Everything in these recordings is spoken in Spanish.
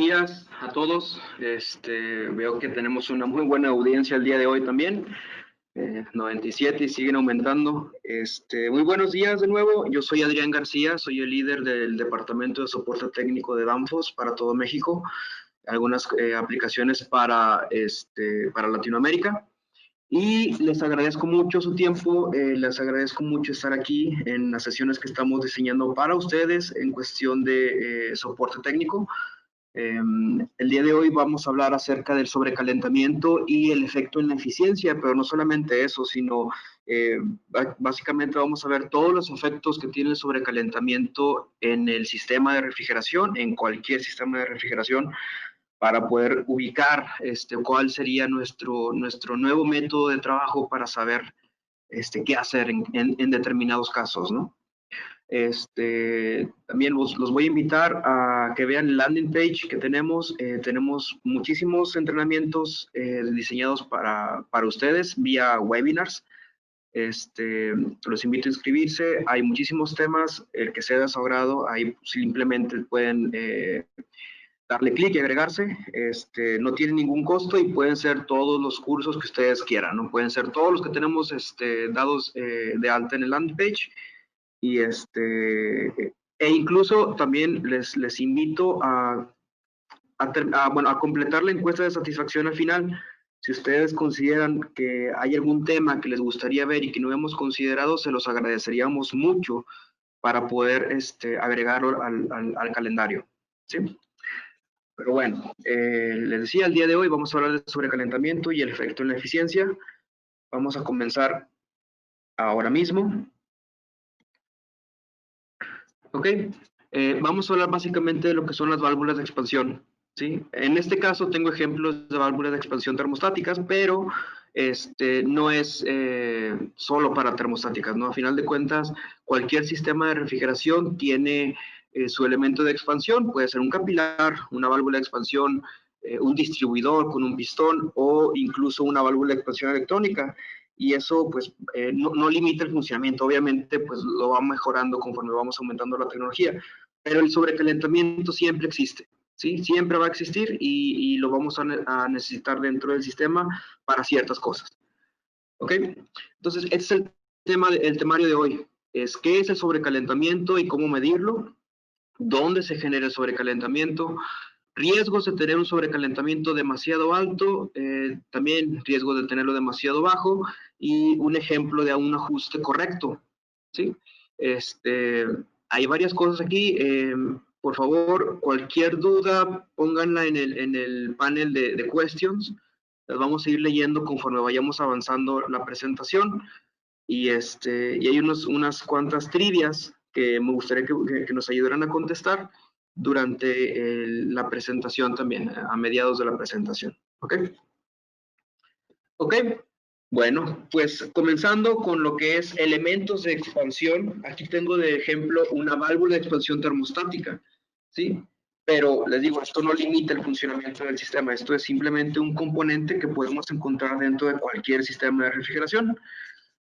días a todos. Veo que tenemos una muy buena audiencia el día de hoy también. 97 y siguen aumentando. Muy buenos días de nuevo. Yo soy Adrián García, soy el líder del Departamento de Soporte Técnico de Danfoss para todo México. Algunas aplicaciones para Latinoamérica. Y les agradezco mucho su tiempo, les agradezco mucho estar aquí en las sesiones que estamos diseñando para ustedes en cuestión de soporte técnico. El día de hoy vamos a hablar acerca del sobrecalentamiento y el efecto en la eficiencia, pero no solamente eso, sino básicamente vamos a ver todos los efectos que tiene el sobrecalentamiento en el sistema de refrigeración, en cualquier sistema de refrigeración, para poder ubicar cuál sería nuestro nuevo método de trabajo para saber qué hacer en determinados casos, ¿no? También los voy a invitar a que vean el landing page que tenemos. Tenemos muchísimos entrenamientos diseñados para ustedes vía webinars. Los invito a inscribirse. Hay muchísimos temas, el que sea de su agrado, ahí simplemente pueden darle clic y agregarse. No tiene ningún costo y pueden ser todos los cursos que ustedes quieran, ¿no? Pueden ser todos los que tenemos dados de alta en el landing page. Y e incluso también les invito a completar la encuesta de satisfacción al final. Si ustedes consideran que hay algún tema que les gustaría ver y que no hemos considerado, se los agradeceríamos mucho para poder agregarlo al calendario, ¿sí? Pero bueno, les decía, el día de hoy vamos a hablar de sobrecalentamiento y el efecto en la eficiencia. Vamos a comenzar ahora mismo. Ok, vamos a hablar básicamente de lo que son las válvulas de expansión, ¿sí? En este caso tengo ejemplos de válvulas de expansión termostáticas, pero no es solo para termostáticas, ¿no? A final de cuentas, cualquier sistema de refrigeración tiene su elemento de expansión, puede ser un capilar, una válvula de expansión, un distribuidor con un pistón o incluso una válvula de expansión electrónica. Y eso pues no limita el funcionamiento, obviamente pues lo va mejorando conforme vamos aumentando la tecnología, pero el sobrecalentamiento siempre existe, ¿sí? Siempre va a existir y lo vamos a necesitar dentro del sistema para ciertas cosas, ¿ok? Entonces este es el temario de hoy, es qué es el sobrecalentamiento y cómo medirlo, dónde se genera el sobrecalentamiento, riesgos de tener un sobrecalentamiento demasiado alto, también riesgos de tenerlo demasiado bajo y un ejemplo de un ajuste correcto, ¿sí? Hay varias cosas aquí. Por favor, cualquier duda, pónganla en el panel de questions. Las vamos a ir leyendo conforme vayamos avanzando la presentación. Y hay unas cuantas trivias que me gustaría que nos ayudaran a contestar durante la presentación también, a mediados de la presentación. ¿Ok? Ok. Bueno, pues comenzando con lo que es elementos de expansión. Aquí tengo de ejemplo una válvula de expansión termostática, ¿sí? Pero les digo, esto no limita el funcionamiento del sistema. Esto es simplemente un componente que podemos encontrar dentro de cualquier sistema de refrigeración.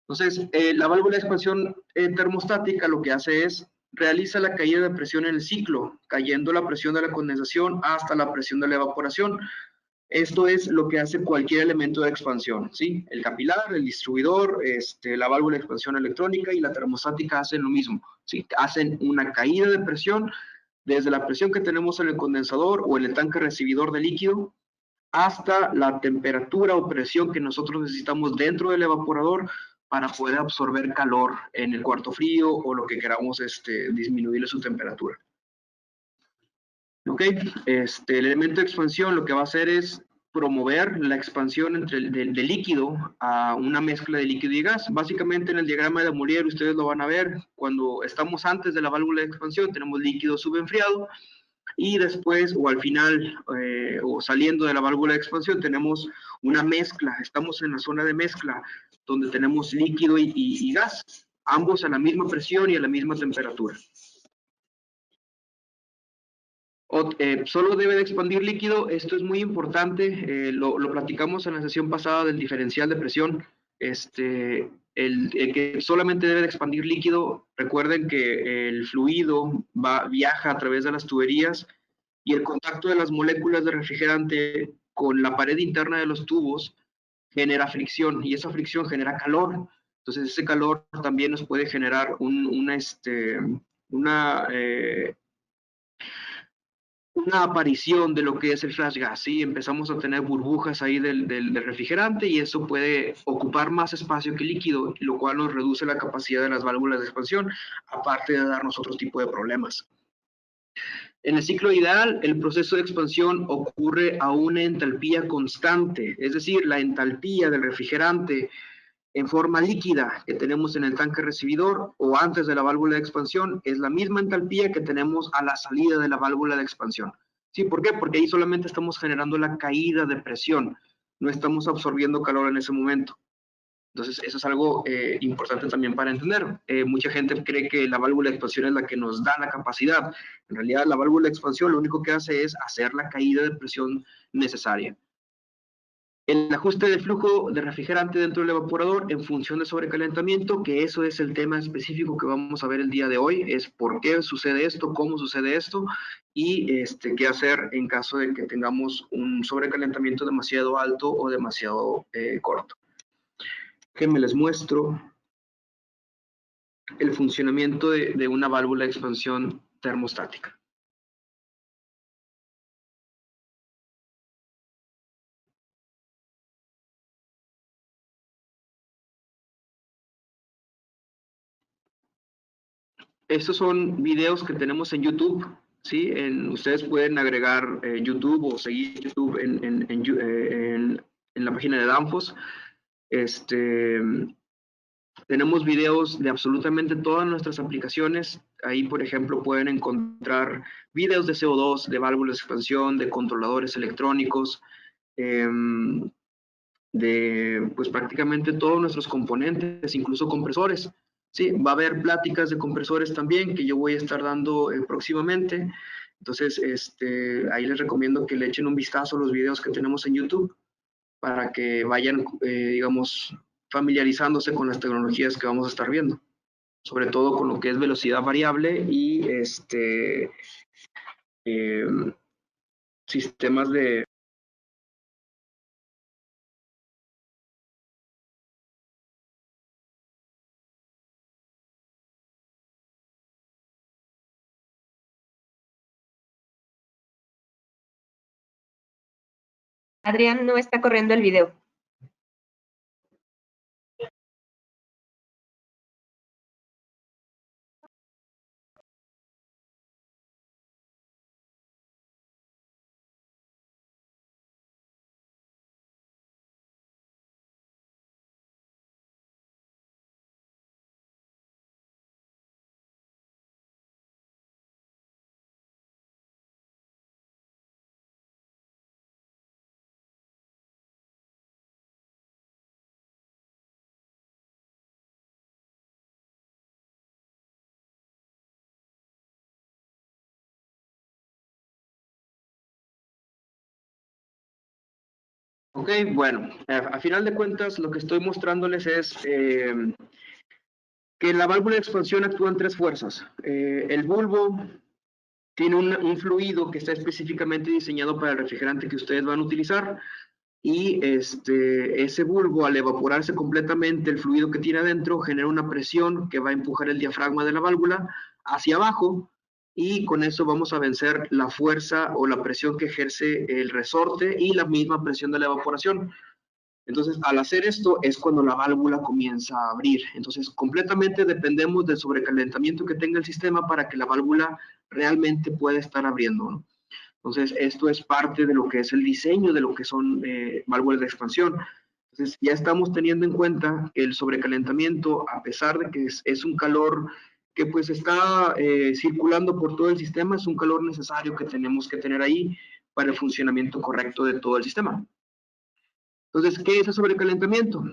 Entonces, la válvula de expansión termostática lo que hace es realiza la caída de presión en el ciclo, cayendo la presión de la condensación hasta la presión de la evaporación. Esto es lo que hace cualquier elemento de expansión, ¿sí? El capilar, el distribuidor, la válvula de expansión electrónica y la termostática hacen lo mismo, ¿sí? Hacen una caída de presión desde la presión que tenemos en el condensador o en el tanque recibidor de líquido hasta la temperatura o presión que nosotros necesitamos dentro del evaporador para poder absorber calor en el cuarto frío o lo que queramos disminuirle su temperatura. ¿Ok? El elemento de expansión lo que va a hacer es promover la expansión del líquido a una mezcla de líquido y gas. Básicamente en el diagrama de Molière ustedes lo van a ver, cuando estamos antes de la válvula de expansión tenemos líquido subenfriado y después o al final o saliendo de la válvula de expansión tenemos una mezcla, estamos en la zona de mezcla donde tenemos líquido y gas, ambos a la misma presión y a la misma temperatura. Solo debe de expandir líquido, esto es muy importante, lo platicamos en la sesión pasada del diferencial de presión. El que solamente debe de expandir líquido, recuerden que el fluido viaja a través de las tuberías y el contacto de las moléculas de refrigerante con la pared interna de los tubos genera fricción, y esa fricción genera calor. Entonces ese calor también nos puede generar una aparición de lo que es el flash gas, ¿sí? Empezamos a tener burbujas ahí del refrigerante, y eso puede ocupar más espacio que líquido, lo cual nos reduce la capacidad de las válvulas de expansión, aparte de darnos otro tipo de problemas. En el ciclo ideal, el proceso de expansión ocurre a una entalpía constante, es decir, la entalpía del refrigerante en forma líquida que tenemos en el tanque recibidor o antes de la válvula de expansión es la misma entalpía que tenemos a la salida de la válvula de expansión. ¿Sí? ¿Por qué? Porque ahí solamente estamos generando la caída de presión, no estamos absorbiendo calor en ese momento. Entonces, eso es algo importante también para entender. Mucha gente cree que la válvula de expansión es la que nos da la capacidad. En realidad, la válvula de expansión lo único que hace es hacer la caída de presión necesaria. El ajuste de flujo de refrigerante dentro del evaporador en función de sobrecalentamiento, que eso es el tema específico que vamos a ver el día de hoy, es por qué sucede esto, cómo sucede esto y qué hacer en caso de que tengamos un sobrecalentamiento demasiado alto o demasiado corto. Déjenme les muestro el funcionamiento de una válvula de expansión termostática. Estos son videos que tenemos en YouTube, ¿sí? Ustedes pueden agregar YouTube o seguir YouTube en la página de Danfoss. Tenemos videos de absolutamente todas nuestras aplicaciones. Ahí, por ejemplo, pueden encontrar videos de CO2, de válvulas de expansión, de controladores electrónicos, de pues prácticamente todos nuestros componentes, incluso compresores. Sí, va a haber pláticas de compresores también que yo voy a estar dando próximamente. Entonces, ahí les recomiendo que le echen un vistazo a los videos que tenemos en YouTube para que vayan, digamos, familiarizándose con las tecnologías que vamos a estar viendo, sobre todo con lo que es velocidad variable y eh, sistemas de... Adrián, no está corriendo el video. Ok, bueno, a final de cuentas lo que estoy mostrándoles es que la válvula de expansión actúa en tres fuerzas. El bulbo tiene un fluido que está específicamente diseñado para el refrigerante que ustedes van a utilizar, y ese bulbo, al evaporarse completamente el fluido que tiene adentro, genera una presión que va a empujar el diafragma de la válvula hacia abajo, y con eso vamos a vencer la fuerza o la presión que ejerce el resorte y la misma presión de la evaporación. Entonces, al hacer esto es cuando la válvula comienza a abrir. Entonces, completamente dependemos del sobrecalentamiento que tenga el sistema para que la válvula realmente pueda estar abriendo, ¿no? Entonces, esto es parte de lo que es el diseño de lo que son válvulas de expansión. Entonces, ya estamos teniendo en cuenta que el sobrecalentamiento, a pesar de que es un calor que pues está circulando por todo el sistema, es un calor necesario que tenemos que tener ahí para el funcionamiento correcto de todo el sistema. Entonces, ¿qué es el sobrecalentamiento?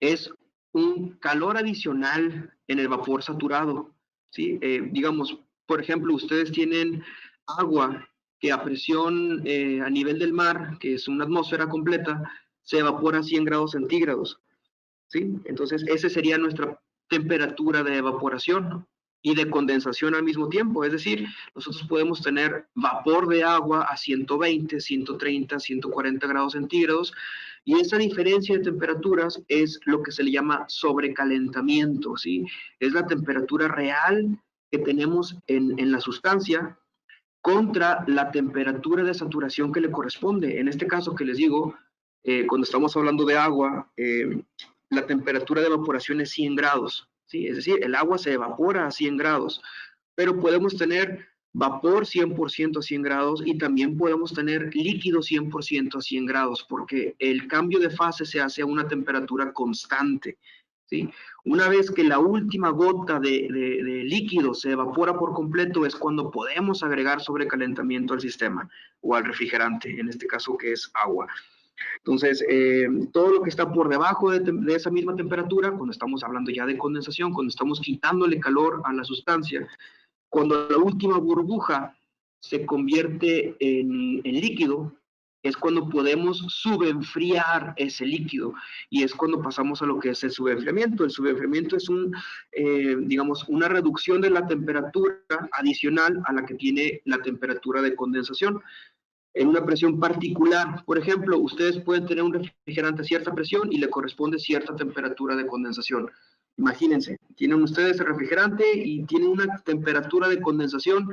Es un calor adicional en el vapor saturado, ¿sí? Digamos, por ejemplo, ustedes tienen agua que a presión a nivel del mar, que es una atmósfera completa, se evapora a 100 grados centígrados, ¿sí? Entonces, esa sería nuestra temperatura de evaporación. y de condensación al mismo tiempo. Es decir, nosotros podemos tener vapor de agua a 120, 130, 140 grados centígrados, y esa diferencia de temperaturas es lo que se le llama sobrecalentamiento, ¿sí? Es la temperatura real que tenemos en la sustancia contra la temperatura de saturación que le corresponde. En este caso que les digo, cuando estamos hablando de agua, la temperatura de evaporación es 100 grados, ¿sí? Es decir, el agua se evapora a 100 grados, pero podemos tener vapor 100% a 100 grados y también podemos tener líquido 100% a 100 grados, porque el cambio de fase se hace a una temperatura constante, ¿sí? Una vez que la última gota de líquido se evapora por completo es cuando podemos agregar sobrecalentamiento al sistema o al refrigerante, en este caso que es agua. Entonces, todo lo que está por debajo de esa misma temperatura, cuando estamos hablando ya de condensación, cuando estamos quitándole calor a la sustancia, cuando la última burbuja se convierte en líquido, es cuando podemos subenfriar ese líquido y es cuando pasamos a lo que es el subenfriamiento. El subenfriamiento es digamos, una reducción de la temperatura adicional a la que tiene la temperatura de condensación en una presión particular. Por ejemplo, ustedes pueden tener un refrigerante a cierta presión y le corresponde cierta temperatura de condensación. Imagínense, tienen ustedes el refrigerante y tienen una temperatura de condensación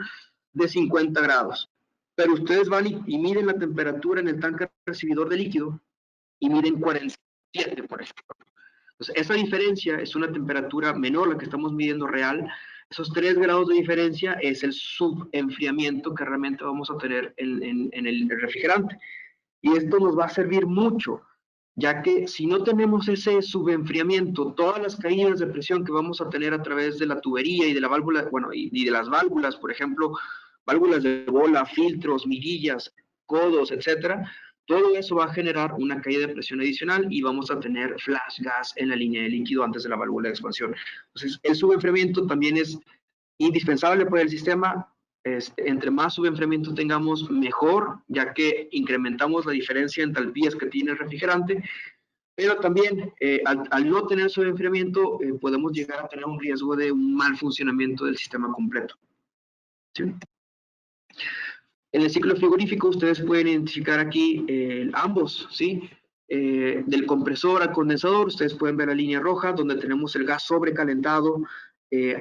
de 50 grados, pero ustedes van y miden la temperatura en el tanque recibidor de líquido y miden 47, por ejemplo. Entonces, esa diferencia es una temperatura menor, la que estamos midiendo real. Esos 3 grados de diferencia es el subenfriamiento que realmente vamos a tener en el refrigerante. Y esto nos va a servir mucho, ya que si no tenemos ese subenfriamiento, todas las caídas de presión que vamos a tener a través de la tubería y de la válvula, bueno, y de las válvulas, por ejemplo, válvulas de bola, filtros, mirillas, codos, etcétera, todo eso va a generar una caída de presión adicional y vamos a tener flash gas en la línea de líquido antes de la válvula de expansión. Entonces, el subenfriamiento también es indispensable para el sistema. Entre más subenfriamiento tengamos, mejor, ya que incrementamos la diferencia en entalpías que tiene el refrigerante, pero también al no tener subenfriamiento podemos llegar a tener un riesgo de un mal funcionamiento del sistema completo. ¿Sí? En el ciclo frigorífico ustedes pueden identificar aquí ambos, ¿sí? Del compresor al condensador, ustedes pueden ver la línea roja donde tenemos el gas sobrecalentado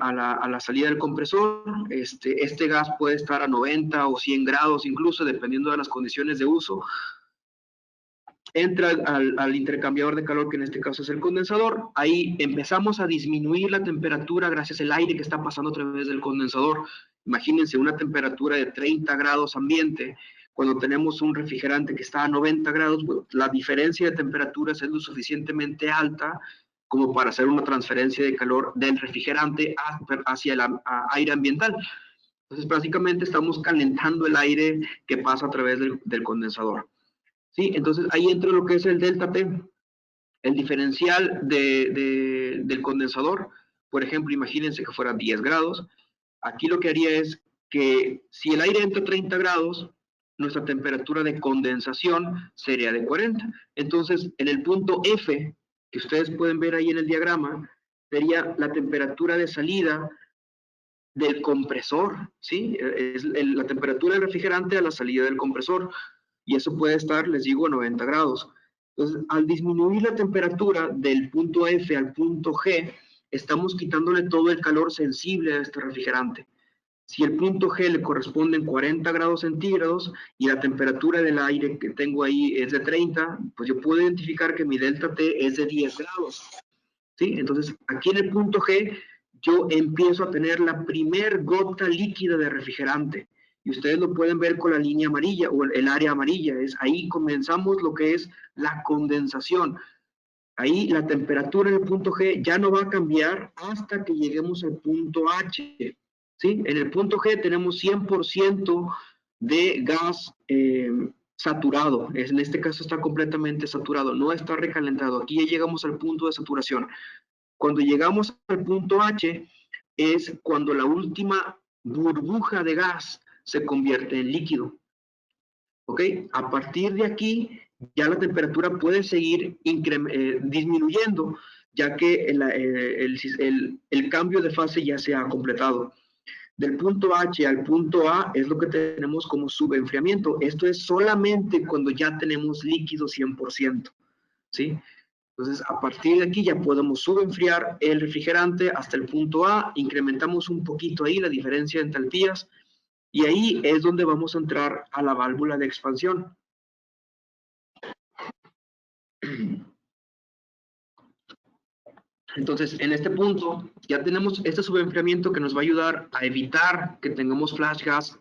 a la salida del compresor. Este gas puede estar a 90 o 100 grados incluso, dependiendo de las condiciones de uso. Entra al intercambiador de calor, que en este caso es el condensador. Ahí empezamos a disminuir la temperatura gracias al aire que está pasando a través del condensador. Imagínense una temperatura de 30 grados ambiente. Cuando tenemos un refrigerante que está a 90 grados, bueno, la diferencia de temperaturas es lo suficientemente alta como para hacer una transferencia de calor del refrigerante hacia el aire ambiental. Entonces, básicamente estamos calentando el aire que pasa a través del condensador. ¿Sí? Entonces ahí entra lo que es el delta T, el diferencial del condensador. Por ejemplo, imagínense que fuera 10 grados. Aquí lo que haría es que si el aire entra a 30 grados, nuestra temperatura de condensación sería de 40. Entonces, en el punto F, que ustedes pueden ver ahí en el diagrama, sería la temperatura de salida del compresor, ¿sí? Es la temperatura del refrigerante a la salida del compresor. Y eso puede estar, les digo, a 90 grados. Entonces, al disminuir la temperatura del punto F al punto G, estamos quitándole todo el calor sensible a este refrigerante. Si el punto G le corresponde en 40 grados centígrados y la temperatura del aire que tengo ahí es de 30, pues yo puedo identificar que mi delta T es de 10 grados. ¿Sí? Entonces, aquí en el punto G, yo empiezo a tener la primer gota líquida de refrigerante. Y ustedes lo pueden ver con la línea amarilla o el área amarilla. Ahí comenzamos lo que es la condensación. Ahí la temperatura en el punto G ya no va a cambiar hasta que lleguemos al punto H. ¿Sí? En el punto G tenemos 100% de gas saturado. En este caso está completamente saturado, no está recalentado. Aquí ya llegamos al punto de saturación. Cuando llegamos al punto H es cuando la última burbuja de gas se convierte en líquido. ¿Ok? A partir de aquí ya la temperatura puede seguir disminuyendo, ya que el cambio de fase ya se ha completado. Del punto H al punto A es lo que tenemos como subenfriamiento. Esto es solamente cuando ya tenemos líquido 100%, ¿sí? Entonces, a partir de aquí ya podemos subenfriar el refrigerante hasta el punto A, incrementamos un poquito ahí la diferencia de entalpías, y ahí es donde vamos a entrar a la válvula de expansión. Entonces, en este punto ya tenemos este subenfriamiento que nos va a ayudar a evitar que tengamos flash gas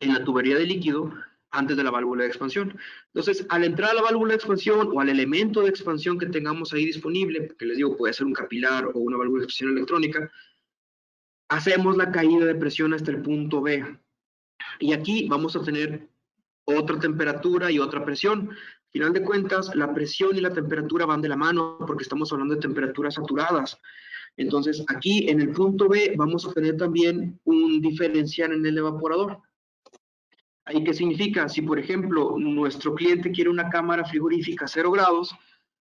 en la tubería de líquido antes de la válvula de expansión. Entonces, al entrar a la válvula de expansión o al elemento de expansión que tengamos ahí disponible, que les digo, puede ser un capilar o una válvula de expansión electrónica, hacemos la caída de presión hasta el punto B. Y aquí vamos a tener otra temperatura y otra presión. Al final de cuentas, la presión y la temperatura van de la mano porque estamos hablando de temperaturas saturadas. Entonces, aquí en el punto B vamos a tener también un diferencial en el evaporador. ¿Ahí qué significa? Si, por ejemplo, nuestro cliente quiere una cámara frigorífica a 0 grados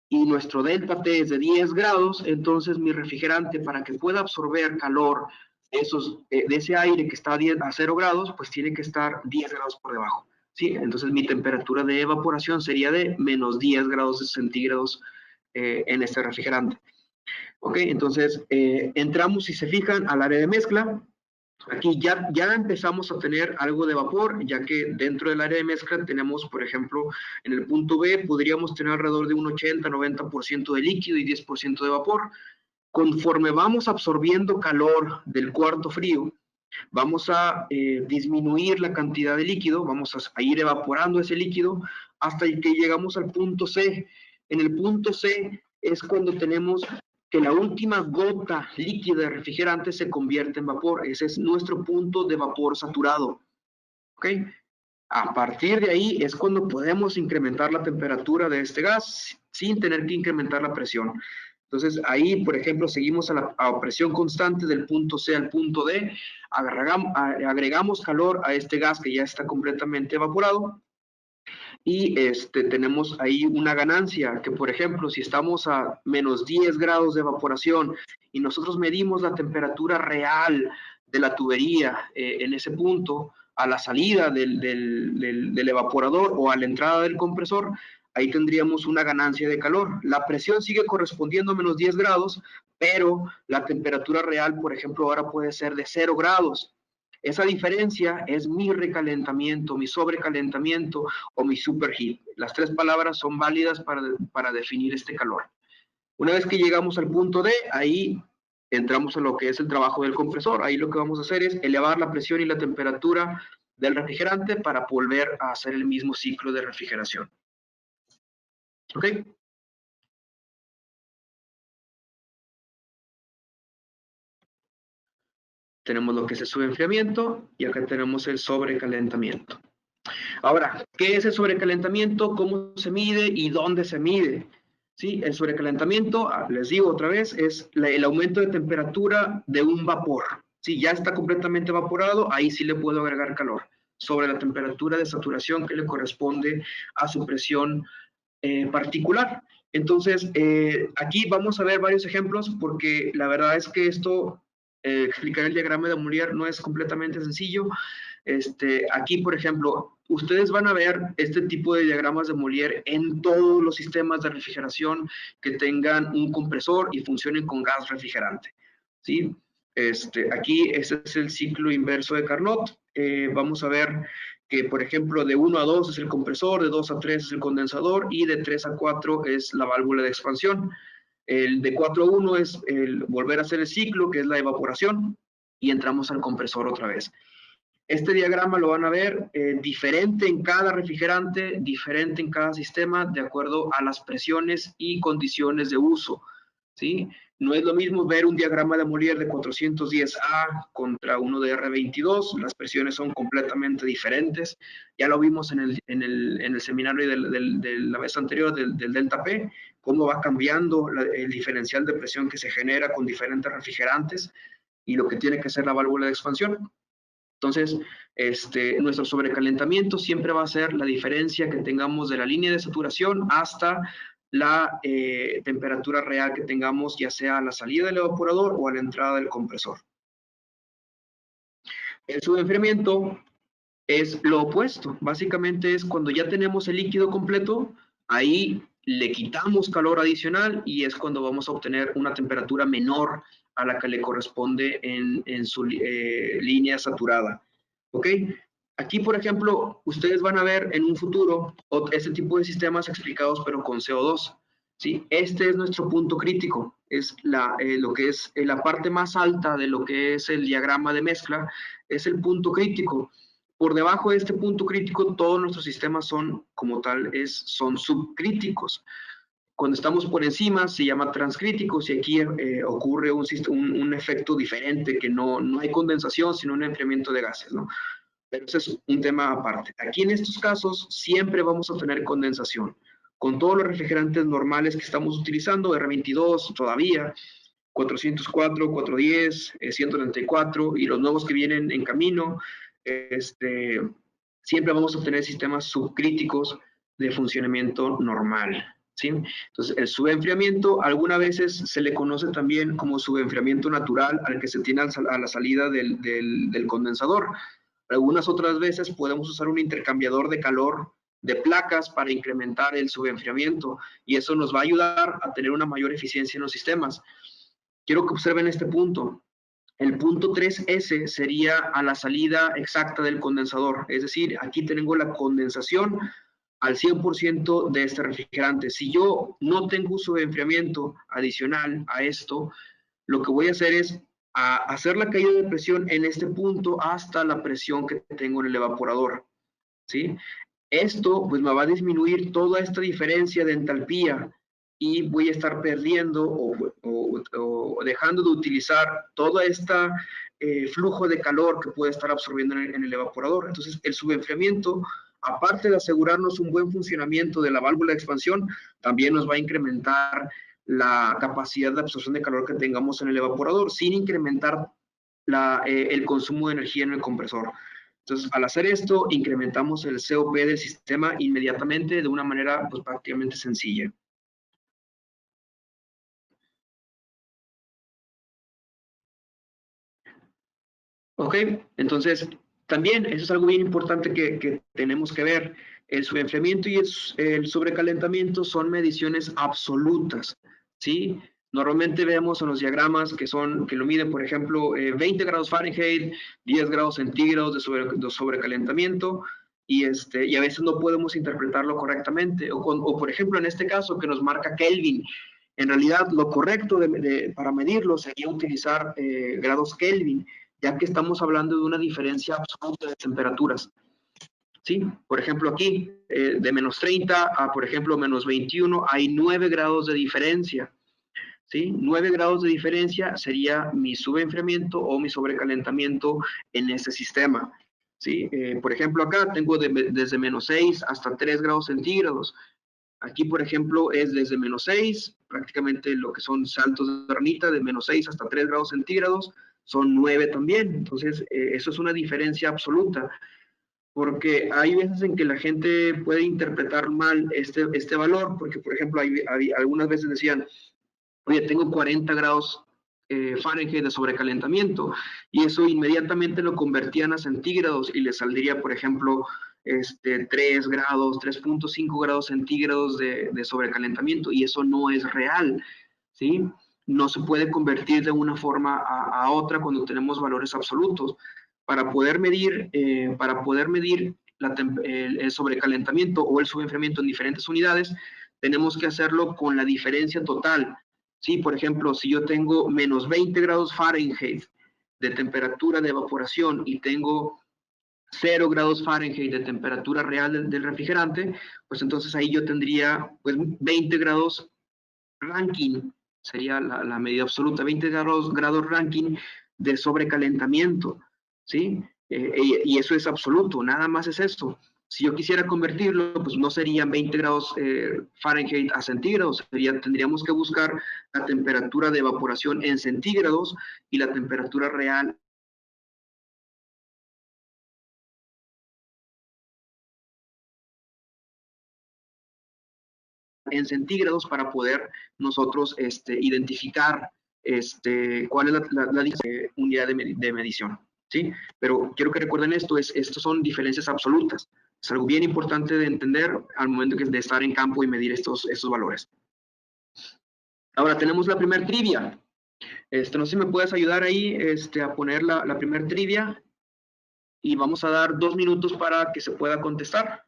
y nuestro delta T es de 10 grados, entonces mi refrigerante, para que pueda absorber calor de ese aire que está a 0 grados, pues tiene que estar 10 grados por debajo. ¿Sí? Entonces mi temperatura de evaporación sería de menos 10 grados centígrados en este refrigerante. ¿Ok? Entonces entramos, si se fijan, al área de mezcla. Aquí ya empezamos a tener algo de vapor, ya que dentro del área de mezcla tenemos, por ejemplo, en el punto B podríamos tener alrededor de un 80-90% de líquido y 10% de vapor. Conforme vamos absorbiendo calor del cuarto frío, vamos a disminuir la cantidad de líquido, vamos a ir evaporando ese líquido hasta que llegamos al punto C. En el punto C es cuando tenemos que la última gota líquida de refrigerante se convierte en vapor. Ese es nuestro punto de vapor saturado. ¿Ok? A partir de ahí es cuando podemos incrementar la temperatura de este gas sin tener que incrementar la presión. Entonces ahí, por ejemplo, seguimos a presión constante del punto C al punto D, agregamos calor a este gas que ya está completamente evaporado y tenemos ahí una ganancia que, por ejemplo, si estamos a menos 10 grados de evaporación y nosotros medimos la temperatura real de la tubería en ese punto, a la salida del evaporador o a la entrada del compresor, ahí tendríamos una ganancia de calor. La presión sigue correspondiendo a menos 10 grados, pero la temperatura real, por ejemplo, ahora puede ser de 0 grados. Esa diferencia es mi recalentamiento, mi sobrecalentamiento o mi superheat. Las tres palabras son válidas para definir este calor. Una vez que llegamos al punto D, ahí entramos a lo que es el trabajo del compresor. Ahí lo que vamos a hacer es elevar la presión y la temperatura del refrigerante para volver a hacer el mismo ciclo de refrigeración. ¿Ok? Tenemos lo que es el subenfriamiento y acá tenemos el sobrecalentamiento. Ahora, ¿qué es el sobrecalentamiento? ¿Cómo se mide y dónde se mide? ¿Sí? El sobrecalentamiento, les digo otra vez, es el aumento de temperatura de un vapor. Si ya está completamente evaporado, ahí sí le puedo agregar calor sobre la temperatura de saturación que le corresponde a su presión particular. Entonces, aquí vamos a ver varios ejemplos porque la verdad es que esto, explicar el diagrama de Molière no es completamente sencillo. Aquí, por ejemplo, ustedes van a ver este tipo de diagramas de Molière en todos los sistemas de refrigeración que tengan un compresor y funcionen con gas refrigerante, ¿sí? Aquí este es el ciclo inverso de Carnot. Vamos a ver que, por ejemplo, de 1 a 2 es el compresor, de 2 a 3 es el condensador y de 3 a 4 es la válvula de expansión. El de 4 a 1 es el volver a hacer el ciclo, que es la evaporación, y entramos al compresor otra vez. Este diagrama lo van a ver diferente en cada refrigerante, diferente en cada sistema, de acuerdo a las presiones y condiciones de uso, ¿sí? No es lo mismo ver un diagrama de Molière de 410A contra uno de R22, las presiones son completamente diferentes. Ya lo vimos en el seminario de la vez anterior del delta P, cómo va cambiando el diferencial de presión que se genera con diferentes refrigerantes y lo que tiene que ser la válvula de expansión. Entonces, nuestro sobrecalentamiento siempre va a ser la diferencia que tengamos de la línea de saturación hasta la temperatura real que tengamos, ya sea a la salida del evaporador o a la entrada del compresor. El subenfriamiento es lo opuesto. Básicamente es cuando ya tenemos el líquido completo, ahí le quitamos calor adicional y es cuando vamos a obtener una temperatura menor a la que le corresponde en su línea saturada. ¿Ok? Aquí, por ejemplo, ustedes van a ver en un futuro este tipo de sistemas explicados, pero con CO2. ¿Sí? Este es nuestro punto crítico. Es lo que es la parte más alta de lo que es el diagrama de mezcla, es el punto crítico. Por debajo de este punto crítico, todos nuestros sistemas son, como tal, son subcríticos. Cuando estamos por encima se llama transcríticos y aquí ocurre un efecto diferente, que no hay condensación, sino un enfriamiento de gases, ¿no? Pero ese es un tema aparte. Aquí en estos casos siempre vamos a tener condensación. Con todos los refrigerantes normales que estamos utilizando, R22 todavía, 404, 410, 134 y los nuevos que vienen en camino, siempre vamos a obtener sistemas subcríticos de funcionamiento normal. ¿Sí? Entonces, el subenfriamiento algunas veces se le conoce también como subenfriamiento natural al que se tiene a la salida del condensador. Algunas otras veces podemos usar un intercambiador de calor de placas para incrementar el subenfriamiento y eso nos va a ayudar a tener una mayor eficiencia en los sistemas. Quiero que observen este punto. El punto 3S sería a la salida exacta del condensador, es decir, aquí tengo la condensación al 100% de este refrigerante. Si yo no tengo uso de enfriamiento adicional a esto, lo que voy a hacer es hacer la caída de presión en este punto hasta la presión que tengo en el evaporador. ¿Sí? Esto pues me va a disminuir toda esta diferencia de entalpía y voy a estar perdiendo o dejando de utilizar todo este flujo de calor que puede estar absorbiendo en el evaporador. Entonces, el subenfriamiento, aparte de asegurarnos un buen funcionamiento de la válvula de expansión, también nos va a incrementar la capacidad de absorción de calor que tengamos en el evaporador, sin incrementar el consumo de energía en el compresor. Entonces, al hacer esto, incrementamos el COP del sistema inmediatamente de una manera pues, prácticamente sencilla. Ok, entonces también eso es algo bien importante que tenemos que ver. El subenfriamiento y el sobrecalentamiento son mediciones absolutas, ¿sí? Normalmente vemos en los diagramas que lo miden, por ejemplo, 20 grados Fahrenheit, 10 grados centígrados de sobrecalentamiento, y a veces no podemos interpretarlo correctamente. O, por ejemplo, en este caso que nos marca Kelvin, en realidad lo correcto para medirlo sería utilizar grados Kelvin, ya que estamos hablando de una diferencia absoluta de temperaturas. ¿Sí? Por ejemplo, aquí, de menos 30 a, por ejemplo, menos 21, hay 9 grados de diferencia. ¿Sí? 9 grados de diferencia sería mi subenfriamiento o mi sobrecalentamiento en este sistema. ¿Sí? Por ejemplo, acá tengo desde menos 6 hasta 3 grados centígrados. Aquí, por ejemplo, es desde menos 6, prácticamente lo que son saltos de ranita, de menos 6 hasta 3 grados centígrados, son 9 también. Entonces, eso es una diferencia absoluta, porque hay veces en que la gente puede interpretar mal este valor, porque, por ejemplo, algunas veces decían, oye, tengo 40 grados Fahrenheit de sobrecalentamiento, y eso inmediatamente lo convertían a centígrados y le saldría, por ejemplo, 3 grados, 3.5 grados centígrados de sobrecalentamiento, y eso no es real, ¿sí? No se puede convertir de una forma a otra cuando tenemos valores absolutos. Para poder medir el sobrecalentamiento o el subenfriamiento en diferentes unidades, tenemos que hacerlo con la diferencia total. Sí, por ejemplo, si yo tengo menos 20 grados Fahrenheit de temperatura de evaporación y tengo 0 grados Fahrenheit de temperatura real del refrigerante, pues entonces ahí yo tendría pues 20 grados Rankine, sería la medida absoluta, 20 grados Rankine de sobrecalentamiento, ¿sí? Y eso es absoluto, nada más es esto. Si yo quisiera convertirlo, pues no serían 20 grados Fahrenheit a centígrados, tendríamos que buscar la temperatura de evaporación en centígrados y la temperatura real en centígrados para poder nosotros identificar cuál es la unidad de medición, ¿sí? Pero quiero que recuerden esto, estos son diferencias absolutas. Es algo bien importante de entender al momento de estar en campo y medir estos valores. Ahora tenemos la primera trivia. No sé si me puedes ayudar ahí a poner la primera trivia y vamos a dar 2 minutos para que se pueda contestar.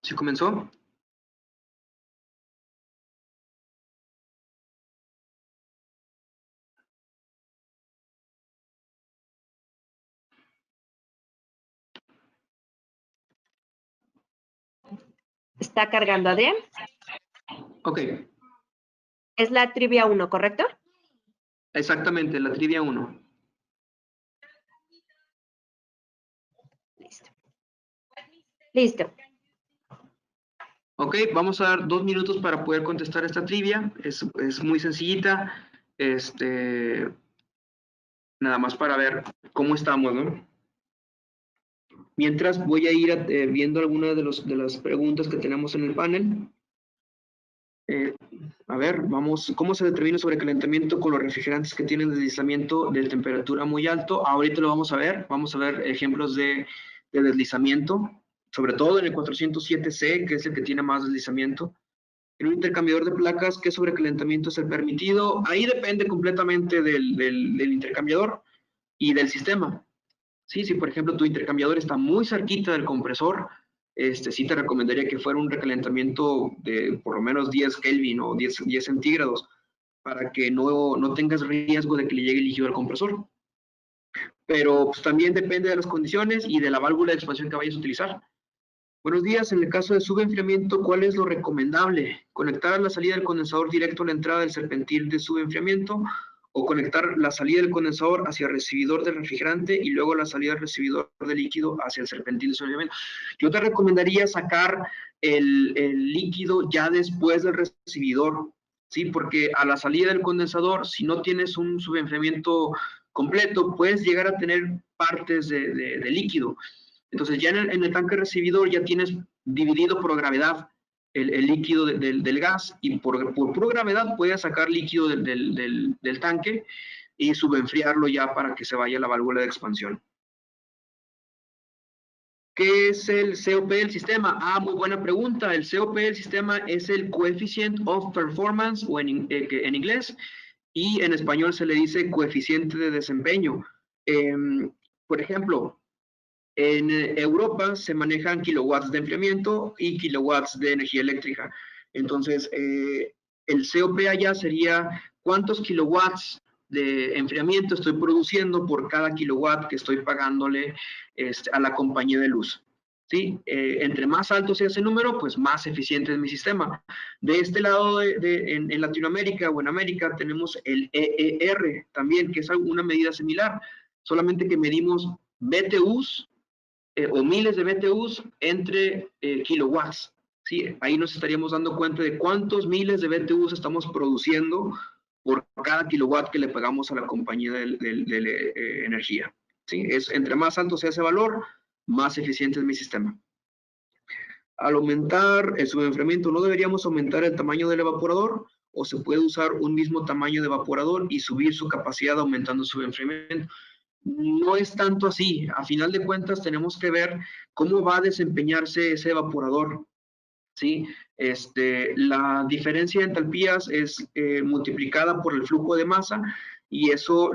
¿Sí comenzó? Está cargando, Adrián. Ok. Es la trivia 1, ¿correcto? Exactamente, la trivia 1. Listo. Listo. Ok, vamos a dar 2 minutos para poder contestar esta trivia. Es muy sencillita. Nada más para ver cómo estamos, ¿no? Mientras voy a ir viendo algunas de las preguntas que tenemos en el panel. A ver, vamos, ¿cómo se determina sobrecalentamiento con los refrigerantes que tienen deslizamiento de temperatura muy alto? Ahorita lo vamos a ver ejemplos de deslizamiento, sobre todo en el 407C, que es el que tiene más deslizamiento. En un intercambiador de placas, ¿qué sobrecalentamiento es el permitido? Ahí depende completamente del intercambiador y del sistema. Sí, si por ejemplo tu intercambiador está muy cerquita del compresor, sí te recomendaría que fuera un recalentamiento de por lo menos 10 Kelvin o 10 centígrados para que no tengas riesgo de que le llegue líquido al compresor. Pero pues, también depende de las condiciones y de la válvula de expansión que vayas a utilizar. Buenos días, en el caso de subenfriamiento, ¿cuál es lo recomendable? ¿Conectar la salida del condensador directo a la entrada del serpentil de subenfriamiento o conectar la salida del condensador hacia el recibidor del refrigerante y luego la salida del recibidor de líquido hacia el serpentil de subenfriamiento? Yo te recomendaría sacar el líquido ya después del recibidor, ¿sí? Porque a la salida del condensador, si no tienes un subenfriamiento completo, puedes llegar a tener partes de líquido. Entonces ya en el tanque recibidor ya tienes dividido por gravedad el líquido del gas y por pura gravedad puedes sacar líquido del tanque y subenfriarlo ya para que se vaya a la válvula de expansión. ¿Qué es el COP del sistema? Muy buena pregunta. El COP del sistema es el Coefficient of Performance, o en inglés, y en español se le dice coeficiente de desempeño. Por ejemplo, en Europa se manejan kilowatts de enfriamiento y kilowatts de energía eléctrica. Entonces, el COP allá sería cuántos kilowatts de enfriamiento estoy produciendo por cada kilowatt que estoy pagándole a la compañía de luz. ¿Sí? Entre más alto sea ese número, pues más eficiente es mi sistema. De este lado, en Latinoamérica o en América, tenemos el EER también, que es una medida similar, solamente que medimos BTUs o miles de BTUs entre kilowatts. ¿Sí? Ahí nos estaríamos dando cuenta de cuántos miles de BTUs estamos produciendo por cada kilowatt que le pagamos a la compañía de energía. ¿Sí? Entre más alto sea ese valor, más eficiente es mi sistema. Al aumentar el subenfriamiento, ¿no deberíamos aumentar el tamaño del evaporador? ¿O se puede usar un mismo tamaño de evaporador y subir su capacidad aumentando su enfriamiento? No es tanto así. A final de cuentas tenemos que ver cómo va a desempeñarse ese evaporador. ¿Sí? La diferencia de entalpías es multiplicada por el flujo de masa y eso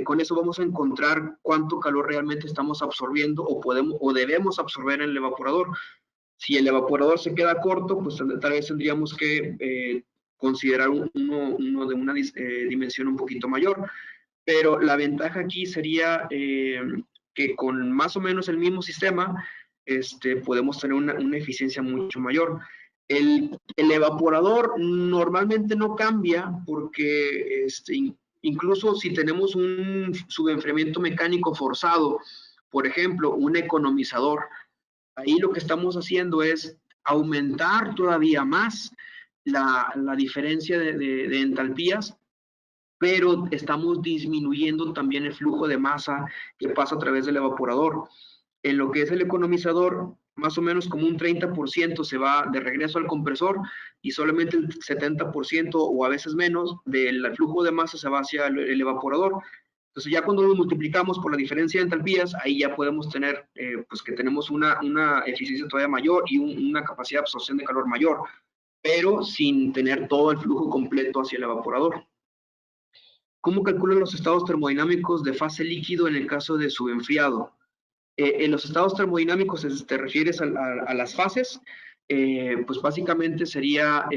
con eso vamos a encontrar cuánto calor realmente estamos absorbiendo o debemos absorber en el evaporador. Si el evaporador se queda corto, pues tal vez tendríamos que considerar uno de una dimensión un poquito mayor. Pero la ventaja aquí sería que con más o menos el mismo sistema podemos tener una eficiencia mucho mayor. El evaporador normalmente no cambia porque incluso si tenemos un subenfriamiento mecánico forzado, por ejemplo, un economizador, ahí lo que estamos haciendo es aumentar todavía más la diferencia de entalpías pero estamos disminuyendo también el flujo de masa que pasa a través del evaporador. En lo que es el economizador, más o menos como un 30% se va de regreso al compresor y solamente el 70% o a veces menos del flujo de masa se va hacia el evaporador. Entonces ya cuando lo multiplicamos por la diferencia de entalpías, ahí ya podemos tener, pues que tenemos una eficiencia todavía mayor y una capacidad de absorción de calor mayor, pero sin tener todo el flujo completo hacia el evaporador. ¿Cómo calculan los estados termodinámicos de fase líquido en el caso de subenfriado? En los estados termodinámicos, te refieres a las fases, pues básicamente sería,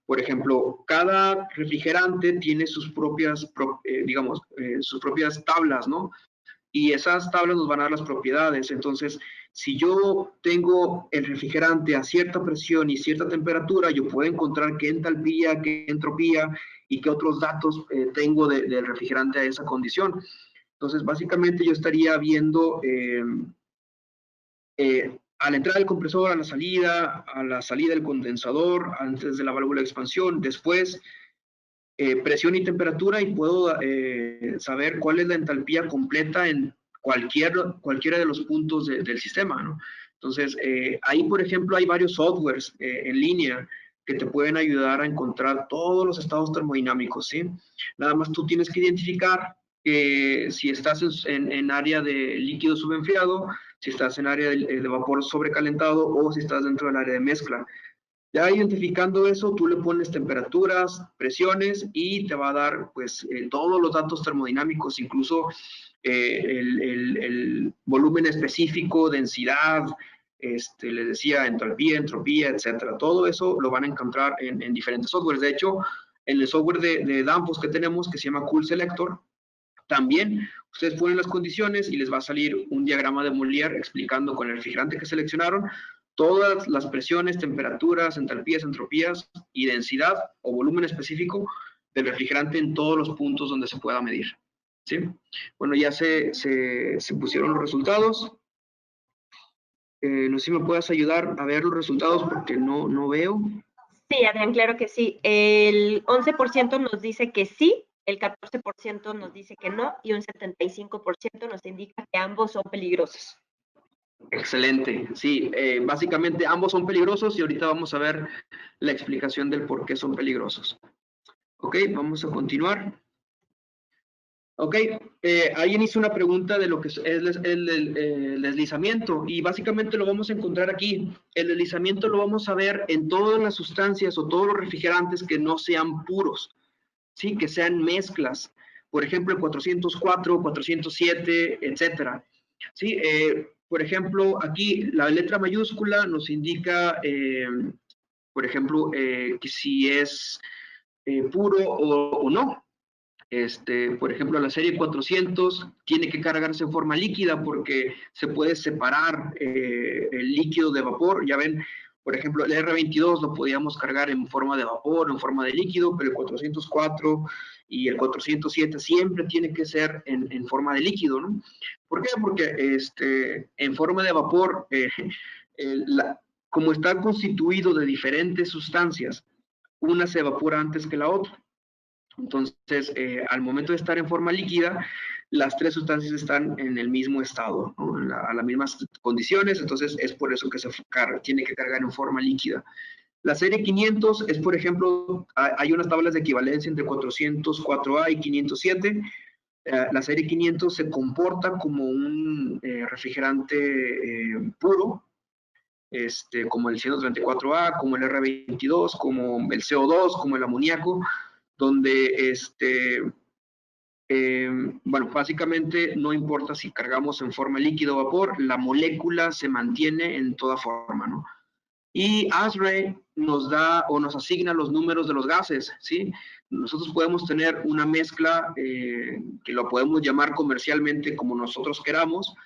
por ejemplo, cada refrigerante tiene sus propias, sus propias tablas, ¿no? Y esas tablas nos van a dar las propiedades. Entonces, si yo tengo el refrigerante a cierta presión y cierta temperatura, yo puedo encontrar qué entalpía, qué entropía y qué otros datos tengo del refrigerante a esa condición. Entonces, básicamente yo estaría viendo a la entrada del compresor, a la salida del condensador, antes de la válvula de expansión, después presión y temperatura, y puedo saber cuál es la entalpía completa en cualquiera de los puntos del sistema, ¿no? Entonces, ahí, por ejemplo, hay varios softwares en línea que te pueden ayudar a encontrar todos los estados termodinámicos, ¿sí? Nada más tú tienes que identificar si estás en área de líquido subenfriado, si estás en área de vapor sobrecalentado o si estás dentro del área de mezcla. Ya identificando eso, tú le pones temperaturas, presiones y te va a dar pues todos los datos termodinámicos, incluso el volumen específico, densidad, les decía, entalpía, entropía, etcétera. Todo eso lo van a encontrar en diferentes softwares. De hecho, en el software de Danfoss que tenemos, que se llama Cool Selector, también ustedes ponen las condiciones y les va a salir un diagrama de Molière explicando con el refrigerante que seleccionaron todas las presiones, temperaturas, entalpías, entropías y densidad o volumen específico del refrigerante en todos los puntos donde se pueda medir. ¿Sí? Bueno, ya se pusieron los resultados. No sé si me puedas ayudar a ver los resultados porque no veo. Sí, Adrián, claro que sí. El 11% nos dice que sí, el 14% nos dice que no y un 75% nos indica que ambos son peligrosos. Excelente, sí, básicamente ambos son peligrosos y ahorita vamos a ver la explicación del por qué son peligrosos. Ok, vamos a continuar. Ok, alguien hizo una pregunta de lo que es el deslizamiento y básicamente lo vamos a encontrar aquí. El deslizamiento lo vamos a ver en todas las sustancias o todos los refrigerantes que no sean puros, ¿sí? Que sean mezclas. Por ejemplo, el 404, 407, etcétera. ¿Sí? Por ejemplo, aquí la letra mayúscula nos indica, por ejemplo, que si es puro o no. Por ejemplo, la serie 400 tiene que cargarse en forma líquida porque se puede separar el líquido de vapor. Ya ven, por ejemplo, el R22 lo podíamos cargar en forma de vapor, en forma de líquido, pero el 404 y el 407 siempre tiene que ser en forma de líquido, ¿no? ¿Por qué? Porque en forma de vapor, como está constituido de diferentes sustancias, una se evapora antes que la otra. Entonces, al momento de estar en forma líquida, las tres sustancias están en el mismo estado, ¿no? A las mismas condiciones, entonces es por eso que tiene que cargar en forma líquida. La serie 500 es, por ejemplo, hay unas tablas de equivalencia entre 404A y 507. La serie 500 se comporta como un refrigerante puro, como el 134A, como el R22, como el CO2, como el amoníaco, donde bueno, básicamente no importa si cargamos en forma líquido o vapor, la molécula se mantiene en toda forma, ¿no? Y ASRAE nos da o nos asigna los números de los gases, ¿sí? Nosotros podemos tener una mezcla que lo podemos llamar comercialmente como nosotros queramos,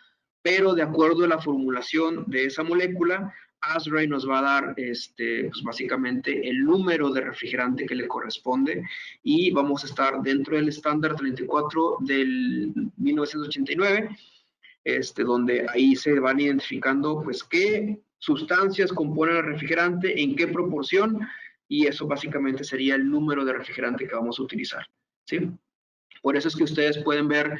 pero de acuerdo a la formulación de esa molécula, ASRAE nos va a dar pues básicamente el número de refrigerante que le corresponde y vamos a estar dentro del estándar 34 del 1989, donde ahí se van identificando pues qué sustancias componen el refrigerante, en qué proporción, y eso básicamente sería el número de refrigerante que vamos a utilizar. ¿sí? Por eso es que ustedes pueden ver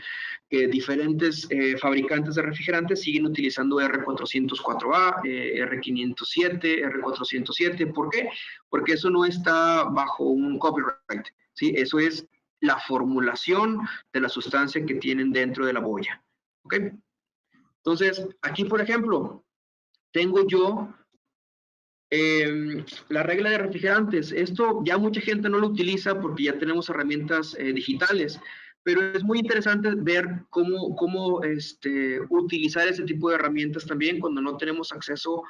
que diferentes fabricantes de refrigerantes siguen utilizando R404A, R507, R407. ¿Por qué? Porque eso no está bajo un copyright, ¿sí? Eso es la formulación de la sustancia que tienen dentro de la boya, ¿ok? Entonces, aquí, por ejemplo, tengo yo la regla de refrigerantes. Esto ya mucha gente no lo utiliza porque ya tenemos herramientas digitales, pero es muy interesante ver cómo utilizar ese tipo de herramientas también cuando no tenemos acceso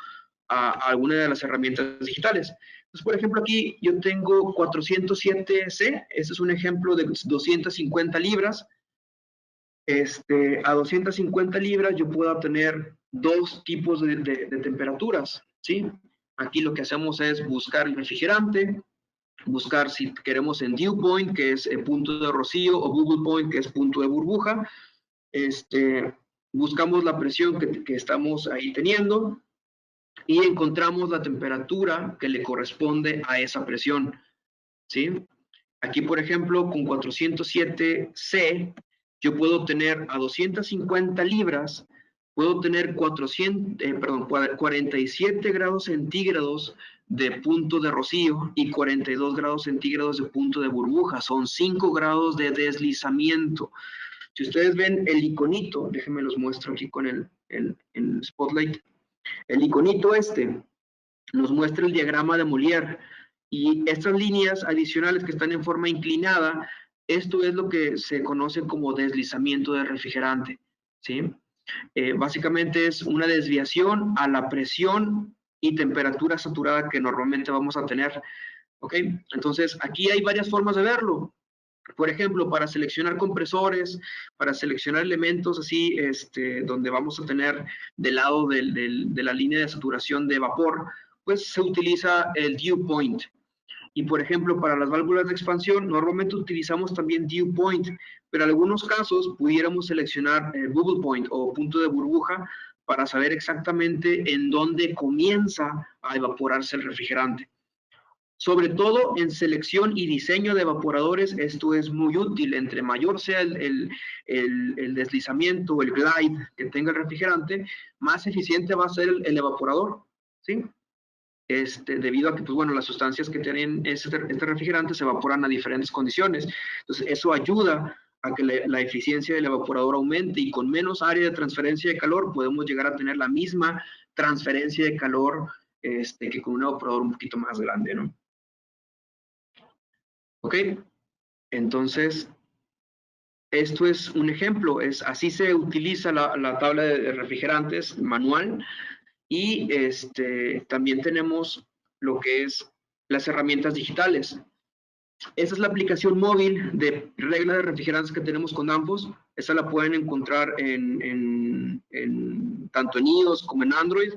a alguna de las herramientas digitales. Entonces, por ejemplo, aquí yo tengo 407C, este es un ejemplo de 250 libras. A 250 libras yo puedo obtener dos tipos de temperaturas, ¿sí? Aquí lo que hacemos es buscar el refrigerante, buscar si queremos en dew point, que es el punto de rocío, o bubble point, que es punto de burbuja. Buscamos la presión que estamos ahí teniendo y encontramos la temperatura que le corresponde a esa presión, ¿sí? Aquí, por ejemplo, con 407C, yo puedo tener a 250 libras, puedo tener 47 grados centígrados de punto de rocío y 42 grados centígrados de punto de burbuja. Son 5 grados de deslizamiento. Si ustedes ven el iconito, déjenme los muestro aquí con el Spotlight. El iconito nos muestra el diagrama de Molière. Y estas líneas adicionales que están en forma inclinada, esto es lo que se conoce como deslizamiento de refrigerante, ¿sí? Básicamente es una desviación a la presión y temperatura saturada que normalmente vamos a tener, ¿ok? Entonces, aquí hay varias formas de verlo. Por ejemplo, para seleccionar compresores, para seleccionar elementos así, donde vamos a tener del lado de la línea de saturación de vapor, pues se utiliza el dew point. Y por ejemplo, para las válvulas de expansión, normalmente utilizamos también dew point, pero en algunos casos pudiéramos seleccionar bubble point o punto de burbuja para saber exactamente en dónde comienza a evaporarse el refrigerante. Sobre todo en selección y diseño de evaporadores, esto es muy útil. Entre mayor sea el deslizamiento o el glide que tenga el refrigerante, más eficiente va a ser el evaporador, ¿sí? Debido a que, pues bueno, las sustancias que tienen este refrigerante se evaporan a diferentes condiciones. Entonces, eso ayuda a que la eficiencia del evaporador aumente y con menos área de transferencia de calor podemos llegar a tener la misma transferencia de calor que con un evaporador un poquito más grande, ¿no? Ok, entonces, esto es un ejemplo, así se utiliza la tabla de refrigerantes manual. Y también tenemos lo que es las herramientas digitales. Esa es la aplicación móvil de regla de refrigerantes que tenemos con Danfoss. Esa la pueden encontrar tanto en iOS como en Android.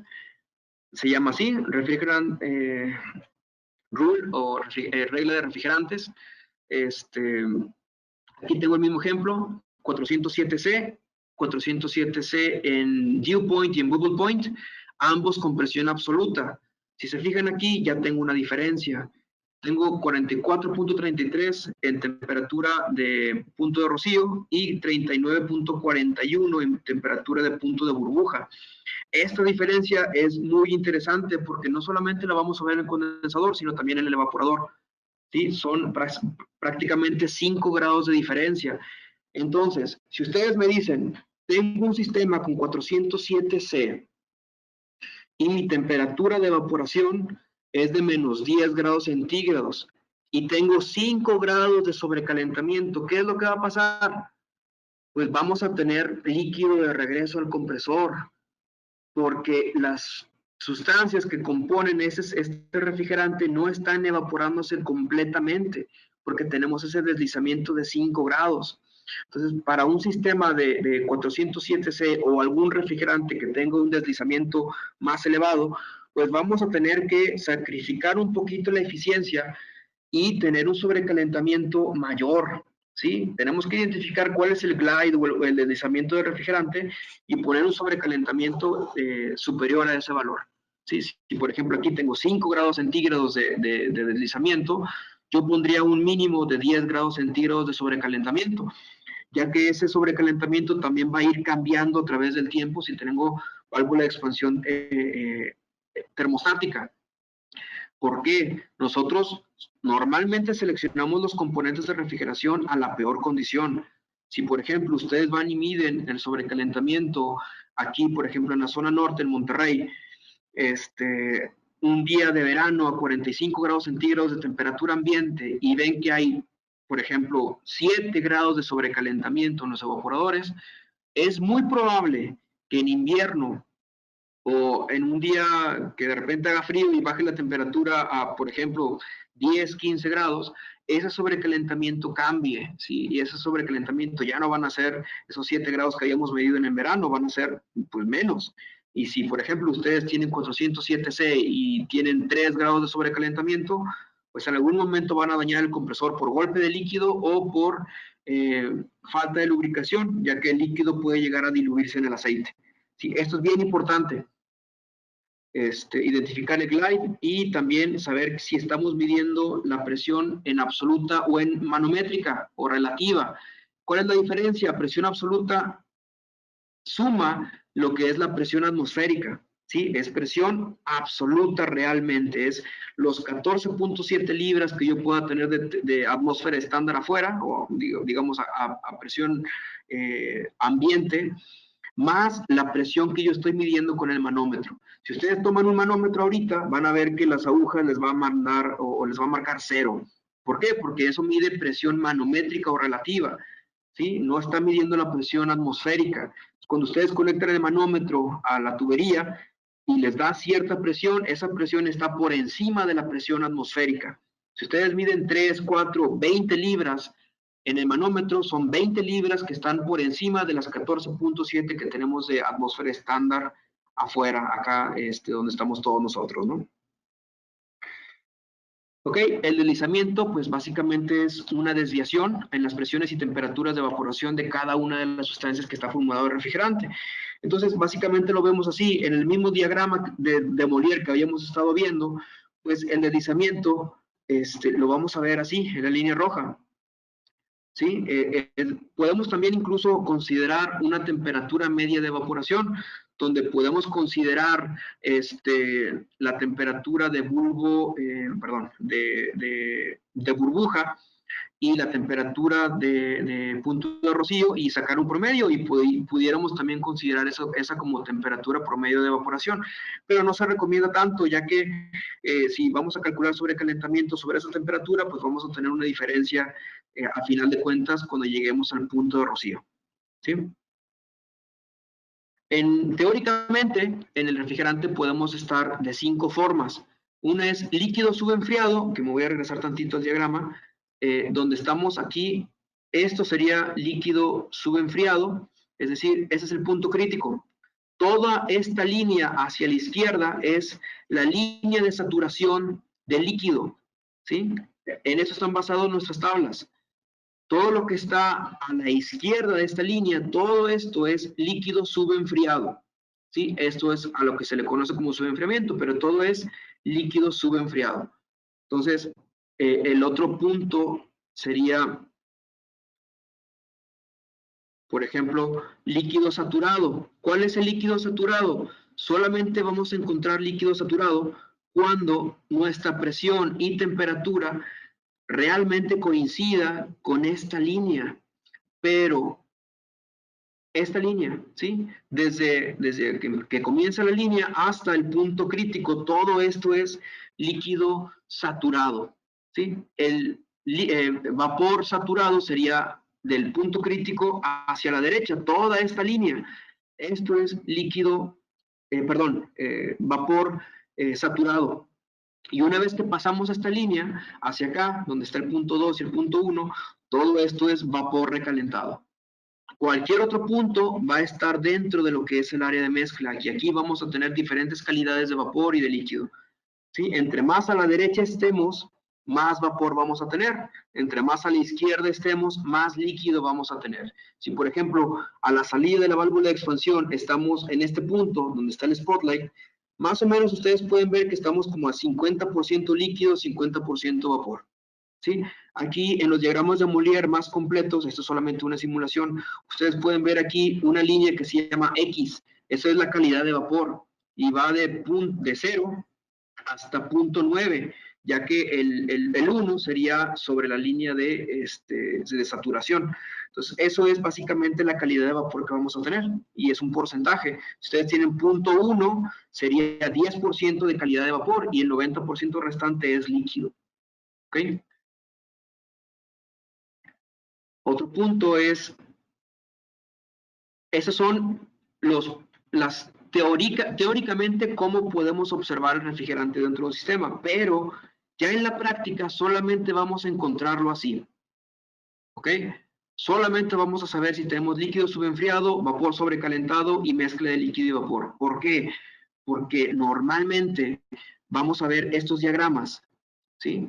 Se llama así, Refrigerant Rule o regla de refrigerantes. Aquí tengo el mismo ejemplo, 407C, 407C en dew point y en bubble point, ambos con presión absoluta. Si se fijan aquí, ya tengo una diferencia. Tengo 44.33 en temperatura de punto de rocío y 39.41 en temperatura de punto de burbuja. Esta diferencia es muy interesante porque no solamente la vamos a ver en el condensador, sino también en el evaporador. ¿Sí? Son prácticamente 5 grados de diferencia. Entonces, si ustedes me dicen, tengo un sistema con 407C y mi temperatura de evaporación es de menos 10 grados centígrados y tengo 5 grados de sobrecalentamiento, ¿qué es lo que va a pasar? Pues vamos a tener líquido de regreso al compresor, porque las sustancias que componen este refrigerante no están evaporándose completamente, porque tenemos ese deslizamiento de 5 grados. Entonces, para un sistema de 407C o algún refrigerante que tenga un deslizamiento más elevado, pues vamos a tener que sacrificar un poquito la eficiencia y tener un sobrecalentamiento mayor, ¿sí? Tenemos que identificar cuál es el glide o el deslizamiento del refrigerante y poner un sobrecalentamiento superior a ese valor, ¿sí? Si por ejemplo aquí tengo 5 grados centígrados de deslizamiento, yo pondría un mínimo de 10 grados centígrados de sobrecalentamiento, ya que ese sobrecalentamiento también va a ir cambiando a través del tiempo si tengo válvula de expansión termostática. ¿Por qué? Nosotros normalmente seleccionamos los componentes de refrigeración a la peor condición. Si, por ejemplo, ustedes van y miden el sobrecalentamiento aquí, por ejemplo, en la zona norte, en Monterrey, un día de verano a 45 grados centígrados de temperatura ambiente y ven que hay, por ejemplo, 7 grados de sobrecalentamiento en los evaporadores, es muy probable que en invierno o en un día que de repente haga frío y baje la temperatura a, por ejemplo, 10, 15 grados, ese sobrecalentamiento cambie, ¿sí? Y ese sobrecalentamiento ya no van a ser esos 7 grados que habíamos medido en el verano, van a ser pues menos. Y si, por ejemplo, ustedes tienen 407C y tienen 3 grados de sobrecalentamiento, pues en algún momento van a dañar el compresor por golpe de líquido o por falta de lubricación, ya que el líquido puede llegar a diluirse en el aceite. Sí, esto es bien importante. Identificar el glide y también saber si estamos midiendo la presión en absoluta o en manométrica o relativa. ¿Cuál es la diferencia? Presión absoluta suma lo que es la presión atmosférica, ¿sí? Es presión absoluta realmente, es los 14.7 libras que yo pueda tener de atmósfera estándar afuera, o digamos a presión ambiente, más la presión que yo estoy midiendo con el manómetro. Si ustedes toman un manómetro ahorita, van a ver que las agujas les va a mandar o les va a marcar 0. ¿Por qué? Porque eso mide presión manométrica o relativa, ¿sí? No está midiendo la presión atmosférica. Cuando ustedes conectan el manómetro a la tubería y les da cierta presión, esa presión está por encima de la presión atmosférica. Si ustedes miden 3, 4, 20 libras, en el manómetro son 20 libras que están por encima de las 14.7 que tenemos de atmósfera estándar afuera, acá donde estamos todos nosotros, ¿no? Ok, el deslizamiento pues básicamente es una desviación en las presiones y temperaturas de evaporación de cada una de las sustancias que está formulado el refrigerante. Entonces básicamente lo vemos así, en el mismo diagrama de Molière que habíamos estado viendo, pues el deslizamiento lo vamos a ver así, en la línea roja. ¿Sí? Podemos también incluso considerar una temperatura media de evaporación, donde podemos considerar la temperatura de bulbo, de burbuja y la temperatura de punto de rocío y sacar un promedio y pudiéramos también considerar esa como temperatura promedio de evaporación, pero no se recomienda tanto, ya que si vamos a calcular sobrecalentamiento sobre esa temperatura, pues vamos a tener una diferencia a final de cuentas cuando lleguemos al punto de rocío, ¿sí? Teóricamente, en el refrigerante podemos estar de 5 formas. Una es líquido subenfriado, que me voy a regresar tantito al diagrama, donde estamos aquí, esto sería líquido subenfriado, es decir, ese es el punto crítico. Toda esta línea hacia la izquierda es la línea de saturación del líquido, ¿sí? En eso están basadas nuestras tablas. Todo lo que está a la izquierda de esta línea, todo esto es líquido subenfriado, ¿sí? Esto es a lo que se le conoce como subenfriamiento, pero todo es líquido subenfriado. Entonces, el otro punto sería, por ejemplo, líquido saturado. ¿Cuál es el líquido saturado? Solamente vamos a encontrar líquido saturado cuando nuestra presión y temperatura realmente coincida con esta línea, pero esta línea, ¿sí? Desde que comienza la línea hasta el punto crítico, todo esto es líquido saturado, ¿sí? El vapor saturado sería del punto crítico hacia la derecha, toda esta línea. Esto es líquido, vapor saturado. Y una vez que pasamos esta línea hacia acá, donde está el punto 2 y el punto 1, todo esto es vapor recalentado. Cualquier otro punto va a estar dentro de lo que es el área de mezcla, y aquí vamos a tener diferentes calidades de vapor y de líquido, ¿sí? Entre más a la derecha estemos, más vapor vamos a tener. Entre más a la izquierda estemos, más líquido vamos a tener. Si, por ejemplo, a la salida de la válvula de expansión estamos en este punto, donde está el spotlight, más o menos ustedes pueden ver que estamos como a 50% líquido, 50% vapor. ¿sí? Aquí en los diagramas de Molière más completos, esto es solamente una simulación, ustedes pueden ver aquí una línea que se llama X, eso es la calidad de vapor, y va de 0 hasta 0.9, ya que el 1 sería sobre la línea de saturación. Entonces, eso es básicamente la calidad de vapor que vamos a tener, y es un porcentaje. Si ustedes tienen 0.1, sería 10% de calidad de vapor, y el 90% restante es líquido. ¿Ok? Otro punto es, esos son teóricamente cómo podemos observar el refrigerante dentro del sistema, pero ya en la práctica solamente vamos a encontrarlo así, ¿ok? Solamente vamos a saber si tenemos líquido subenfriado, vapor sobrecalentado y mezcla de líquido y vapor. ¿Por qué? Porque normalmente vamos a ver estos diagramas, ¿sí?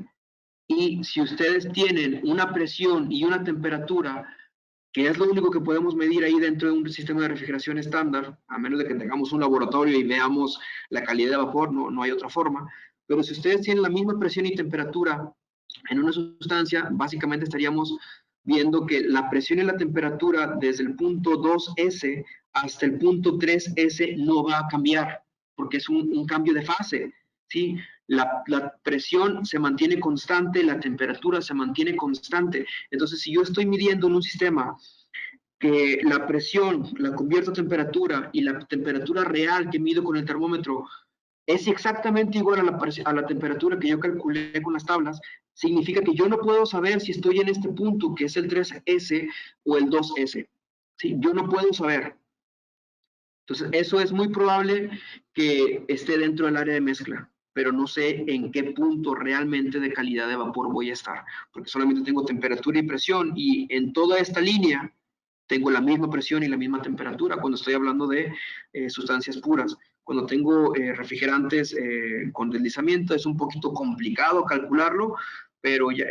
Y si ustedes tienen una presión y una temperatura, que es lo único que podemos medir ahí dentro de un sistema de refrigeración estándar, a menos de que tengamos un laboratorio y veamos la calidad de vapor, no hay otra forma. Pero si ustedes tienen la misma presión y temperatura en una sustancia, básicamente estaríamos viendo que la presión y la temperatura desde el punto 2S hasta el punto 3S no va a cambiar, porque es un cambio de fase, ¿sí? La presión se mantiene constante, la temperatura se mantiene constante. Entonces, si yo estoy midiendo en un sistema que la presión la convierto a temperatura y la temperatura real que mido con el termómetro es exactamente igual a la temperatura que yo calculé con las tablas, significa que yo no puedo saber si estoy en este punto, que es el 3S o el 2S. ¿Sí? Yo no puedo saber. Entonces, eso es muy probable que esté dentro del área de mezcla, pero no sé en qué punto realmente de calidad de vapor voy a estar, porque solamente tengo temperatura y presión, y en toda esta línea tengo la misma presión y la misma temperatura cuando estoy hablando de sustancias puras. Cuando tengo refrigerantes con deslizamiento es un poquito complicado calcularlo, pero ya,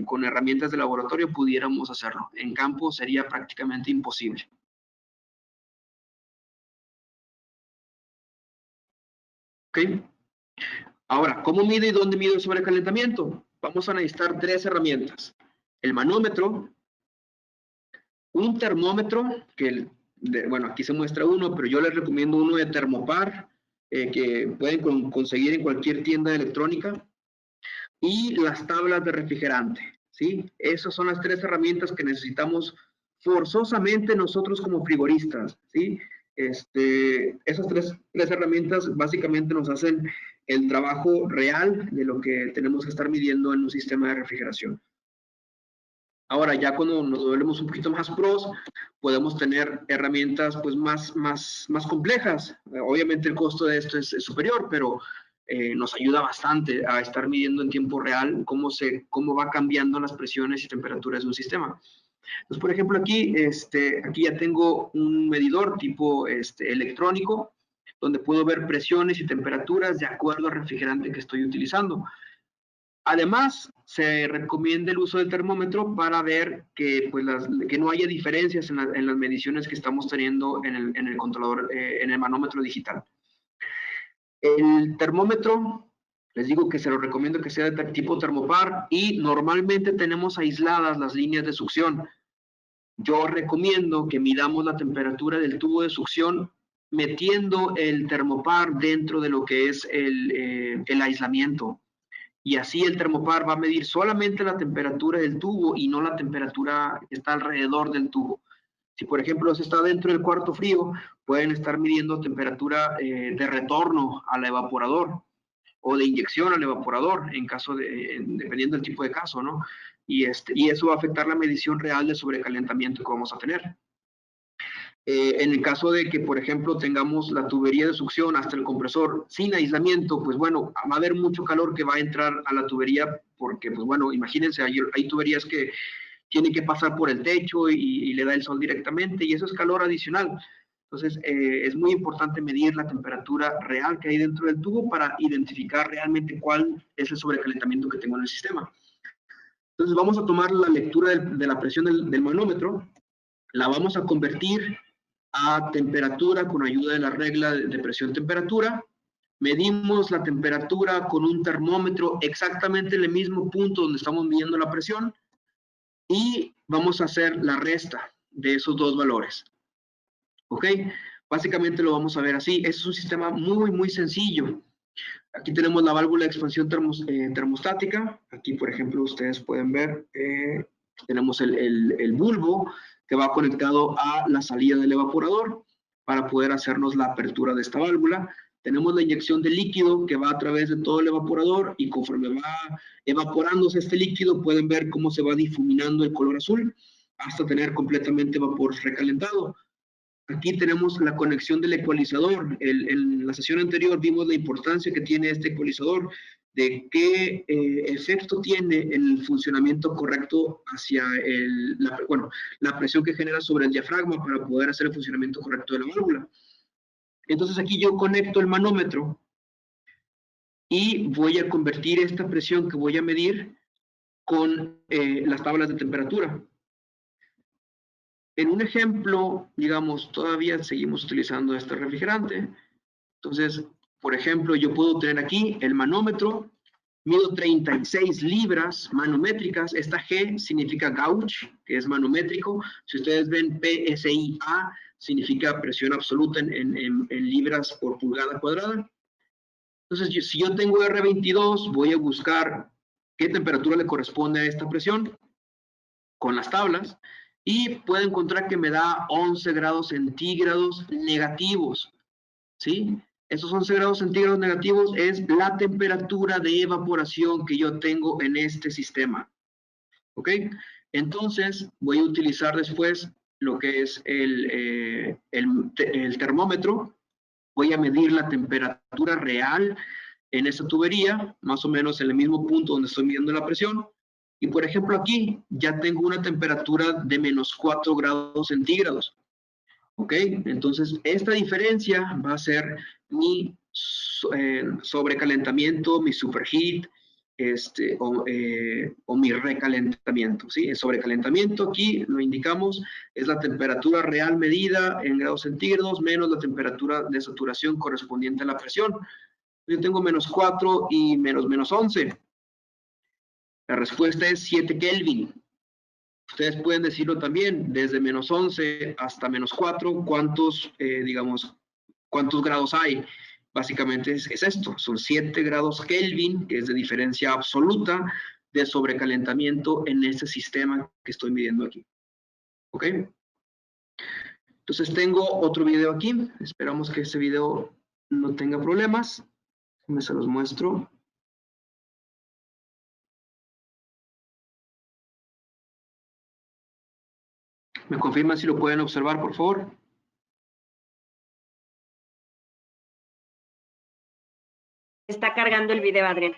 con herramientas de laboratorio pudiéramos hacerlo. En campo sería prácticamente imposible. ¿Ok? Ahora, ¿cómo mido y dónde mido el sobrecalentamiento? Vamos a necesitar 3 herramientas. El manómetro, un termómetro, bueno, aquí se muestra uno, pero yo les recomiendo uno de Thermopar, que pueden conseguir en cualquier tienda electrónica, y las tablas de refrigerante, ¿sí? Esas son las 3 herramientas que necesitamos forzosamente nosotros como frigoristas, ¿sí? Esas tres herramientas básicamente nos hacen el trabajo real de lo que tenemos que estar midiendo en un sistema de refrigeración. Ahora, ya cuando nos volvemos un poquito más pros, podemos tener herramientas pues más complejas. Obviamente el costo de esto es superior, pero nos ayuda bastante a estar midiendo en tiempo real cómo va cambiando las presiones y temperaturas de un sistema. Entonces, por ejemplo, aquí ya tengo un medidor tipo electrónico, donde puedo ver presiones y temperaturas de acuerdo al refrigerante que estoy utilizando. Además, se recomienda el uso del termómetro para ver que no haya diferencias en las mediciones que estamos teniendo en el controlador, en el manómetro digital. El termómetro, les digo que se lo recomiendo que sea de tipo Thermopar, y normalmente tenemos aisladas las líneas de succión. Yo recomiendo que midamos la temperatura del tubo de succión metiendo el Thermopar dentro de lo que es el aislamiento. Y así el Thermopar va a medir solamente la temperatura del tubo y no la temperatura que está alrededor del tubo. Si, por ejemplo, se está dentro del cuarto frío, pueden estar midiendo temperatura de retorno al evaporador o de inyección al evaporador, en caso dependiendo del tipo de caso, ¿no? Y eso va a afectar la medición real de sobrecalentamiento que vamos a tener. En el caso de que, por ejemplo, tengamos la tubería de succión hasta el compresor sin aislamiento, pues bueno, va a haber mucho calor que va a entrar a la tubería porque, pues bueno, imagínense, hay tuberías que tienen que pasar por el techo y le da el sol directamente, y eso es calor adicional. Entonces, es muy importante medir la temperatura real que hay dentro del tubo para identificar realmente cuál es el sobrecalentamiento que tengo en el sistema. Entonces, vamos a tomar la lectura de la presión del manómetro, la vamos a convertir a temperatura con ayuda de la regla de presión-temperatura, medimos la temperatura con un termómetro exactamente en el mismo punto donde estamos midiendo la presión y vamos a hacer la resta de esos dos valores. ¿Ok? Básicamente lo vamos a ver así. Es un sistema muy, muy sencillo. Aquí tenemos la válvula de expansión termostática. Aquí, por ejemplo, ustedes pueden ver, tenemos el bulbo que va conectado a la salida del evaporador para poder hacernos la apertura de esta válvula. Tenemos la inyección de líquido que va a través de todo el evaporador y conforme va evaporándose este líquido, pueden ver cómo se va difuminando el color azul hasta tener completamente vapor recalentado. Aquí tenemos la conexión del ecualizador. En la sesión anterior vimos la importancia que tiene este ecualizador, de qué efecto tiene el funcionamiento correcto hacia la presión que genera sobre el diafragma para poder hacer el funcionamiento correcto de la válvula. Entonces aquí yo conecto el manómetro y voy a convertir esta presión que voy a medir con las tablas de temperatura. En un ejemplo, digamos, todavía seguimos utilizando este refrigerante. Entonces, por ejemplo, yo puedo tener aquí el manómetro, mido 36 libras manométricas. Esta G significa gauge, que es manométrico. Si ustedes ven PSI-A, significa presión absoluta en libras por pulgada cuadrada. Entonces, si yo tengo R22, voy a buscar qué temperatura le corresponde a esta presión con las tablas y puedo encontrar que me da 11 grados centígrados negativos, ¿sí? Esos 11 grados centígrados negativos es la temperatura de evaporación que yo tengo en este sistema, ¿ok? Entonces, voy a utilizar después lo que es el termómetro. Voy a medir la temperatura real en esta tubería, más o menos en el mismo punto donde estoy midiendo la presión. Y por ejemplo aquí ya tengo una temperatura de menos 4 grados centígrados. ¿Ok? Entonces esta diferencia va a ser mi sobrecalentamiento, mi superheat, o mi recalentamiento, ¿sí? El sobrecalentamiento aquí lo indicamos, es la temperatura real medida en grados centígrados menos la temperatura de saturación correspondiente a la presión. Yo tengo menos 4 y menos 11. La respuesta es 7 Kelvin. Ustedes pueden decirlo también, desde menos 11 hasta menos 4, cuántos grados hay. Básicamente es esto, son 7 grados Kelvin, que es de diferencia absoluta de sobrecalentamiento en este sistema que estoy midiendo aquí. ¿Ok? Entonces tengo otro video aquí, esperamos que este video no tenga problemas. Me se los muestro. ¿Me confirman si lo pueden observar, por favor? Está cargando el video, Adrián.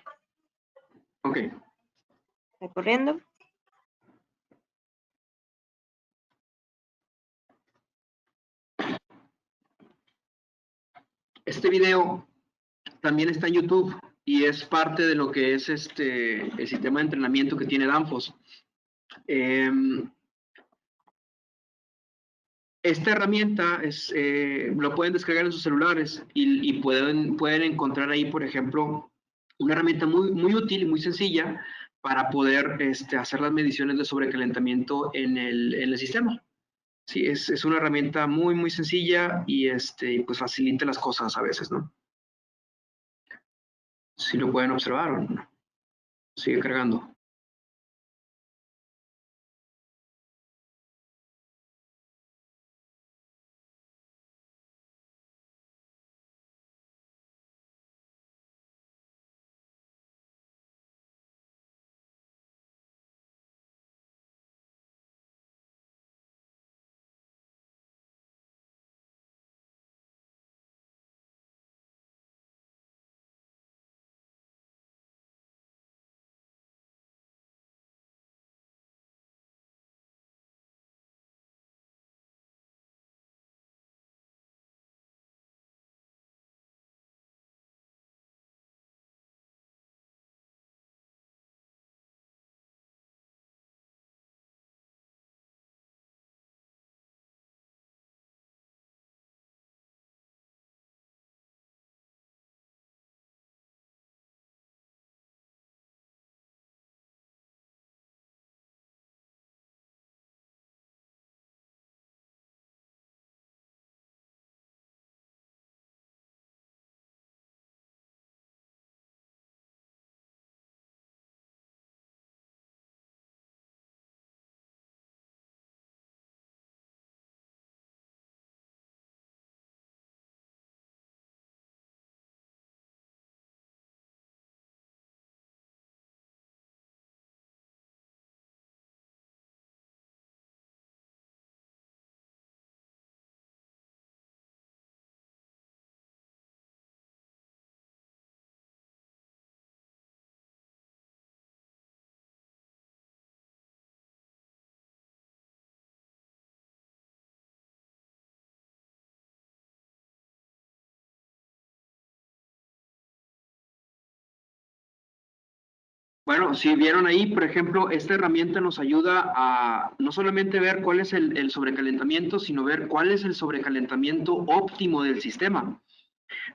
Ok. Está corriendo. Este video también está en YouTube y es parte de lo que es el sistema de entrenamiento que tiene Danfoss. Esta herramienta lo pueden descargar en sus celulares y pueden encontrar ahí, por ejemplo, una herramienta muy, muy útil y muy sencilla para poder hacer las mediciones de sobrecalentamiento en el sistema. Sí, es una herramienta muy, muy sencilla y pues facilita las cosas a veces, ¿no? Si lo pueden observar o no. Sigue cargando. Bueno, si vieron ahí, por ejemplo, esta herramienta nos ayuda a no solamente ver cuál es el sobrecalentamiento, sino ver cuál es el sobrecalentamiento óptimo del sistema,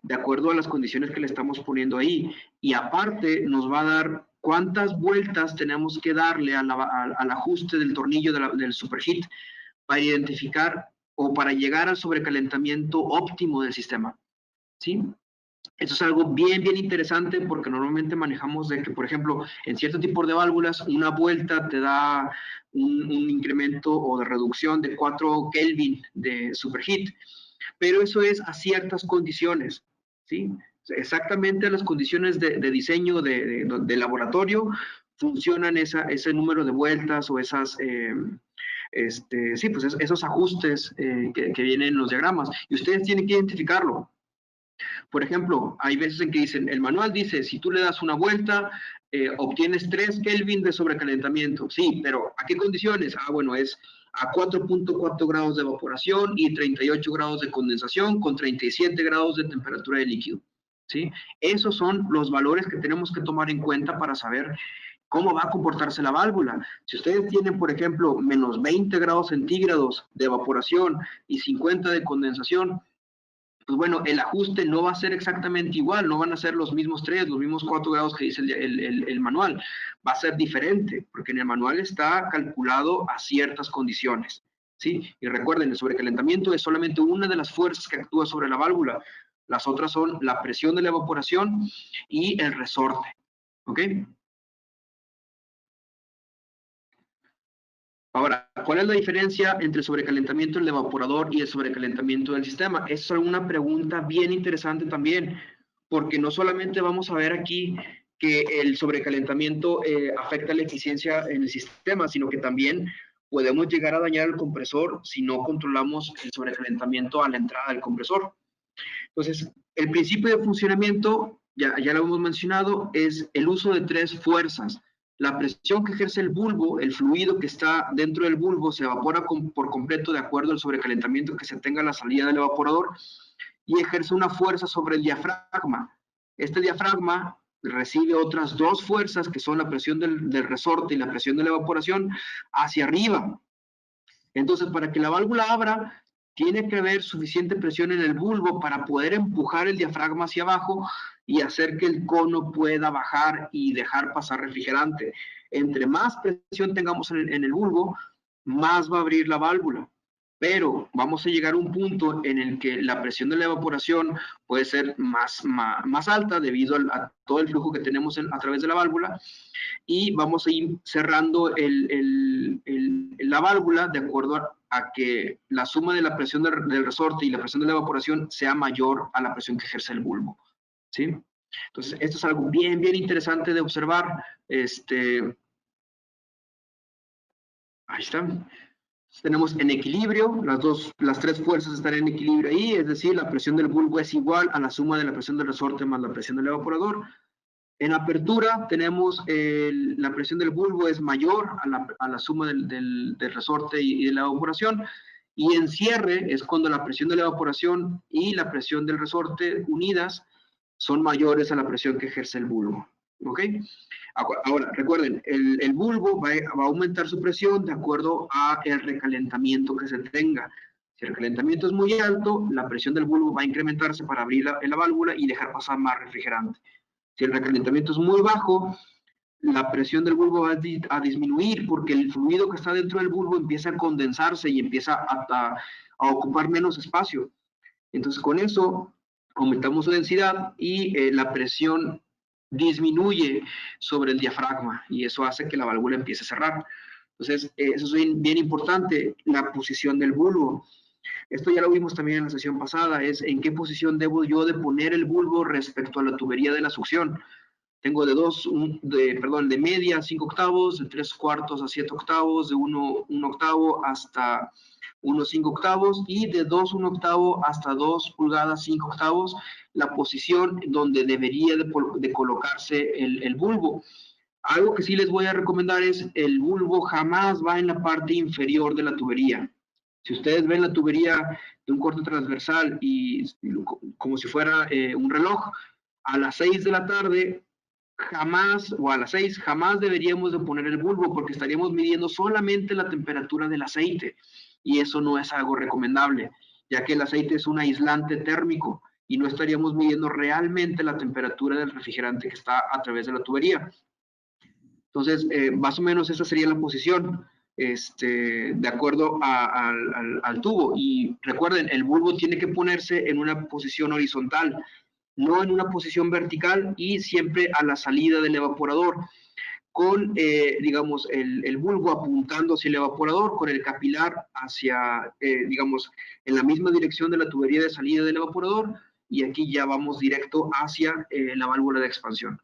de acuerdo a las condiciones que le estamos poniendo ahí. Y aparte nos va a dar cuántas vueltas tenemos que darle al ajuste del tornillo del superheat para identificar o para llegar al sobrecalentamiento óptimo del sistema, ¿sí? Eso es algo bien, bien interesante porque normalmente manejamos de que, por ejemplo, en cierto tipo de válvulas, una vuelta te da un incremento o de reducción de 4 Kelvin de superheat, pero eso es a ciertas condiciones, ¿sí? Exactamente a las condiciones de diseño de laboratorio funcionan ese número de vueltas o esas... sí, pues esos ajustes que vienen en los diagramas. Y ustedes tienen que identificarlo. Por ejemplo, hay veces en que dicen, el manual dice, si tú le das una vuelta, obtienes 3 Kelvin de sobrecalentamiento. Sí, pero ¿a qué condiciones? Ah, bueno, es a 4.4 grados de evaporación y 38 grados de condensación con 37 grados de temperatura de líquido. ¿Sí? Esos son los valores que tenemos que tomar en cuenta para saber cómo va a comportarse la válvula. Si ustedes tienen, por ejemplo, menos 20 grados centígrados de evaporación y 50 de condensación, pues bueno, el ajuste no va a ser exactamente igual, no van a ser los mismos 3, los mismos 4 grados que dice el manual, va a ser diferente, porque en el manual está calculado a ciertas condiciones, ¿sí? Y recuerden, el sobrecalentamiento es solamente una de las fuerzas que actúa sobre la válvula, las otras son la presión de la evaporación y el resorte, ¿ok? Ahora, ¿cuál es la diferencia entre el sobrecalentamiento del evaporador y el sobrecalentamiento del sistema? Es una pregunta bien interesante también, porque no solamente vamos a ver aquí que el sobrecalentamiento afecta la eficiencia en el sistema, sino que también podemos llegar a dañar el compresor si no controlamos el sobrecalentamiento a la entrada del compresor. Entonces, el principio de funcionamiento, ya lo hemos mencionado, es el uso de 3 fuerzas. La presión que ejerce el bulbo, el fluido que está dentro del bulbo, se evapora por completo de acuerdo al sobrecalentamiento que se tenga a la salida del evaporador y ejerce una fuerza sobre el diafragma. Este diafragma recibe otras 2 fuerzas, que son la presión del resorte y la presión de la evaporación, hacia arriba. Entonces, para que la válvula abra, tiene que haber suficiente presión en el bulbo para poder empujar el diafragma hacia abajo y hacer que el cono pueda bajar y dejar pasar refrigerante. Entre más presión tengamos en el bulbo, más va a abrir la válvula. Pero vamos a llegar a un punto en el que la presión de la evaporación puede ser más alta debido a todo el flujo que tenemos a través de la válvula, y vamos a ir cerrando la válvula de acuerdo a que la suma de la presión del resorte y la presión de la evaporación sea mayor a la presión que ejerce el bulbo, ¿sí? Entonces, esto es algo bien, bien interesante de observar. Ahí está. Tenemos en equilibrio, las 3 fuerzas están en equilibrio ahí, es decir, la presión del bulbo es igual a la suma de la presión del resorte más la presión del evaporador. En apertura tenemos la presión del bulbo es mayor a la suma del resorte y de la evaporación. Y en cierre es cuando la presión de la evaporación y la presión del resorte unidas son mayores a la presión que ejerce el bulbo. ¿Ok? Ahora, recuerden, el bulbo va a aumentar su presión de acuerdo al recalentamiento que se tenga. Si el recalentamiento es muy alto, la presión del bulbo va a incrementarse para abrir la válvula y dejar pasar más refrigerante. Si el recalentamiento es muy bajo, la presión del bulbo va a disminuir porque el fluido que está dentro del bulbo empieza a condensarse y empieza a ocupar menos espacio. Entonces, con eso aumentamos su densidad y la presión disminuye sobre el diafragma y eso hace que la válvula empiece a cerrar. Entonces, eso es bien, bien importante, la posición del bulbo. Esto ya lo vimos también en la sesión pasada, es en qué posición debo yo de poner el bulbo respecto a la tubería de la succión. Tengo de media a 5 octavos, de 3 cuartos a 7 octavos, de 1 octavo hasta 1,5 octavos y de 2 1 octavo hasta 2 pulgadas 5 octavos, la posición donde debería de colocarse el bulbo. Algo que sí les voy a recomendar es el bulbo jamás va en la parte inferior de la tubería. Si ustedes ven la tubería de un corte transversal y como si fuera un reloj, a las 6 de la tarde jamás, o a las 6, jamás deberíamos de poner el bulbo porque estaríamos midiendo solamente la temperatura del aceite y eso no es algo recomendable, ya que el aceite es un aislante térmico y no estaríamos midiendo realmente la temperatura del refrigerante que está a través de la tubería. Entonces, más o menos esa sería la posición, de acuerdo al tubo. Y recuerden, el bulbo tiene que ponerse en una posición horizontal, no en una posición vertical y siempre a la salida del evaporador, con, digamos, el bulbo apuntando hacia el evaporador, con el capilar hacia, digamos, en la misma dirección de la tubería de salida del evaporador, y aquí ya vamos directo hacia la válvula de expansión.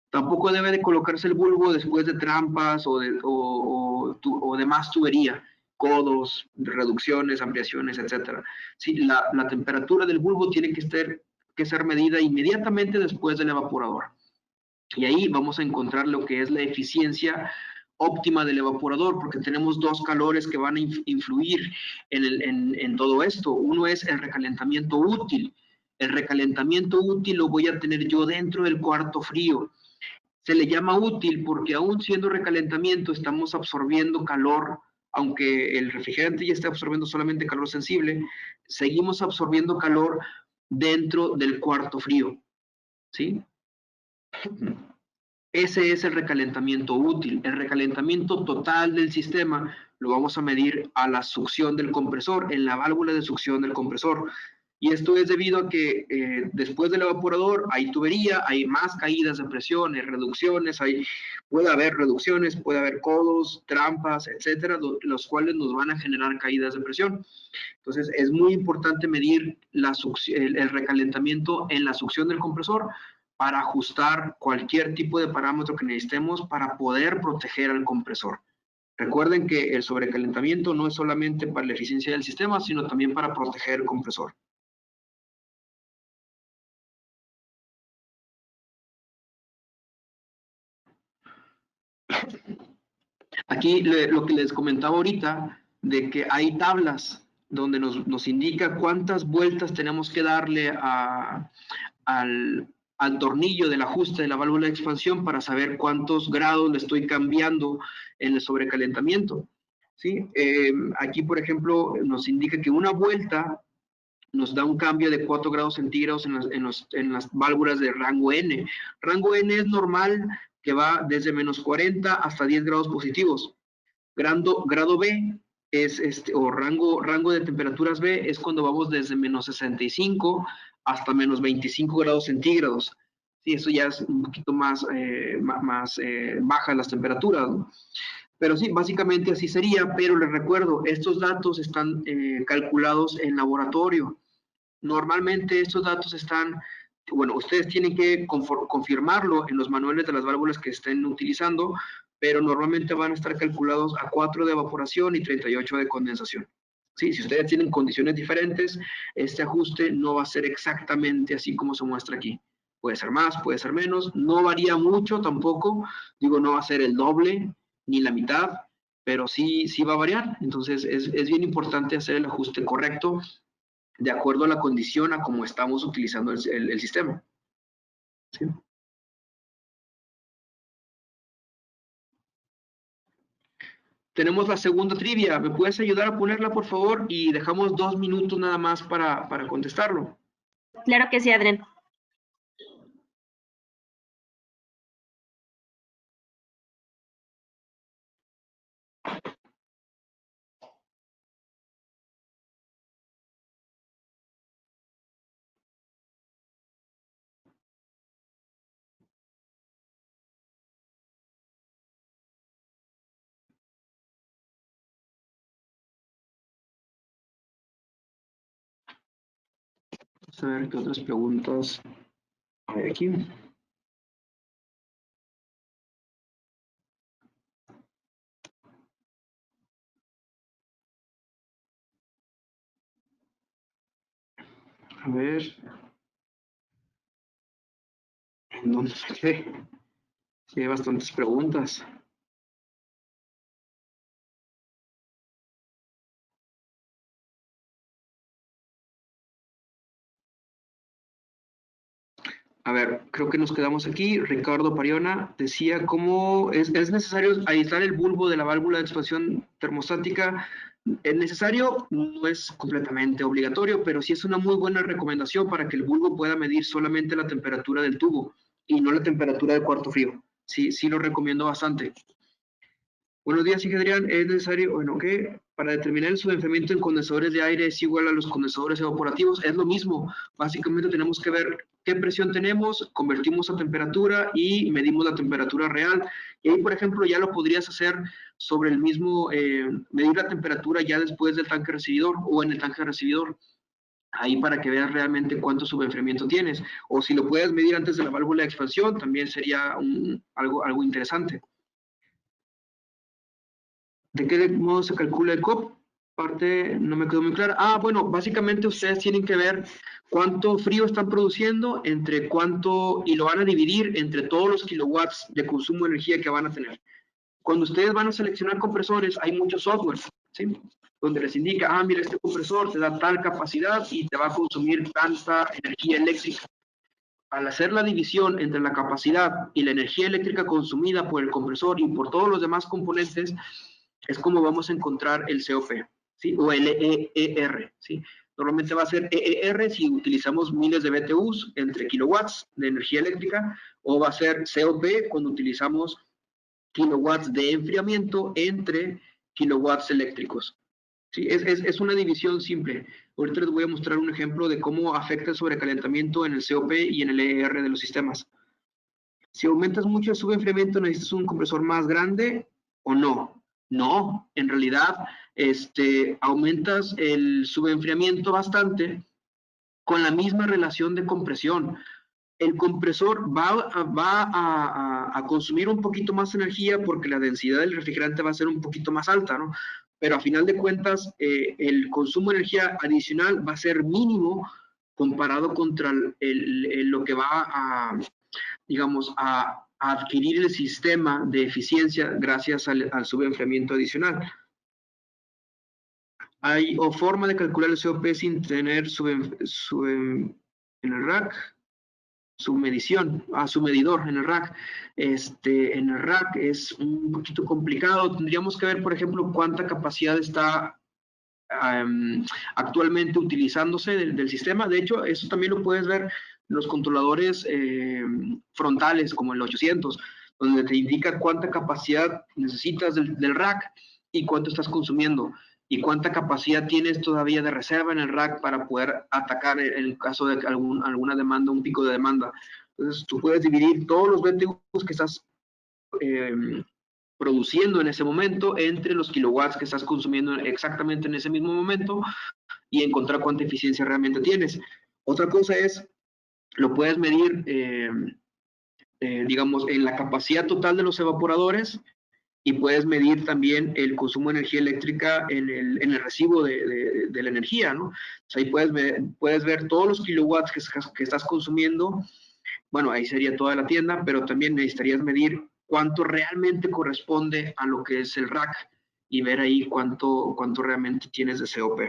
Tampoco debe de colocarse el bulbo después de trampas o de más tubería, codos, reducciones, ampliaciones, etc. Sí, la temperatura del bulbo tiene que ser medida inmediatamente después del evaporador. Y ahí vamos a encontrar lo que es la eficiencia óptima del evaporador, porque tenemos dos calores que van a influir en todo esto. Uno es el recalentamiento útil. El recalentamiento útil lo voy a tener yo dentro del cuarto frío. Se le llama útil porque aún siendo recalentamiento estamos absorbiendo calor, aunque el refrigerante ya esté absorbiendo solamente calor sensible, seguimos absorbiendo calor dentro del cuarto frío, ¿sí? Ese es el recalentamiento útil. El recalentamiento total del sistema lo vamos a medir a la succión del compresor, en la válvula de succión del compresor. Y esto es debido a que después del evaporador hay tubería, hay más caídas de presión, hay reducciones, puede haber reducciones, puede haber codos, trampas, etcétera, los cuales nos van a generar caídas de presión. Entonces, es muy importante medir el recalentamiento en la succión del compresor para ajustar cualquier tipo de parámetro que necesitemos para poder proteger al compresor. Recuerden que el sobrecalentamiento no es solamente para la eficiencia del sistema, sino también para proteger el compresor. Aquí lo que les comentaba ahorita, de que hay tablas donde nos indica cuántas vueltas tenemos que darle al tornillo del ajuste de la válvula de expansión para saber cuántos grados le estoy cambiando en el sobrecalentamiento. ¿Sí? Aquí, por ejemplo, nos indica que una vuelta nos da un cambio de 4 grados centígrados en las válvulas de rango N. Rango N es normal, que va desde menos 40 hasta 10 grados positivos. Grado B es o rango de temperaturas B es cuando vamos desde menos 65 hasta menos 25 grados centígrados. Sí, eso ya es un poquito más bajas las temperaturas, ¿no? Pero sí, básicamente así sería, pero les recuerdo, estos datos están calculados en laboratorio. Normalmente estos datos están, bueno, ustedes tienen que confirmarlo en los manuales de las válvulas que estén utilizando, pero normalmente van a estar calculados a 4 de evaporación y 38 de condensación. Sí, si ustedes tienen condiciones diferentes, este ajuste no va a ser exactamente así como se muestra aquí. Puede ser más, puede ser menos, no varía mucho tampoco, digo, no va a ser el doble ni la mitad, pero sí va a variar. Entonces es bien importante hacer el ajuste correcto de acuerdo a la condición a cómo estamos utilizando el sistema. ¿Sí? Tenemos la segunda trivia. ¿Me puedes ayudar a ponerla, por favor? Y dejamos 2 minutos nada más para contestarlo. Claro que sí, Adrián. Vamos a ver qué otras preguntas hay aquí. A ver. ¿En dónde me quedé? Sí, hay bastantes preguntas. A ver, creo que nos quedamos aquí. Ricardo Pariona decía cómo es necesario aislar el bulbo de la válvula de expansión termostática. Es necesario, no es completamente obligatorio, pero sí es una muy buena recomendación para que el bulbo pueda medir solamente la temperatura del tubo y no la temperatura del cuarto frío. Sí, sí lo recomiendo bastante. Buenos días, Inge Adrián. Es necesario, bueno, que para determinar el subenfriamiento en condensadores de aire es igual a los condensadores evaporativos. Es lo mismo. Básicamente tenemos que ver qué presión tenemos, convertimos a temperatura y medimos la temperatura real. Y ahí, por ejemplo, ya lo podrías hacer sobre el mismo, medir la temperatura ya después del tanque recibidor o en el tanque recibidor. Ahí para que veas realmente cuánto subenfriamiento tienes. O si lo puedes medir antes de la válvula de expansión, también sería algo interesante. ¿De qué modo se calcula el COP? Parte no me quedó muy clara. Ah, bueno, básicamente ustedes tienen que ver cuánto frío están produciendo, entre cuánto, y lo van a dividir entre todos los kilowatts de consumo de energía que van a tener. Cuando ustedes van a seleccionar compresores, hay mucho software, ¿sí? Donde les indica, ah, mira, este compresor te da tal capacidad y te va a consumir tanta energía eléctrica. Al hacer la división entre la capacidad y la energía eléctrica consumida por el compresor y por todos los demás componentes, es como vamos a encontrar el COP, ¿sí? O el EER, ¿sí? Normalmente va a ser EER si utilizamos miles de BTUs entre kilowatts de energía eléctrica, o va a ser COP cuando utilizamos kilowatts de enfriamiento entre kilowatts eléctricos. Sí, es una división simple. Ahorita les voy a mostrar un ejemplo de cómo afecta el sobrecalentamiento en el COP y en el EER de los sistemas. Si aumentas mucho el subenfriamiento, ¿necesitas un compresor más grande o no? No, en realidad aumentas el subenfriamiento bastante con la misma relación de compresión. El compresor va a consumir un poquito más energía porque la densidad del refrigerante va a ser un poquito más alta, ¿no? Pero a final de cuentas, el consumo de energía adicional va a ser mínimo comparado contra lo que va a, digamos, a adquirir el sistema de eficiencia gracias al subenfriamiento adicional. Hay o forma de calcular el COP sin tener en el rack, su medición, su medidor en el rack. En el rack es un poquito complicado. Tendríamos que ver, por ejemplo, cuánta capacidad está actualmente utilizándose del sistema. De hecho, eso también lo puedes ver en los controladores frontales, como el 800, donde te indica cuánta capacidad necesitas del rack y cuánto estás consumiendo y cuánta capacidad tienes todavía de reserva en el rack para poder atacar en el caso de alguna demanda, un pico de demanda. Entonces, tú puedes dividir todos los BTUs que estás produciendo en ese momento entre los kilowatts que estás consumiendo exactamente en ese mismo momento y encontrar cuánta eficiencia realmente tienes. Otra cosa es, lo puedes medir, digamos, en la capacidad total de los evaporadores y puedes medir también el consumo de energía eléctrica en el recibo de la energía, ¿no? O sea, ahí puedes ver todos los kilowatts que estás consumiendo. Bueno, ahí sería toda la tienda, pero también necesitarías medir cuánto realmente corresponde a lo que es el rack y ver ahí cuánto realmente tienes de COP.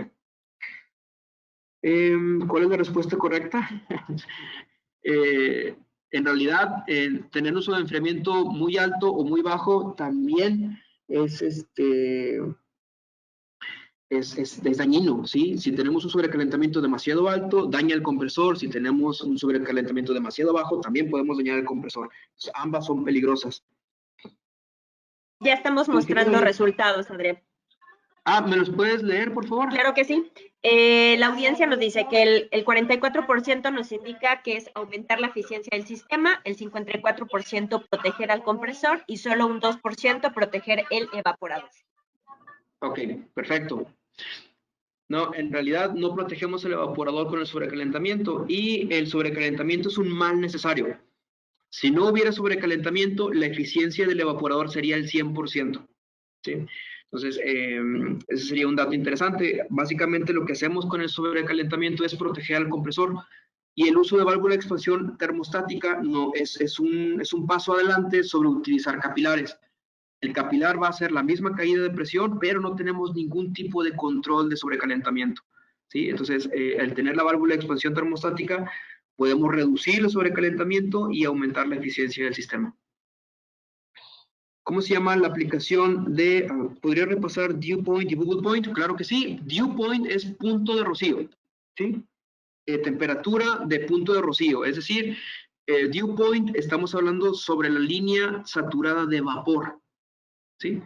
¿Cuál es la respuesta correcta? En realidad, tener un subenfriamiento muy alto o muy bajo también es dañino, ¿sí? Si tenemos un sobrecalentamiento demasiado alto, daña el compresor. Si tenemos un sobrecalentamiento demasiado bajo, también podemos dañar el compresor. Entonces, ambas son peligrosas. Ya estamos mostrando resultados, Adrián. ¿Me los puedes leer, por favor? Claro que sí. La audiencia nos dice que el 44% nos indica que es aumentar la eficiencia del sistema, el 54% proteger al compresor y solo un 2% proteger el evaporador. Ok, perfecto. No, en realidad no protegemos el evaporador con el sobrecalentamiento y el sobrecalentamiento es un mal necesario. Si no hubiera sobrecalentamiento, la eficiencia del evaporador sería el 100%. ¿Sí? Entonces, ese sería un dato interesante. Básicamente lo que hacemos con el sobrecalentamiento es proteger al compresor y el uso de válvula de expansión termostática no, es un paso adelante sobre utilizar capilares. El capilar va a ser la misma caída de presión, pero no tenemos ningún tipo de control de sobrecalentamiento. ¿Sí? Entonces, al tener la válvula de expansión termostática, podemos reducir el sobrecalentamiento y aumentar la eficiencia del sistema. ¿Cómo se llama la aplicación de, podría repasar dew point y bubble point? Claro que sí, dew point es punto de rocío, ¿sí? Temperatura de punto de rocío, es decir, dew point estamos hablando sobre la línea saturada de vapor, ¿sí?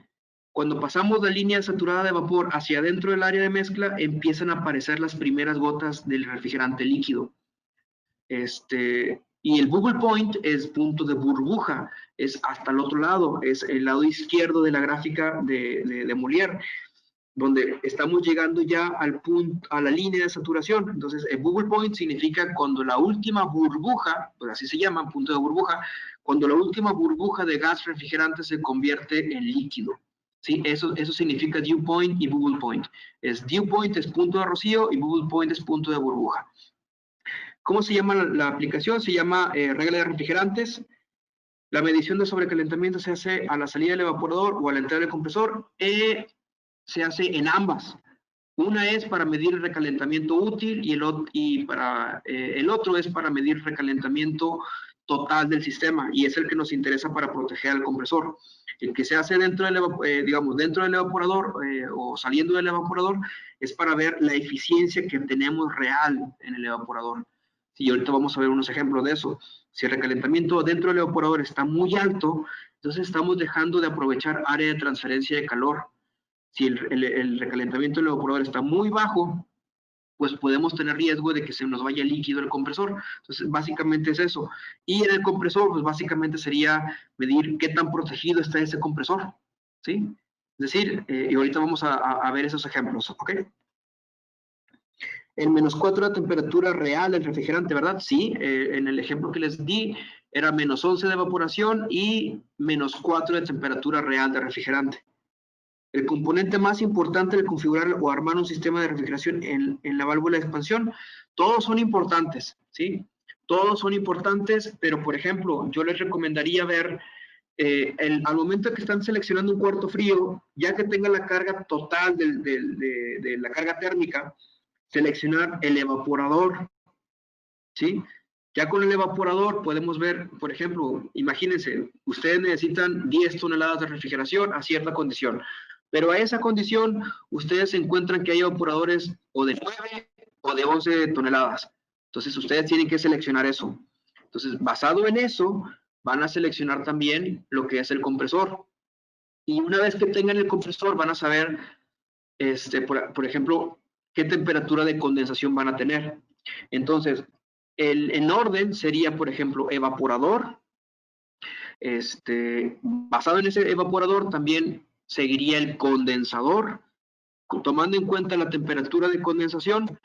Cuando pasamos la línea saturada de vapor hacia adentro del área de mezcla, empiezan a aparecer las primeras gotas del refrigerante líquido. Y el bubble point es punto de burbuja, es hasta el otro lado, es el lado izquierdo de la gráfica de Molière, donde estamos llegando ya al punto, a la línea de saturación. Entonces, el bubble point significa cuando la última burbuja, pues así se llama, punto de burbuja, cuando la última burbuja de gas refrigerante se convierte en líquido. ¿Sí? Eso significa dew point y bubble point. Dew point es punto de rocío y bubble point es punto de burbuja. ¿Cómo se llama la aplicación? Se llama regla de refrigerantes. La medición de sobrecalentamiento se hace a la salida del evaporador o a la entrada del compresor. Se hace en ambas. Una es para medir el recalentamiento útil y el otro es para medir el recalentamiento total del sistema, y es el que nos interesa para proteger al compresor. El que se hace dentro del, dentro del evaporador o saliendo del evaporador es para ver la eficiencia que tenemos real en el evaporador. Y ahorita vamos a ver unos ejemplos de eso. Si el recalentamiento dentro del evaporador está muy alto, entonces estamos dejando de aprovechar área de transferencia de calor. Si el recalentamiento del evaporador está muy bajo, pues podemos tener riesgo de que se nos vaya líquido el compresor. Entonces, básicamente es eso. Y en el compresor, pues básicamente sería medir qué tan protegido está ese compresor, ¿sí? Es decir, y ahorita vamos a ver esos ejemplos, ¿ok? El -4 la temperatura real del refrigerante, ¿verdad? Sí, en el ejemplo que les di, era -11 de evaporación y -4 de temperatura real del refrigerante. El componente más importante de configurar o armar un sistema de refrigeración en la válvula de expansión, todos son importantes, ¿sí? Todos son importantes, pero por ejemplo, yo les recomendaría ver, al momento que están seleccionando un cuarto frío, ya que tenga la carga total de la carga térmica, seleccionar el evaporador, ¿sí? Ya con el evaporador podemos ver, por ejemplo, imagínense, ustedes necesitan 10 toneladas de refrigeración a cierta condición. Pero a esa condición, ustedes encuentran que hay evaporadores o de 9 o de 11 toneladas. Entonces, ustedes tienen que seleccionar eso. Entonces, basado en eso, van a seleccionar también lo que es el compresor. Y una vez que tengan el compresor, van a saber, por ejemplo, qué temperatura de condensación van a tener. Entonces, en orden sería, por ejemplo, evaporador. Basado en ese evaporador, también seguiría el condensador. Tomando en cuenta la temperatura de condensación,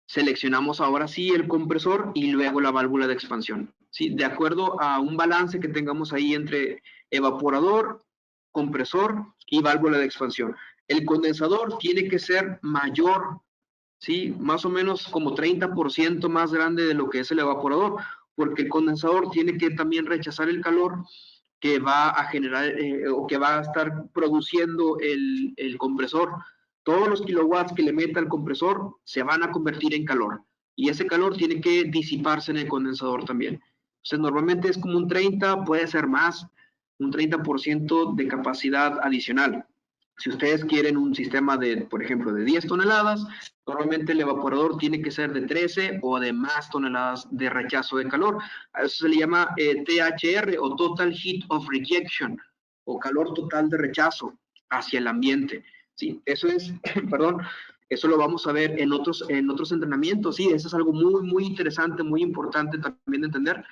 seleccionamos ahora sí el compresor y luego la válvula de expansión, ¿sí? De acuerdo a un balance que tengamos ahí entre evaporador, compresor y válvula de expansión. El condensador tiene que ser mayor, ¿sí? Más o menos como 30% más grande de lo que es el evaporador, porque el condensador tiene que también rechazar el calor que va a generar o que va a estar produciendo el compresor. Todos los kilowatts que le meta el compresor se van a convertir en calor, y ese calor tiene que disiparse en el condensador también. Entonces, normalmente es como un 30, puede ser más, un 30% de capacidad adicional. Si ustedes quieren un sistema de, por ejemplo, de 10 toneladas, normalmente el evaporador tiene que ser de 13 o de más toneladas de rechazo de calor. A eso se le llama THR o Total Heat of Rejection, o calor total de rechazo hacia el ambiente. Sí, eso es, perdón, eso lo vamos a ver en otros entrenamientos. Sí, eso es algo muy, muy interesante, muy importante también de entender,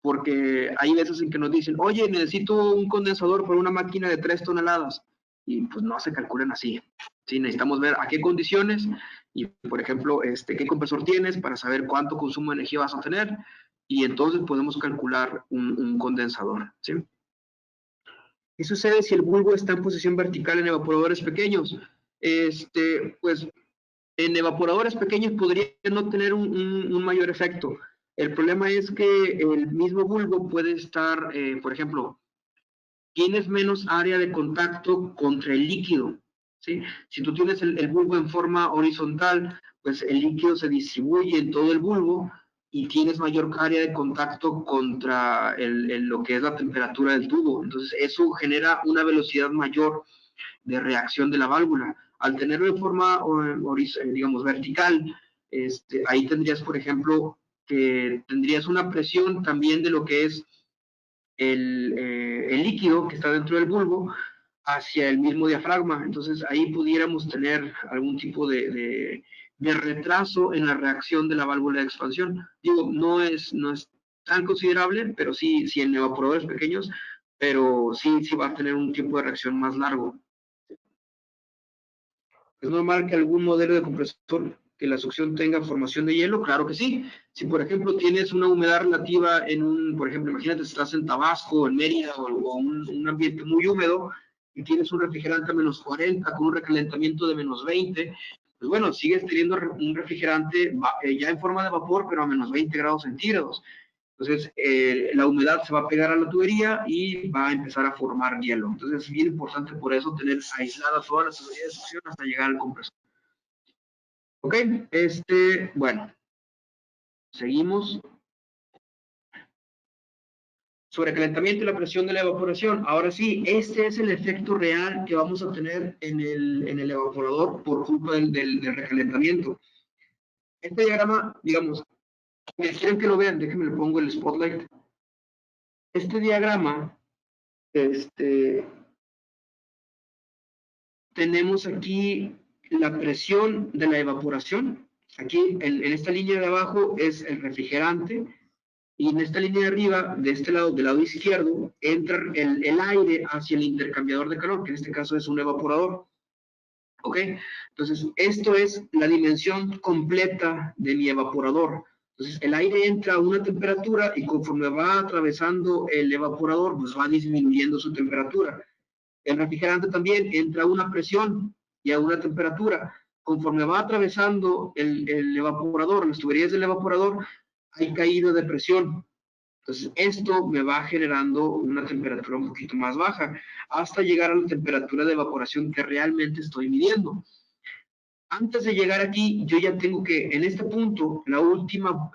porque hay veces en que nos dicen, oye, necesito un condensador para una máquina de 3 toneladas. Y pues no se calculan así. Sí, necesitamos ver a qué condiciones y, por ejemplo, qué compresor tienes para saber cuánto consumo de energía vas a tener, y entonces podemos calcular un condensador, ¿sí? ¿Qué sucede si el bulbo está en posición vertical en evaporadores pequeños? Pues en evaporadores pequeños podría no tener un mayor efecto. El problema es que el mismo bulbo puede estar, por ejemplo, tienes menos área de contacto contra el líquido, ¿sí? Si tú tienes el bulbo en forma horizontal, pues el líquido se distribuye en todo el bulbo y tienes mayor área de contacto contra lo que es la temperatura del tubo. Entonces, eso genera una velocidad mayor de reacción de la válvula. Al tenerlo de forma, digamos, vertical, ahí tendrías, por ejemplo, que tendrías una presión también de lo que es el líquido que está dentro del bulbo hacia el mismo diafragma. Entonces, ahí pudiéramos tener algún tipo de retraso en la reacción de la válvula de expansión. Digo, no es tan considerable, pero sí en evaporadores pequeños, pero sí va a tener un tiempo de reacción más largo. ¿Es normal que algún modelo de compresor que la succión tenga formación de hielo? Claro que sí. Si, por ejemplo, tienes una humedad relativa por ejemplo, imagínate si estás en Tabasco, en Mérida o un ambiente muy húmedo y tienes un refrigerante a menos 40 con un recalentamiento de menos 20, pues bueno, sigues teniendo un refrigerante ya en forma de vapor, pero a menos 20 grados centígrados. Entonces, la humedad se va a pegar a la tubería y va a empezar a formar hielo. Entonces, es bien importante por eso tener aislada toda la tubería de succión hasta llegar al compresor. Ok, bueno, seguimos. Sobrecalentamiento y la presión de la evaporación. Ahora sí, este es el efecto real que vamos a tener en el evaporador por culpa del recalentamiento. Este diagrama, digamos, quieren que lo vean, déjenme le pongo el spotlight. Este diagrama, tenemos aquí la presión de la evaporación. Aquí, en esta línea de abajo, es el refrigerante. Y en esta línea de arriba, de este lado, del lado izquierdo, entra el aire hacia el intercambiador de calor, que en este caso es un evaporador. ¿Ok? Entonces, esto es la dimensión completa de mi evaporador. Entonces, el aire entra a una temperatura y conforme va atravesando el evaporador, pues va disminuyendo su temperatura. El refrigerante también entra a una presión y a una temperatura. Conforme va atravesando el evaporador, las tuberías del evaporador, hay caída de presión. Entonces, esto me va generando una temperatura un poquito más baja, hasta llegar a la temperatura de evaporación que realmente estoy midiendo. Antes de llegar aquí, yo ya tengo que, en este punto, la última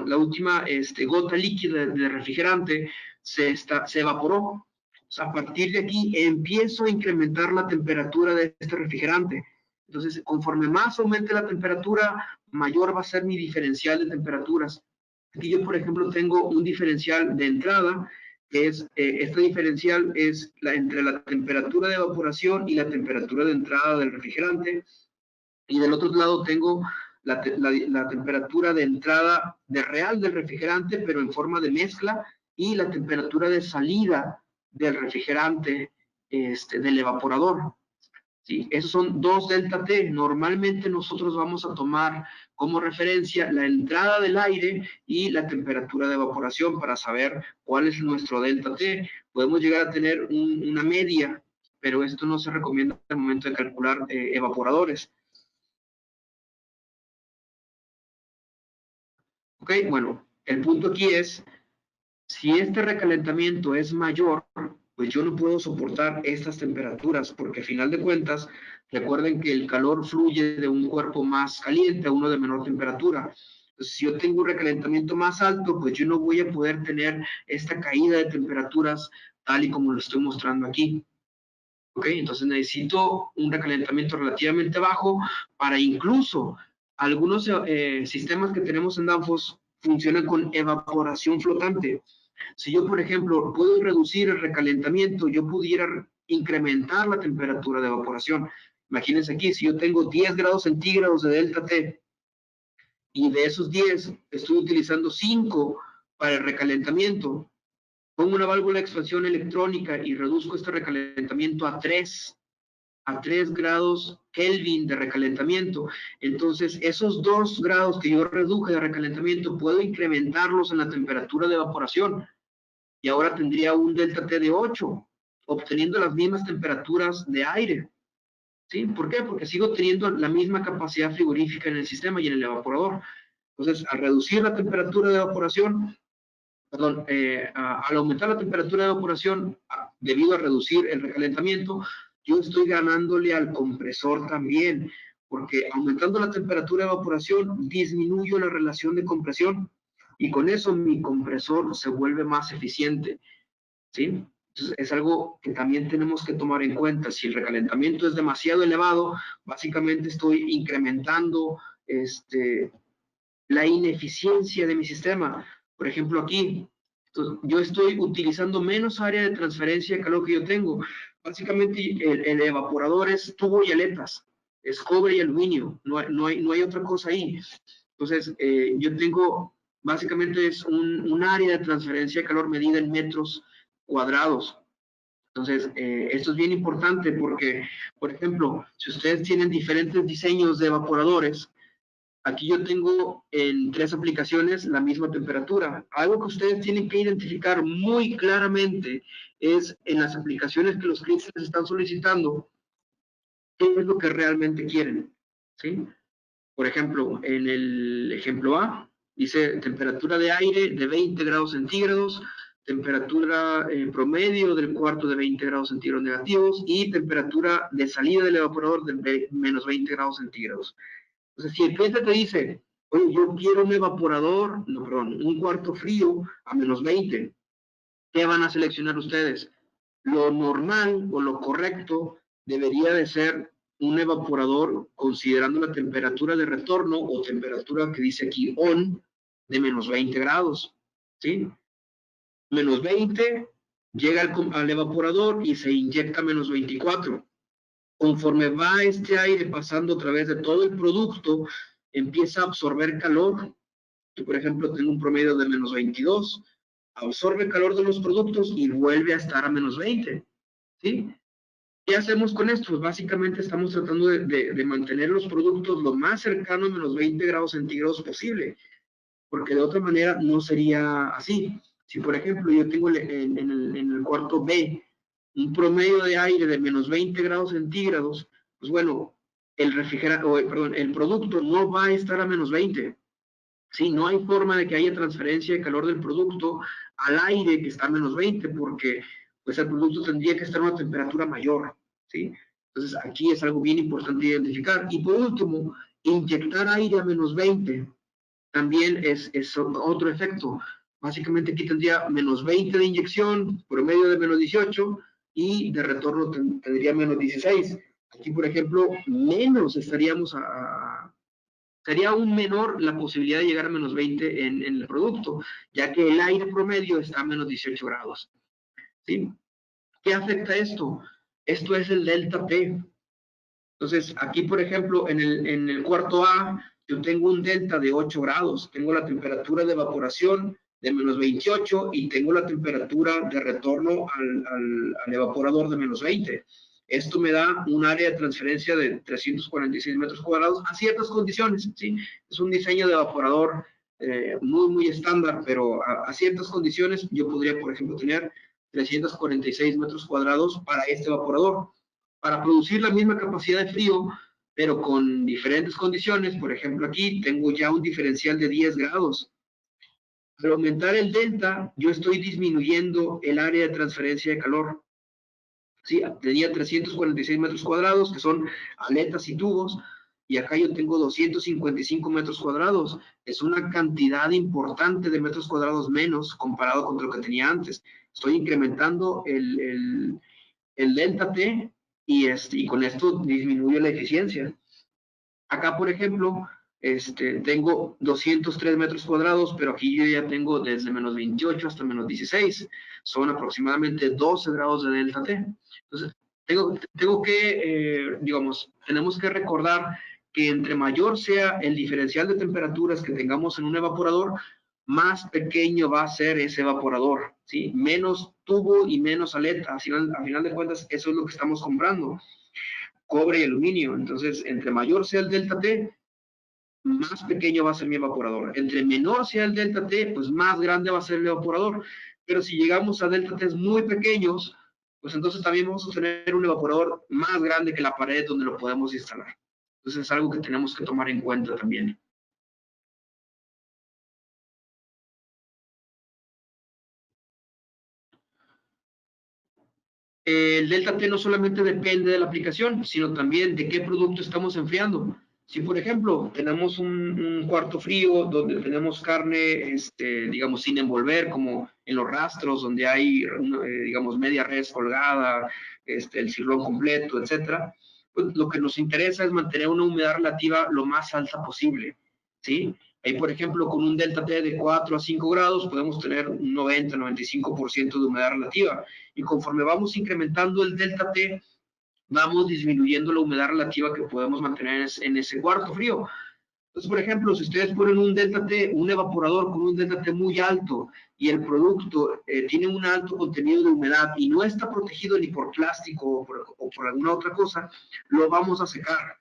la última gota líquida de refrigerante se evaporó. O sea, a partir de aquí empiezo a incrementar la temperatura de este refrigerante. Entonces, conforme más aumente la temperatura, mayor va a ser mi diferencial de temperaturas. Aquí yo, por ejemplo, tengo un diferencial de entrada, que es, este diferencial es entre la temperatura de evaporación y la temperatura de entrada del refrigerante. Y del otro lado tengo la temperatura de entrada de real del refrigerante, pero en forma de mezcla, y la temperatura de salida del refrigerante del evaporador. ¿Sí? Esos son 2 delta T. Normalmente nosotros vamos a tomar como referencia la entrada del aire y la temperatura de evaporación para saber cuál es nuestro delta T. Podemos llegar a tener una media, pero esto no se recomienda al momento de calcular evaporadores. Ok, bueno, el punto aquí es, si este recalentamiento es mayor, pues yo no puedo soportar estas temperaturas, porque a final de cuentas, recuerden que el calor fluye de un cuerpo más caliente a uno de menor temperatura. Entonces, si yo tengo un recalentamiento más alto, pues yo no voy a poder tener esta caída de temperaturas tal y como lo estoy mostrando aquí. ¿Ok? Entonces necesito un recalentamiento relativamente bajo para incluso algunos sistemas que tenemos en Danfoss funcionan con evaporación flotante. Si yo, por ejemplo, puedo reducir el recalentamiento, yo pudiera incrementar la temperatura de evaporación. Imagínense aquí, si yo tengo 10 grados centígrados de delta T y de esos 10 estoy utilizando 5 para el recalentamiento, pongo una válvula de expansión electrónica y reduzco este recalentamiento a 3 grados Kelvin de recalentamiento. Entonces, esos 2 grados que yo reduje de recalentamiento, puedo incrementarlos en la temperatura de evaporación. Y ahora tendría un delta T de 8, obteniendo las mismas temperaturas de aire. ¿Sí? ¿Por qué? Porque sigo teniendo la misma capacidad frigorífica en el sistema y en el evaporador. Entonces, al reducir la temperatura de evaporación, perdón, al aumentar la temperatura de evaporación debido a reducir el recalentamiento, yo estoy ganándole al compresor también, porque aumentando la temperatura de evaporación disminuyo la relación de compresión y con eso mi compresor se vuelve más eficiente, ¿sí? Entonces, es algo que también tenemos que tomar en cuenta. Si el recalentamiento es demasiado elevado, básicamente estoy incrementando la ineficiencia de mi sistema. Por ejemplo, aquí, yo estoy utilizando menos área de transferencia de calor que yo tengo. Básicamente, el evaporador es tubo y aletas, es cobre y aluminio, no hay otra cosa ahí. Entonces, yo tengo, básicamente es un área de transferencia de calor medida en metros cuadrados. Entonces, esto es bien importante porque, por ejemplo, si ustedes tienen diferentes diseños de evaporadores, aquí yo tengo en 3 aplicaciones la misma temperatura. Algo que ustedes tienen que identificar muy claramente es en las aplicaciones que los clientes están solicitando, qué es lo que realmente quieren, ¿sí? Por ejemplo, en el ejemplo A, dice temperatura de aire de 20 grados centígrados, temperatura promedio del cuarto de 20 grados centígrados negativos y temperatura de salida del evaporador de menos 20 grados centígrados. Entonces, si el cliente te dice, oye, yo quiero un evaporador, no, perdón, un cuarto frío a menos 20, ¿qué van a seleccionar ustedes? Lo normal o lo correcto debería de ser un evaporador considerando la temperatura de retorno o temperatura que dice aquí on de menos 20 grados, ¿sí? Menos 20, llega al evaporador y se inyecta menos 24. Conforme va este aire pasando a través de todo el producto, empieza a absorber calor. Yo, por ejemplo, tengo un promedio de menos 22, absorbe calor de los productos y vuelve a estar a menos 20, ¿sí? ¿Qué hacemos con esto? Pues básicamente estamos tratando de mantener los productos lo más cercano a menos 20 grados centígrados posible, porque de otra manera no sería así. Si, por ejemplo, yo tengo en el cuarto B un promedio de aire de menos 20 grados centígrados, pues bueno, el producto no va a estar a menos 20. Sí, no hay forma de que haya transferencia de calor del producto al aire que está a menos 20, porque pues el producto tendría que estar a una temperatura mayor, ¿sí? Entonces aquí es algo bien importante identificar. Y por último, inyectar aire a menos 20 también es otro efecto. Básicamente aquí tendría menos 20 de inyección, promedio de menos 18 y de retorno tendría menos 16. Aquí, por ejemplo, menos estaríamos sería aún menor la posibilidad de llegar a menos 20 en el producto, ya que el aire promedio está a menos 18 grados. ¿Sí? ¿Qué afecta esto? Esto es el delta T. Entonces, aquí, por ejemplo, en el cuarto A, yo tengo un delta de 8 grados. Tengo la temperatura de evaporación de menos 28 y tengo la temperatura de retorno al evaporador de menos 20. Esto me da un área de transferencia de 346 metros cuadrados a ciertas condiciones, ¿sí? Es un diseño de evaporador muy estándar, pero a ciertas condiciones yo podría, por ejemplo, tener 346 metros cuadrados para este evaporador. Para producir la misma capacidad de frío, pero con diferentes condiciones, por ejemplo, aquí tengo ya un diferencial de 10 grados. Al aumentar el delta, yo estoy disminuyendo el área de transferencia de calor. Sí, tenía 346 metros cuadrados, que son aletas y tubos, y acá yo tengo 255 metros cuadrados. Es una cantidad importante de metros cuadrados menos comparado con lo que tenía antes. Estoy incrementando el delta T y con esto disminuyo la eficiencia. Acá, por ejemplo, tengo 203 metros cuadrados, pero aquí yo ya tengo desde menos 28 hasta menos 16. Son aproximadamente 12 grados de delta T. Entonces, tengo que, digamos, tenemos que recordar que entre mayor sea el diferencial de temperaturas que tengamos en un evaporador, más pequeño va a ser ese evaporador, ¿sí? Menos tubo y menos aleta. A final de cuentas, eso es lo que estamos comprando, cobre y aluminio. Entonces, entre mayor sea el delta T, más pequeño va a ser mi evaporador. Entre menor sea el delta T, pues más grande va a ser el evaporador. Pero si llegamos a delta T muy pequeños, pues entonces también vamos a tener un evaporador más grande que la pared donde lo podemos instalar. Entonces es algo que tenemos que tomar en cuenta también. El delta T no solamente depende de la aplicación, sino también de qué producto estamos enfriando. Si, por ejemplo, tenemos un cuarto frío donde tenemos carne, digamos, sin envolver, como en los rastros, donde hay, digamos, media res colgada, el cirlón completo, etcétera, pues lo que nos interesa es mantener una humedad relativa lo más alta posible, ¿sí? Ahí, por ejemplo, con un delta T de 4 a 5 grados podemos tener un 90-95% de humedad relativa. Y conforme vamos incrementando el delta T, vamos disminuyendo la humedad relativa que podemos mantener en ese cuarto frío. Entonces, por ejemplo, si ustedes ponen un delta T, un evaporador con un delta T muy alto y el producto tiene un alto contenido de humedad y no está protegido ni por plástico o por alguna otra cosa, lo vamos a secar.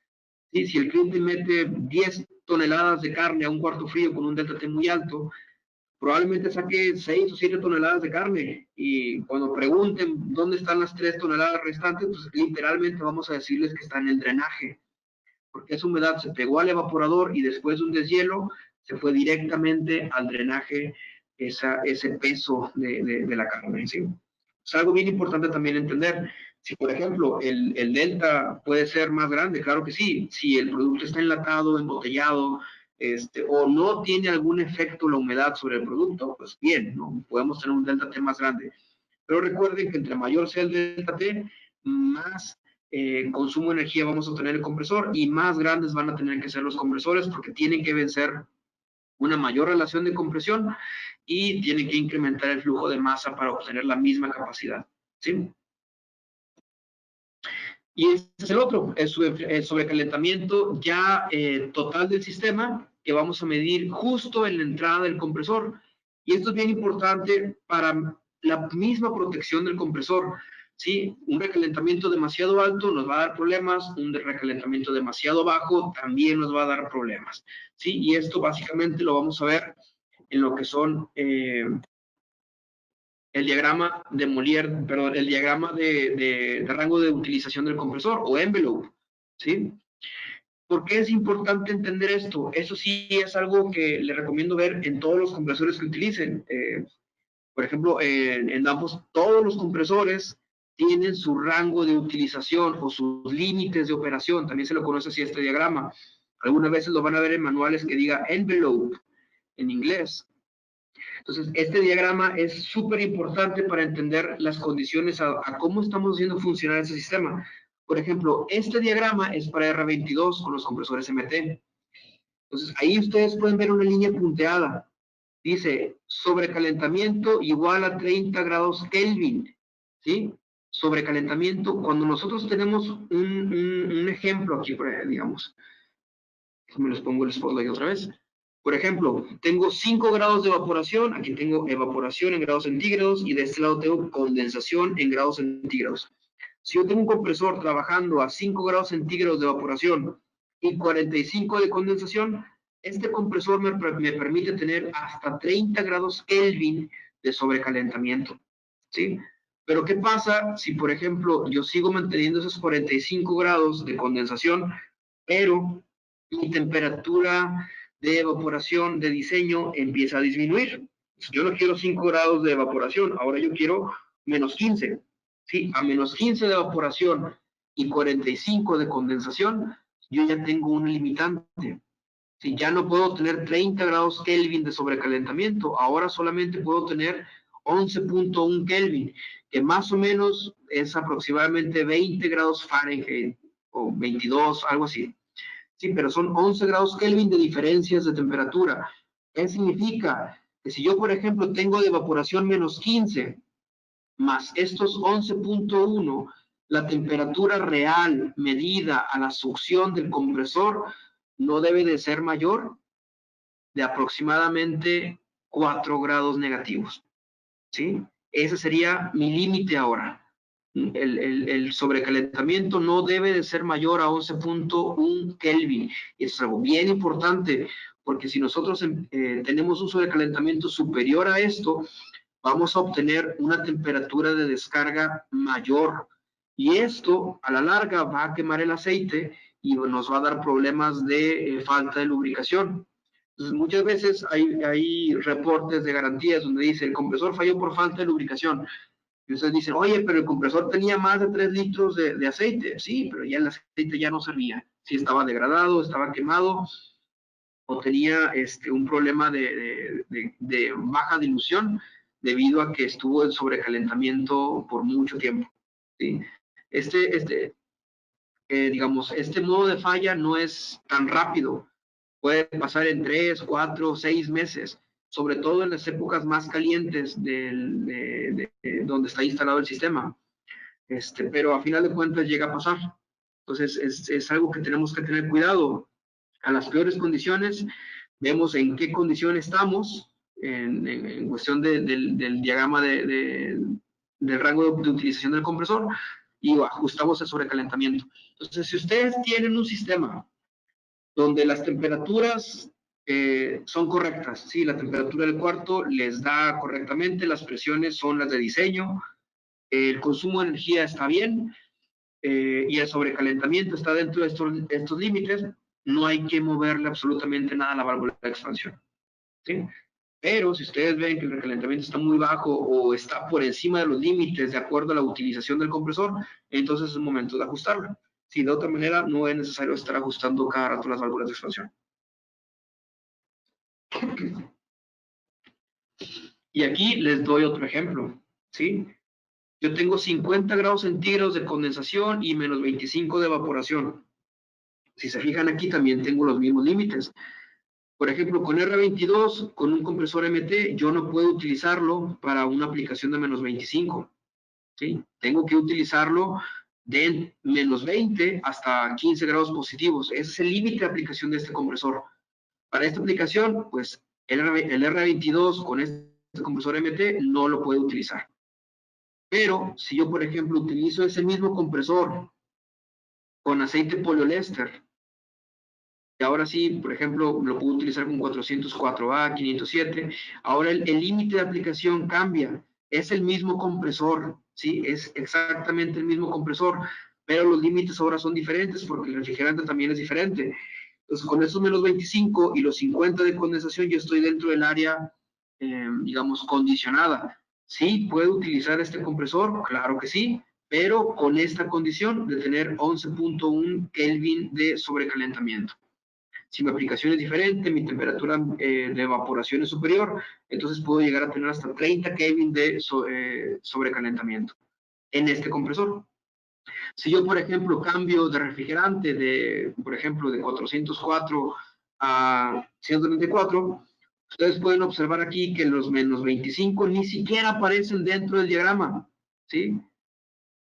¿Sí? Si el cliente mete 10 toneladas de carne a un cuarto frío con un delta T muy alto, probablemente saque 6 o 7 toneladas de carne y cuando pregunten dónde están las 3 toneladas restantes, pues literalmente vamos a decirles que están en el drenaje, porque esa humedad se pegó al evaporador y después de un deshielo se fue directamente al drenaje ese peso de la carne. ¿Sí? Es algo bien importante también entender. Si, por ejemplo, el delta puede ser más grande, claro que sí. Si el producto está enlatado, embotellado, o no tiene algún efecto la humedad sobre el producto, pues bien, ¿no? Podemos tener un delta T más grande. Pero recuerden que entre mayor sea el delta T, más consumo de energía vamos a tener el compresor y más grandes van a tener que ser los compresores porque tienen que vencer una mayor relación de compresión y tienen que incrementar el flujo de masa para obtener la misma capacidad. ¿Sí? Y este es el otro, el sobrecalentamiento ya total del sistema que vamos a medir justo en la entrada del compresor. Y esto es bien importante para la misma protección del compresor. ¿Sí? Un recalentamiento demasiado alto nos va a dar problemas, un recalentamiento demasiado bajo también nos va a dar problemas. ¿Sí? Y esto básicamente lo vamos a ver en lo que son el diagrama de Molière, perdón, el diagrama de rango de utilización del compresor o envelope, ¿sí? ¿Por qué es importante entender esto? Eso sí es algo que le recomiendo ver en todos los compresores que utilicen. Por ejemplo, en ambos, todos los compresores tienen su rango de utilización o sus límites de operación. También se lo conoce así este diagrama. Algunas veces lo van a ver en manuales que diga envelope en inglés. Entonces, este diagrama es súper importante para entender las condiciones a cómo estamos haciendo funcionar ese sistema. Por ejemplo, este diagrama es para R22 con los compresores MT. Entonces, ahí ustedes pueden ver una línea punteada. Dice, sobrecalentamiento igual a 30 grados Kelvin. ¿Sí? Sobrecalentamiento, cuando nosotros tenemos un ejemplo aquí, digamos, me les pongo el spotlight otra vez. Por ejemplo, tengo 5 grados de evaporación, aquí tengo evaporación en grados centígrados y de este lado tengo condensación en grados centígrados. Si yo tengo un compresor trabajando a 5 grados centígrados de evaporación y 45 de condensación, este compresor me permite tener hasta 30 grados Kelvin de sobrecalentamiento. ¿Sí? Pero ¿qué pasa si, por ejemplo, yo sigo manteniendo esos 45 grados de condensación, pero mi temperatura de evaporación de diseño empieza a disminuir? Yo no quiero 5 grados de evaporación, ahora yo quiero menos 15. ¿Sí? A menos 15 de evaporación y 45 de condensación, yo ya tengo un limitante. ¿Sí? Ya no puedo tener 30 grados Kelvin de sobrecalentamiento, ahora solamente puedo tener 11.1 Kelvin, que más o menos es aproximadamente 20 grados Fahrenheit o 22, algo así. Sí, pero son 11 grados Kelvin de diferencias de temperatura. ¿Qué significa? Que si yo, por ejemplo, tengo de evaporación menos 15, más estos 11.1, la temperatura real medida a la succión del compresor no debe de ser mayor de aproximadamente 4 grados negativos. ¿Sí? Ese sería mi límite ahora. El sobrecalentamiento no debe de ser mayor a 11.1 Kelvin. Y eso es algo bien importante, porque si nosotros tenemos un sobrecalentamiento superior a esto, vamos a obtener una temperatura de descarga mayor. Y esto, a la larga, va a quemar el aceite y nos va a dar problemas de falta de lubricación. Entonces, muchas veces hay reportes de garantías donde dice el compresor falló por falta de lubricación. Y ustedes dicen, oye, pero el compresor tenía más de 3 litros de aceite. Sí, pero ya el aceite ya no servía. si estaba degradado, estaba quemado, o tenía un problema de baja dilución debido a que estuvo en sobrecalentamiento por mucho tiempo, ¿sí? Digamos, este modo de falla no es tan rápido, puede pasar en 3, 4, 6 meses, sobre todo en las épocas más calientes donde está instalado el sistema. Pero a final de cuentas llega a pasar. Entonces es algo que tenemos que tener cuidado. A las peores condiciones, vemos en qué condición estamos en cuestión del diagrama del rango de utilización del compresor y ajustamos el sobrecalentamiento. Entonces, si ustedes tienen un sistema donde las temperaturas son correctas, ¿sí? La temperatura del cuarto les da correctamente, las presiones son las de diseño, el consumo de energía está bien y el sobrecalentamiento está dentro de estos límites, no hay que moverle absolutamente nada a la válvula de expansión, ¿sí? Pero si ustedes ven que el recalentamiento está muy bajo o está por encima de los límites de acuerdo a la utilización del compresor, entonces es el momento de ajustarlo. Si de otra manera no es necesario estar ajustando cada rato las válvulas de expansión. Y aquí les doy otro ejemplo, ¿sí? Yo tengo 50 grados centígrados de condensación y menos 25 de evaporación. Si se fijan aquí también tengo los mismos límites. Por ejemplo, con R22, con un compresor MT, yo no puedo utilizarlo para una aplicación de menos 25. ¿Sí? Tengo que utilizarlo de menos 20 hasta 15 grados positivos. Ese es el límite de aplicación de este compresor. Para esta aplicación, pues el R22 con este compresor MT no lo puedo utilizar. Pero si yo, por ejemplo, utilizo ese mismo compresor con aceite poliéster, y ahora sí, por ejemplo, lo puedo utilizar con 404A, 507, ahora el límite de aplicación cambia. Es el mismo compresor, ¿sí? Es exactamente el mismo compresor, pero los límites ahora son diferentes porque el refrigerante también es diferente. Entonces, con esos menos 25 y los 50 de condensación, yo estoy dentro del área, digamos, condicionada. ¿Sí puedo utilizar este compresor? Claro que sí, pero con esta condición de tener 11.1 Kelvin de sobrecalentamiento. Si mi aplicación es diferente, mi temperatura de evaporación es superior, entonces puedo llegar a tener hasta 30 Kelvin de sobrecalentamiento en este compresor. Si yo, por ejemplo, cambio de refrigerante por ejemplo, de 404 a 134, ustedes pueden observar aquí que los menos 25 ni siquiera aparecen dentro del diagrama, ¿sí?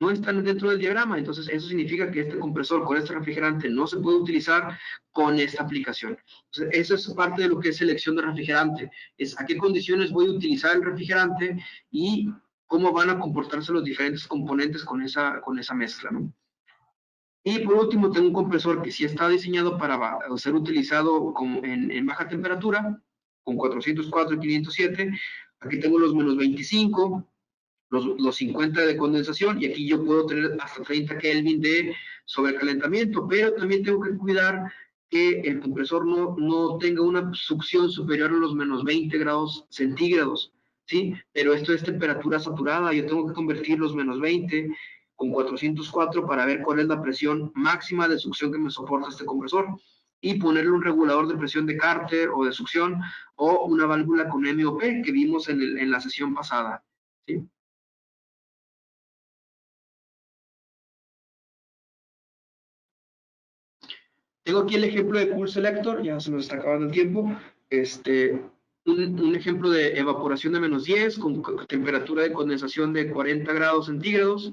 No están dentro del diagrama, entonces eso significa que este compresor con este refrigerante no se puede utilizar con esta aplicación. Entonces, eso es parte de lo que es selección de refrigerante, es a qué condiciones voy a utilizar el refrigerante y cómo van a comportarse los diferentes componentes con esa mezcla, ¿no? Y por último, tengo un compresor que sí está diseñado para ser utilizado en baja temperatura, con 404 y 507. Aquí tengo los menos 25, los 50 de condensación, y aquí yo puedo tener hasta 30 Kelvin de sobrecalentamiento, pero también tengo que cuidar que el compresor no tenga una succión superior a los menos 20 grados centígrados, ¿sí? Pero esto es temperatura saturada, yo tengo que convertir los menos 20 con 404 para ver cuál es la presión máxima de succión que me soporta este compresor y ponerle un regulador de presión de Carter o de succión o una válvula con MOP que vimos en la sesión pasada, ¿sí? Tengo aquí el ejemplo de Cool Selector, ya se nos está acabando el tiempo. Un ejemplo de evaporación de menos 10 con temperatura de condensación de 40 grados centígrados,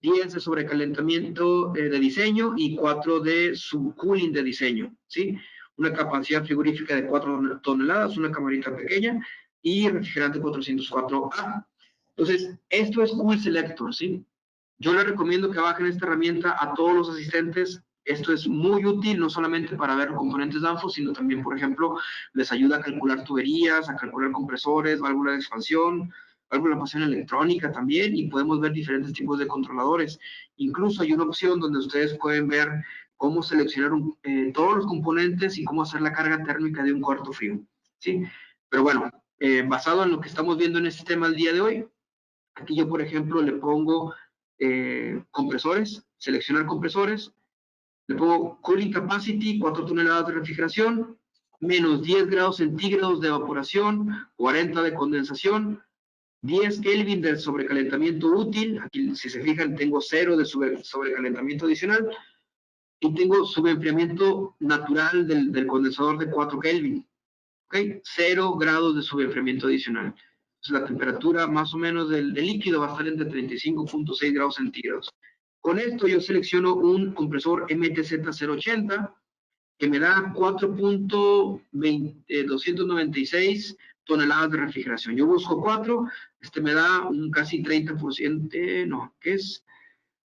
10 de sobrecalentamiento de diseño y 4 de subcooling de diseño, ¿sí? Una capacidad frigorífica de 4 toneladas, una camarita pequeña y refrigerante 404A. Entonces, esto es Cool Selector, ¿sí? Yo les recomiendo que bajen esta herramienta a todos los asistentes. Esto es muy útil, no solamente para ver componentes de Danfoss, sino también, por ejemplo, les ayuda a calcular tuberías, a calcular compresores, válvulas de expansión, válvula de expansión electrónica también, y podemos ver diferentes tipos de controladores. Incluso hay una opción donde ustedes pueden ver cómo seleccionar todos los componentes y cómo hacer la carga térmica de un cuarto frío, ¿sí? Pero bueno, basado en lo que estamos viendo en este tema el día de hoy, aquí yo, por ejemplo, le pongo compresores, seleccionar compresores, Le pongo cooling capacity, 4 toneladas de refrigeración, menos 10 grados centígrados de evaporación, 40 de condensación, 10 Kelvin del sobrecalentamiento útil. Aquí, si se fijan, tengo 0 de sobrecalentamiento adicional. Y tengo subenfriamiento natural del condensador de 4 Kelvin. ¿Okay? 0 grados de subenfriamiento adicional. Entonces, la temperatura más o menos del líquido va a estar entre 35.6 grados centígrados. Con esto yo selecciono un compresor MTZ080 que me da 4.296 toneladas de refrigeración. Yo busco 4, me da un casi 30%, no, ¿qué es?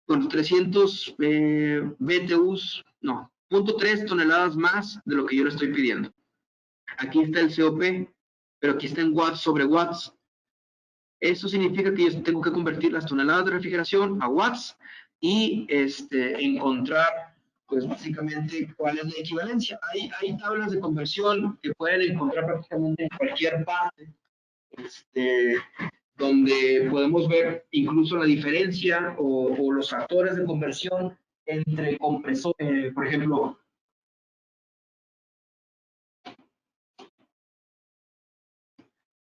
Bueno, 300 BTUs, no, 0.3 toneladas más de lo que yo le estoy pidiendo. Aquí está el COP, pero aquí está en watts sobre watts. Eso significa que yo tengo que convertir las toneladas de refrigeración a watts y encontrar, pues básicamente, cuál es la equivalencia. Hay tablas de conversión que pueden encontrar prácticamente en cualquier parte, donde podemos ver incluso la diferencia o los factores de conversión entre compresores, por ejemplo,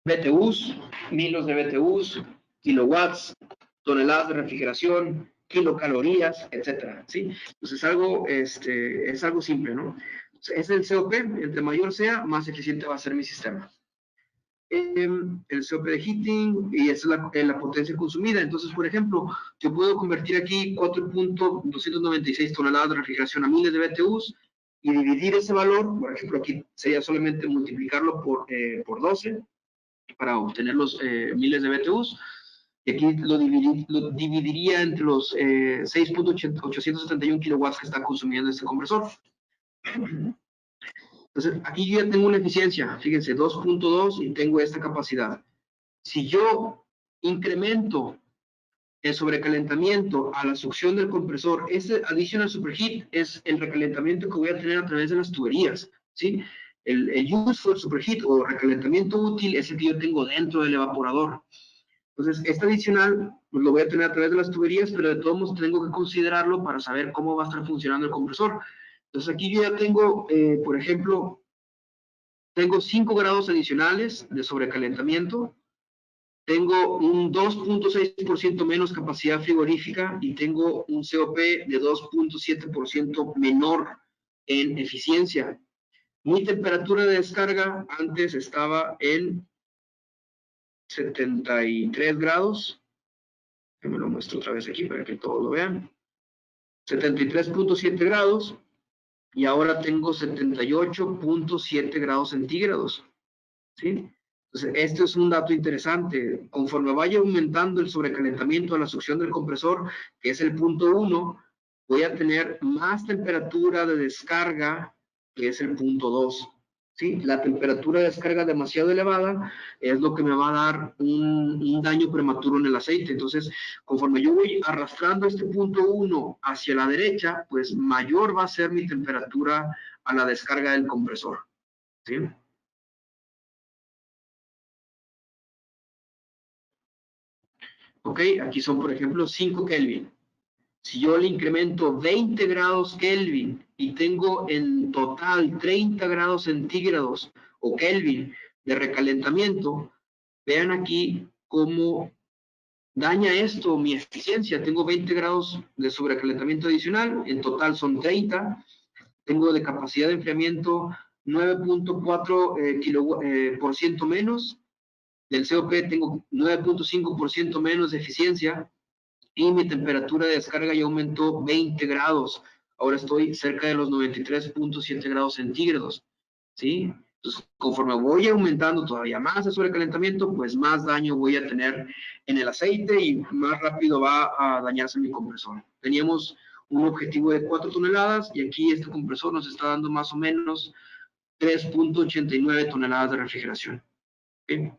BTUs, miles de BTUs, kilowatts, toneladas de refrigeración, kilocalorías, etcétera, ¿sí? Entonces es algo simple, ¿no? Es el COP, entre mayor sea, más eficiente va a ser mi sistema. El COP de heating, y esa es la potencia consumida. Entonces, por ejemplo, yo puedo convertir aquí 4.296 toneladas de refrigeración a miles de BTUs y dividir ese valor, por ejemplo, aquí sería solamente multiplicarlo por 12, para obtener los miles de BTUs. Y aquí lo dividiría entre los 6.871 kilowatts que está consumiendo este compresor. Entonces, aquí yo ya tengo una eficiencia, fíjense, 2.2 y tengo esta capacidad. Si yo incremento el sobrecalentamiento a la succión del compresor, ese additional superheat es el recalentamiento que voy a tener a través de las tuberías, ¿sí? El useful superheat o recalentamiento útil es el que yo tengo dentro del evaporador. Entonces, este adicional pues, lo voy a tener a través de las tuberías, pero de todos modos tengo que considerarlo para saber cómo va a estar funcionando el compresor. Entonces, aquí yo ya tengo, por ejemplo, tengo 5 grados adicionales de sobrecalentamiento, tengo un 2.6% menos capacidad frigorífica y tengo un COP de 2.7% menor en eficiencia. Mi temperatura de descarga antes estaba en 73 grados. Me lo muestro otra vez aquí para que todos lo vean. 73.7 grados y ahora tengo 78.7 grados centígrados. ¿Sí? Entonces, esto es un dato interesante. Conforme vaya aumentando el sobrecalentamiento a la succión del compresor, que es el punto 1, voy a tener más temperatura de descarga, que es el punto 2. ¿Sí? La temperatura de descarga demasiado elevada es lo que me va a dar un daño prematuro en el aceite. Entonces, conforme yo voy arrastrando este punto 1 hacia la derecha, pues mayor va a ser mi temperatura a la descarga del compresor. ¿Sí? Ok, aquí son, por ejemplo, 5 Kelvin. Si yo le incremento 20 grados Kelvin y tengo en total 30 grados centígrados o Kelvin de recalentamiento, vean aquí cómo daña esto mi eficiencia. Tengo 20 grados de sobrecalentamiento adicional, en total son 30. Tengo de capacidad de enfriamiento 9.4 por ciento menos. Del COP tengo 9.5% menos de eficiencia y mi temperatura de descarga ya aumentó 20 grados. Ahora estoy cerca de los 93.7 grados centígrados. ¿Sí? Entonces, conforme voy aumentando todavía más el sobrecalentamiento, pues más daño voy a tener en el aceite y más rápido va a dañarse mi compresor. Teníamos un objetivo de 4 toneladas y aquí este compresor nos está dando más o menos 3.89 toneladas de refrigeración. ¿Sí?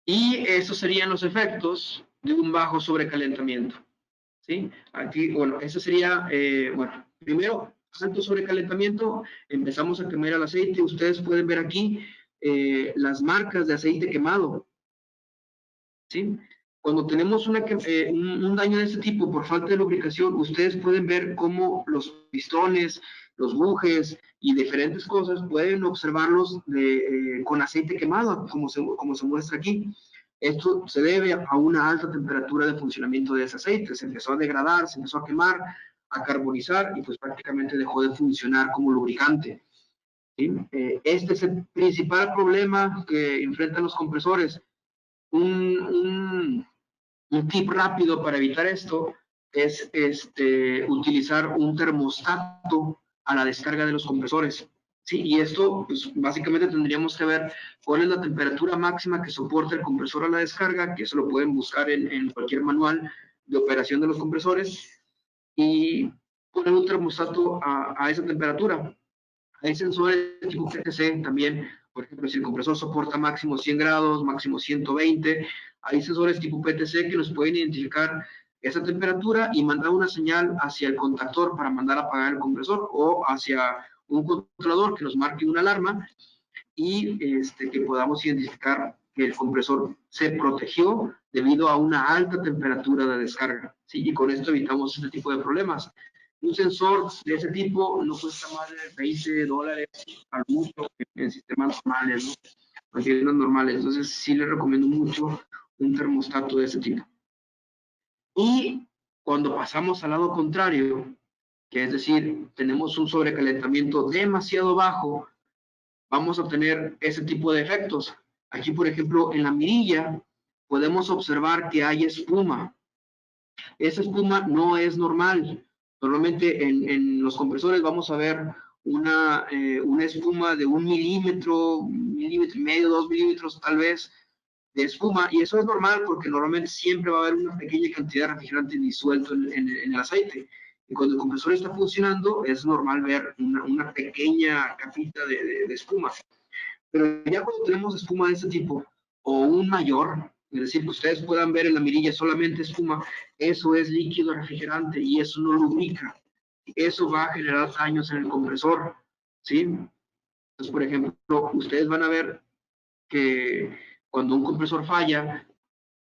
Y esos serían los efectos de un bajo sobrecalentamiento. ¿Sí? Aquí, bueno, eso sería, bueno, primero, alto sobrecalentamiento, empezamos a quemar el aceite. Ustedes pueden ver aquí las marcas de aceite quemado, ¿sí? Cuando tenemos un daño de este tipo por falta de lubricación, ustedes pueden ver cómo los pistones, los bujes y diferentes cosas pueden observarlos con aceite quemado, como se muestra aquí. Esto se debe a una alta temperatura de funcionamiento de ese aceite. Se empezó a degradar, se empezó a quemar, a carbonizar y pues prácticamente dejó de funcionar como lubricante, ¿sí? Este es el principal problema que enfrentan los compresores. Un tip rápido para evitar esto es utilizar un termostato a la descarga de los compresores. Sí, y esto, pues, básicamente tendríamos que ver cuál es la temperatura máxima que soporta el compresor a la descarga, que eso lo pueden buscar en cualquier manual de operación de los compresores, y poner un termostato a esa temperatura. Hay sensores tipo PTC también, por ejemplo, si el compresor soporta máximo 100 grados, máximo 120, hay sensores tipo PTC que nos pueden identificar esa temperatura y mandar una señal hacia el contactor para mandar a apagar el compresor o hacia un controlador que nos marque una alarma y que podamos identificar que el compresor se protegió debido a una alta temperatura de descarga, ¿sí? Y con esto evitamos este tipo de problemas. Un sensor de ese tipo no cuesta más de $20 al mucho en sistemas normales, ¿no? En sistemas normales. Entonces sí les recomiendo mucho un termostato de ese tipo. Y cuando pasamos al lado contrario, que es decir, tenemos un sobrecalentamiento demasiado bajo, vamos a tener ese tipo de efectos. Aquí, por ejemplo, en la mirilla podemos observar que hay espuma. Esa espuma no es normal. Normalmente en los compresores vamos a ver una espuma de 1 milímetro, 1,5 milímetros, 2 milímetros tal vez de espuma, y eso es normal porque normalmente siempre va a haber una pequeña cantidad de refrigerante disuelto en el aceite. Y cuando el compresor está funcionando, es normal ver una pequeña capita de espuma. Pero ya cuando tenemos espuma de este tipo, o un mayor, es decir, que ustedes puedan ver en la mirilla solamente espuma, eso es líquido refrigerante y eso no lubrica. Eso va a generar daños en el compresor, ¿sí? Entonces, por ejemplo, ustedes van a ver que cuando un compresor falla,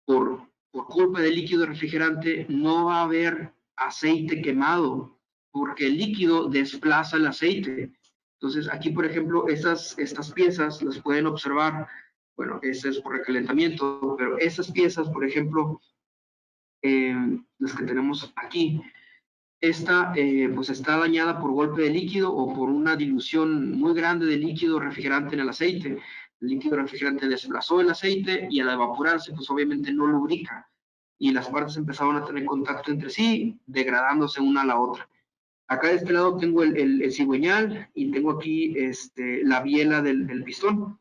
por culpa del líquido refrigerante, no va a haber aceite quemado, porque el líquido desplaza el aceite. Entonces, aquí, por ejemplo, estas piezas las pueden observar. Bueno, ese es por recalentamiento, pero estas piezas, por ejemplo, las que tenemos aquí, esta pues está dañada por golpe de líquido o por una dilución muy grande de líquido refrigerante en el aceite. El líquido refrigerante desplazó el aceite y al evaporarse, pues obviamente no lubrica. Y las partes empezaron a tener contacto entre sí, degradándose una a la otra. Acá de este lado tengo el cigüeñal y tengo aquí la biela del pistón.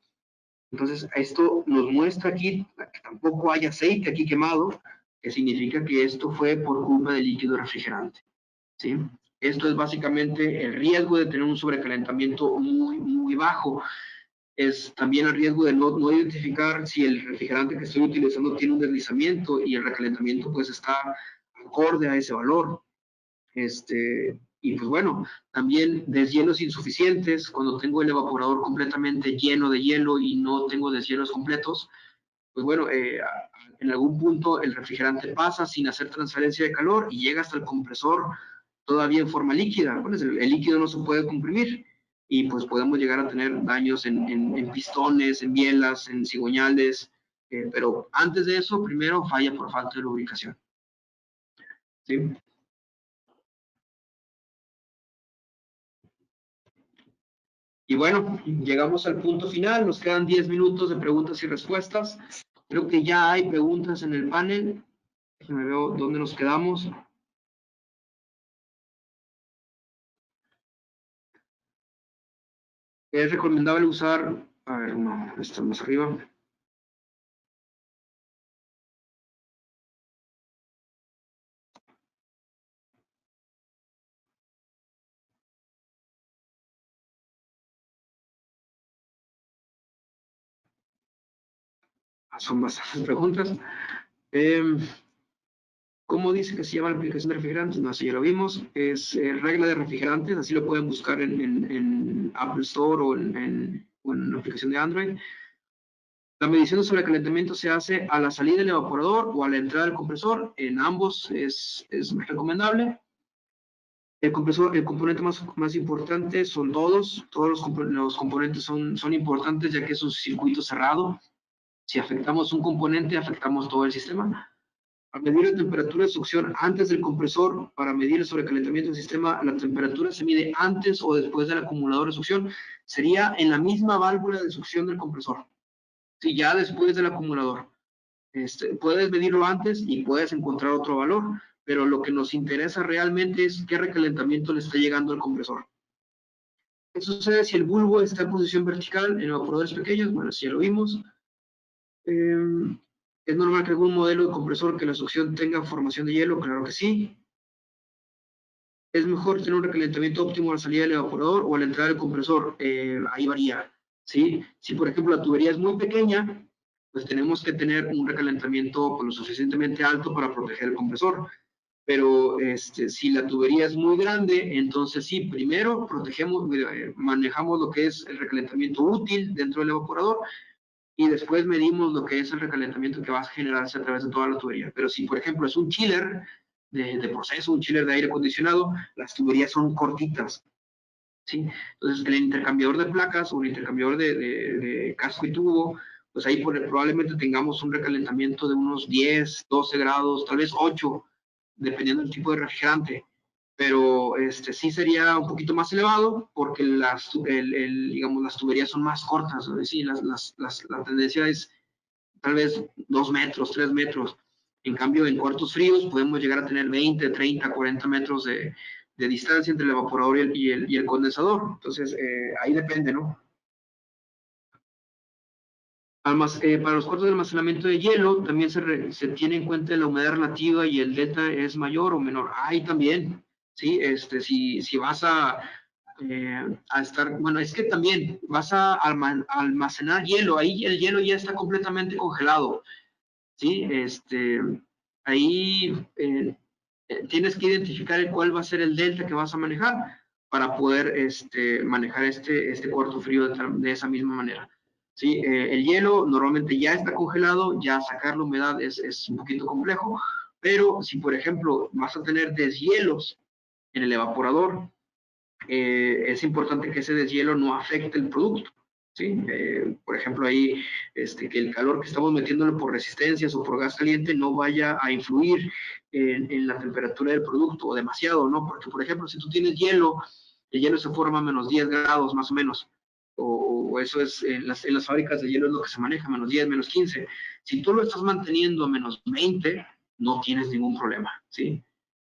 Entonces, esto nos muestra aquí que tampoco hay aceite aquí quemado, que significa que esto fue por culpa del líquido refrigerante, ¿sí? Esto es básicamente el riesgo de tener un sobrecalentamiento muy, muy bajo. Es también el riesgo de no identificar si el refrigerante que estoy utilizando tiene un deslizamiento y el recalentamiento pues está acorde a ese valor. Y pues bueno, también deshielos insuficientes, cuando tengo el evaporador completamente lleno de hielo y no tengo deshielos completos, pues bueno, en algún punto el refrigerante pasa sin hacer transferencia de calor y llega hasta el compresor todavía en forma líquida. Bueno, el líquido no se puede comprimir y pues podemos llegar a tener daños en pistones, en bielas, en cigüeñales, pero antes de eso, primero falla por falta de lubricación, ¿sí? Y bueno, llegamos al punto final, nos quedan 10 minutos de preguntas y respuestas. Creo que ya hay preguntas en el panel. Déjenme ver dónde nos quedamos. Es recomendable usar, a ver, no, estamos arriba. Son bastantes preguntas. ¿Cómo dice que se llama la aplicación de refrigerantes? No, así ya lo vimos. Es regla de refrigerantes, así lo pueden buscar en Apple Store o en o en la aplicación de Android. La medición de sobrecalentamiento se hace a la salida del evaporador o a la entrada del compresor. En ambos es recomendable. El compresor, el componente más importante son todos los componentes son importantes, ya que es un circuito cerrado. Si afectamos un componente, afectamos todo el sistema. Al medir la temperatura de succión antes del compresor, para medir el sobrecalentamiento del sistema, la temperatura se mide antes o después del acumulador de succión. Sería en la misma válvula de succión del compresor. Sí, ya después del acumulador. Puedes medirlo antes y puedes encontrar otro valor, pero lo que nos interesa realmente es qué recalentamiento le está llegando al compresor. ¿Qué sucede si el bulbo está en posición vertical en evaporadores pequeños? Bueno, si ya lo vimos. ¿Es normal que algún modelo de compresor que la succión tenga formación de hielo? Claro que sí. ¿Es mejor tener un recalentamiento óptimo a la salida del evaporador o a la entrada del compresor? Ahí varía, ¿sí? Si, por ejemplo, la tubería es muy pequeña, pues tenemos que tener un recalentamiento lo suficientemente alto para proteger el compresor. Pero si la tubería es muy grande, entonces sí, primero manejamos lo que es el recalentamiento útil dentro del evaporador y después medimos lo que es el recalentamiento que va a generarse a través de toda la tubería. Pero si, por ejemplo, es un chiller de proceso, un chiller de aire acondicionado, las tuberías son cortitas, ¿sí? Entonces, el intercambiador de placas o el intercambiador de casco y tubo, pues ahí probablemente tengamos un recalentamiento de unos 10, 12 grados, tal vez 8, dependiendo del tipo de refrigerante. Pero sí sería un poquito más elevado porque digamos, las tuberías son más cortas, ¿no? Sí, la tendencia es tal vez 2 metros, 3 metros. En cambio, en cuartos fríos podemos llegar a tener 20, 30, 40 metros de distancia entre el evaporador y el condensador. Entonces, ahí depende, ¿no? Para los cuartos de almacenamiento de hielo también se tiene en cuenta la humedad relativa y el delta es mayor o menor. Ahí también, ¿sí? Si vas a estar, bueno, es que también vas a almacenar hielo, ahí el hielo ya está completamente congelado, ¿sí? Ahí tienes que identificar cuál va a ser el delta que vas a manejar para poder manejar este cuarto frío de esa misma manera. ¿Sí? El hielo normalmente ya está congelado, ya sacar la humedad es un poquito complejo, pero si por ejemplo vas a tener deshielos en el evaporador, es importante que ese deshielo no afecte el producto. ¿Sí? Por ejemplo, ahí que el calor que estamos metiéndole por resistencias o por gas caliente no vaya a influir en la temperatura del producto o demasiado, ¿no? Porque, por ejemplo, si tú tienes hielo, el hielo se forma a menos 10 grados más o menos, o eso es en las fábricas de hielo es lo que se maneja, menos 10, menos 15. Si tú lo estás manteniendo a menos 20, no tienes ningún problema, ¿sí?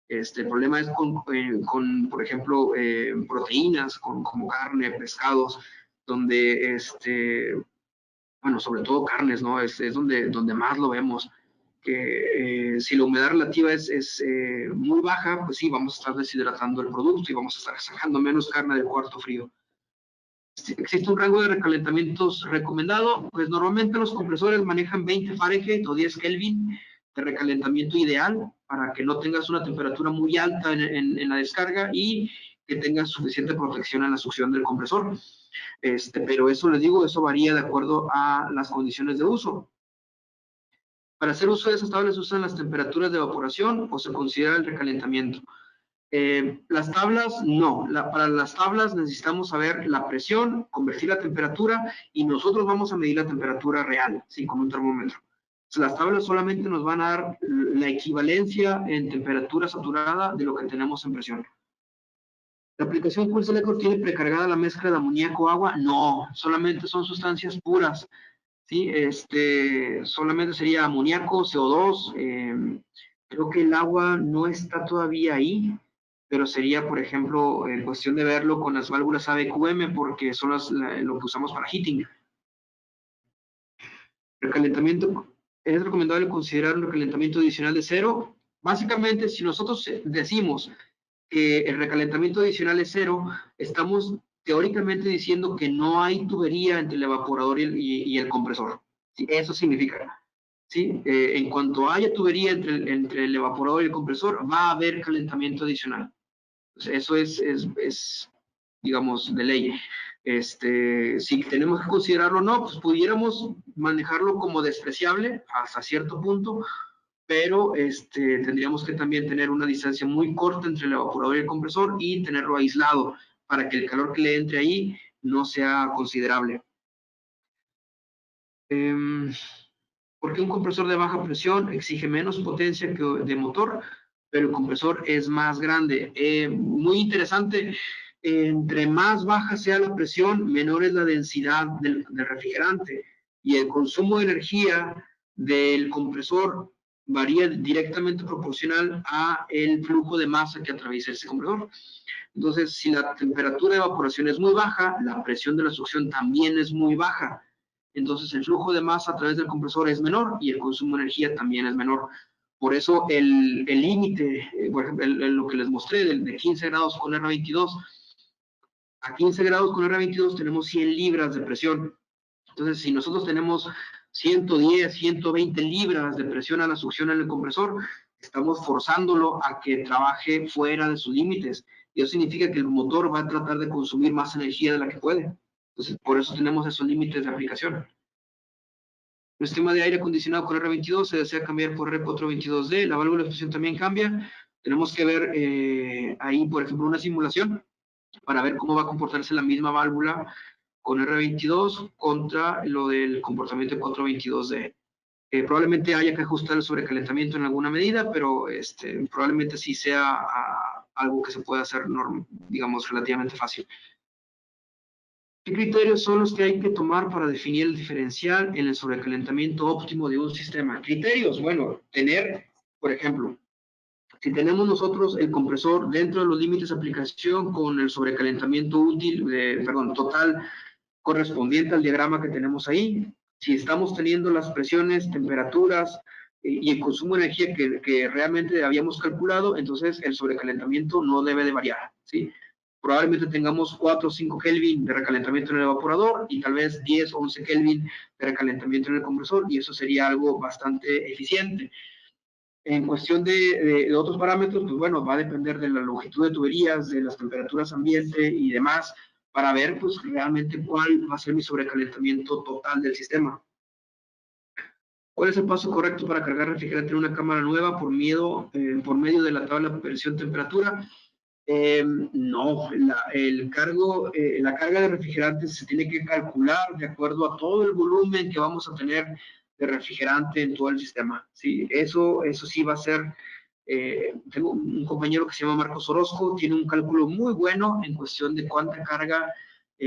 El problema es con por ejemplo, proteínas, como carne, pescados, donde, bueno, sobre todo carnes, ¿no? Es donde más lo vemos, que si la humedad relativa es muy baja, pues sí, vamos a estar deshidratando el producto y vamos a estar sacando menos carne del cuarto frío. ¿Existe un rango de recalentamientos recomendado? Pues normalmente los compresores manejan 20 Fahrenheit o 10 Kelvin de recalentamiento ideal para que no tengas una temperatura muy alta en la descarga y que tengas suficiente protección en la succión del compresor. Pero eso les digo, eso varía de acuerdo a las condiciones de uso. Para hacer uso de esas tablas se usan las temperaturas de evaporación o se considera el recalentamiento. Las tablas, no. Para las tablas necesitamos saber la presión, convertir la temperatura y nosotros vamos a medir la temperatura real, ¿sí? Con un termómetro. Las tablas solamente nos van a dar la equivalencia en temperatura saturada de lo que tenemos en presión. ¿La aplicación Cool Selector tiene precargada la mezcla de amoníaco-agua? No, solamente son sustancias puras, ¿sí? Solamente sería amoníaco, CO2, creo que el agua no está todavía ahí, pero sería, por ejemplo, en cuestión de verlo con las válvulas ABQM, porque son lo que usamos para heating. Recalentamiento, ¿es recomendable considerar un recalentamiento adicional de 0? Básicamente, si nosotros decimos que el recalentamiento adicional es 0, estamos teóricamente diciendo que no hay tubería entre el evaporador y el compresor. ¿Sí? Eso significa. ¿Sí? En cuanto haya tubería entre el evaporador y el compresor, va a haber calentamiento adicional. Eso es digamos, de ley. Si tenemos que considerarlo o no, pues pudiéramos manejarlo como despreciable hasta cierto punto, pero tendríamos que también tener una distancia muy corta entre el evaporador y el compresor y tenerlo aislado para que el calor que le entre ahí no sea considerable. Porque un compresor de baja presión exige menos potencia que de motor, pero el compresor es más grande. Muy interesante, entre más baja sea la presión, menor es la densidad del refrigerante y el consumo de energía del compresor varía directamente proporcional a el flujo de masa que atraviesa ese compresor. Entonces, si la temperatura de evaporación es muy baja, la presión de la succión también es muy baja. Entonces, el flujo de masa a través del compresor es menor y el consumo de energía también es menor. Por eso, el límite, por ejemplo, lo que les mostré, de 15 grados con R22, a 15 grados con R22 tenemos 100 libras de presión. Entonces, si nosotros tenemos 110, 120 libras de presión a la succión en el compresor, estamos forzándolo a que trabaje fuera de sus límites. Y eso significa que el motor va a tratar de consumir más energía de la que puede. Entonces, por eso tenemos esos límites de aplicación. El sistema de aire acondicionado con R22 se desea cambiar por R422D. La válvula de expansión también cambia. Tenemos que ver ahí, por ejemplo, una simulación para ver cómo va a comportarse la misma válvula con R22 contra lo del comportamiento 422D. Probablemente haya que ajustar el sobrecalentamiento en alguna medida, pero probablemente sí sea algo que se pueda hacer, digamos, relativamente fácil. ¿Qué criterios son los que hay que tomar para definir el diferencial en el sobrecalentamiento óptimo de un sistema? Criterios, bueno, tener, por ejemplo, si tenemos nosotros el compresor dentro de los límites de aplicación con el sobrecalentamiento total correspondiente al diagrama que tenemos ahí, si estamos teniendo las presiones, temperaturas y el consumo de energía que realmente habíamos calculado, entonces el sobrecalentamiento no debe de variar, ¿sí? Probablemente tengamos 4 o 5 Kelvin de recalentamiento en el evaporador y tal vez 10 o 11 Kelvin de recalentamiento en el compresor, y eso sería algo bastante eficiente. En cuestión de otros parámetros, pues bueno, va a depender de la longitud de tuberías, de las temperaturas ambiente y demás, para ver pues realmente cuál va a ser mi sobrecalentamiento total del sistema. ¿Cuál es el paso correcto para cargar refrigerante en una cámara nueva por medio de la tabla de presión-temperatura? No, la carga de refrigerante se tiene que calcular de acuerdo a todo el volumen que vamos a tener de refrigerante en todo el sistema. Sí, eso sí va a ser. Tengo un compañero que se llama Marcos Orozco, tiene un cálculo muy bueno en cuestión de cuánta carga,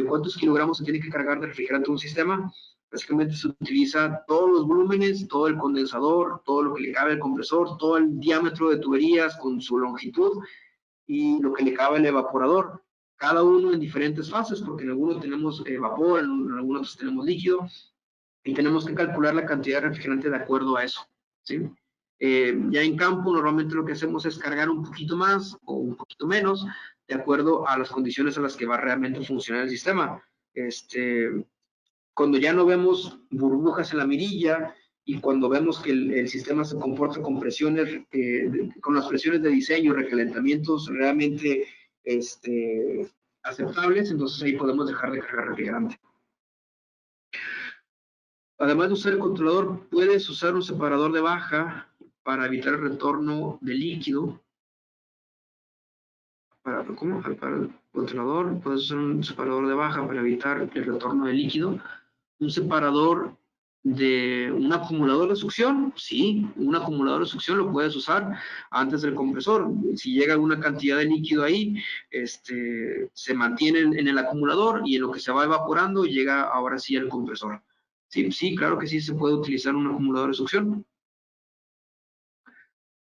cuántos kilogramos se tiene que cargar de refrigerante un sistema. Básicamente se utiliza todos los volúmenes, todo el condensador, todo lo que le cabe al compresor, todo el diámetro de tuberías con su longitud y lo que le cabe al evaporador, cada uno en diferentes fases, porque en algunos tenemos vapor, en algunos tenemos líquido, y tenemos que calcular la cantidad de refrigerante de acuerdo a eso, ¿sí? Ya en campo, normalmente lo que hacemos es cargar un poquito más o un poquito menos, de acuerdo a las condiciones a las que va realmente a funcionar el sistema. Cuando ya no vemos burbujas en la mirilla, y cuando vemos que el sistema se comporta con presiones, con las presiones de diseño, recalentamientos realmente aceptables, entonces ahí podemos dejar de cargar refrigerante. Además de usar el controlador, puedes usar un separador de baja para evitar el retorno de líquido. Para el controlador, puedes usar un separador de baja para evitar el retorno de líquido. Un separador de un acumulador de succión, sí, un acumulador de succión lo puedes usar antes del compresor. Si llega alguna cantidad de líquido ahí, se mantiene en el acumulador y en lo que se va evaporando llega ahora sí al compresor. Sí, claro que sí se puede utilizar un acumulador de succión.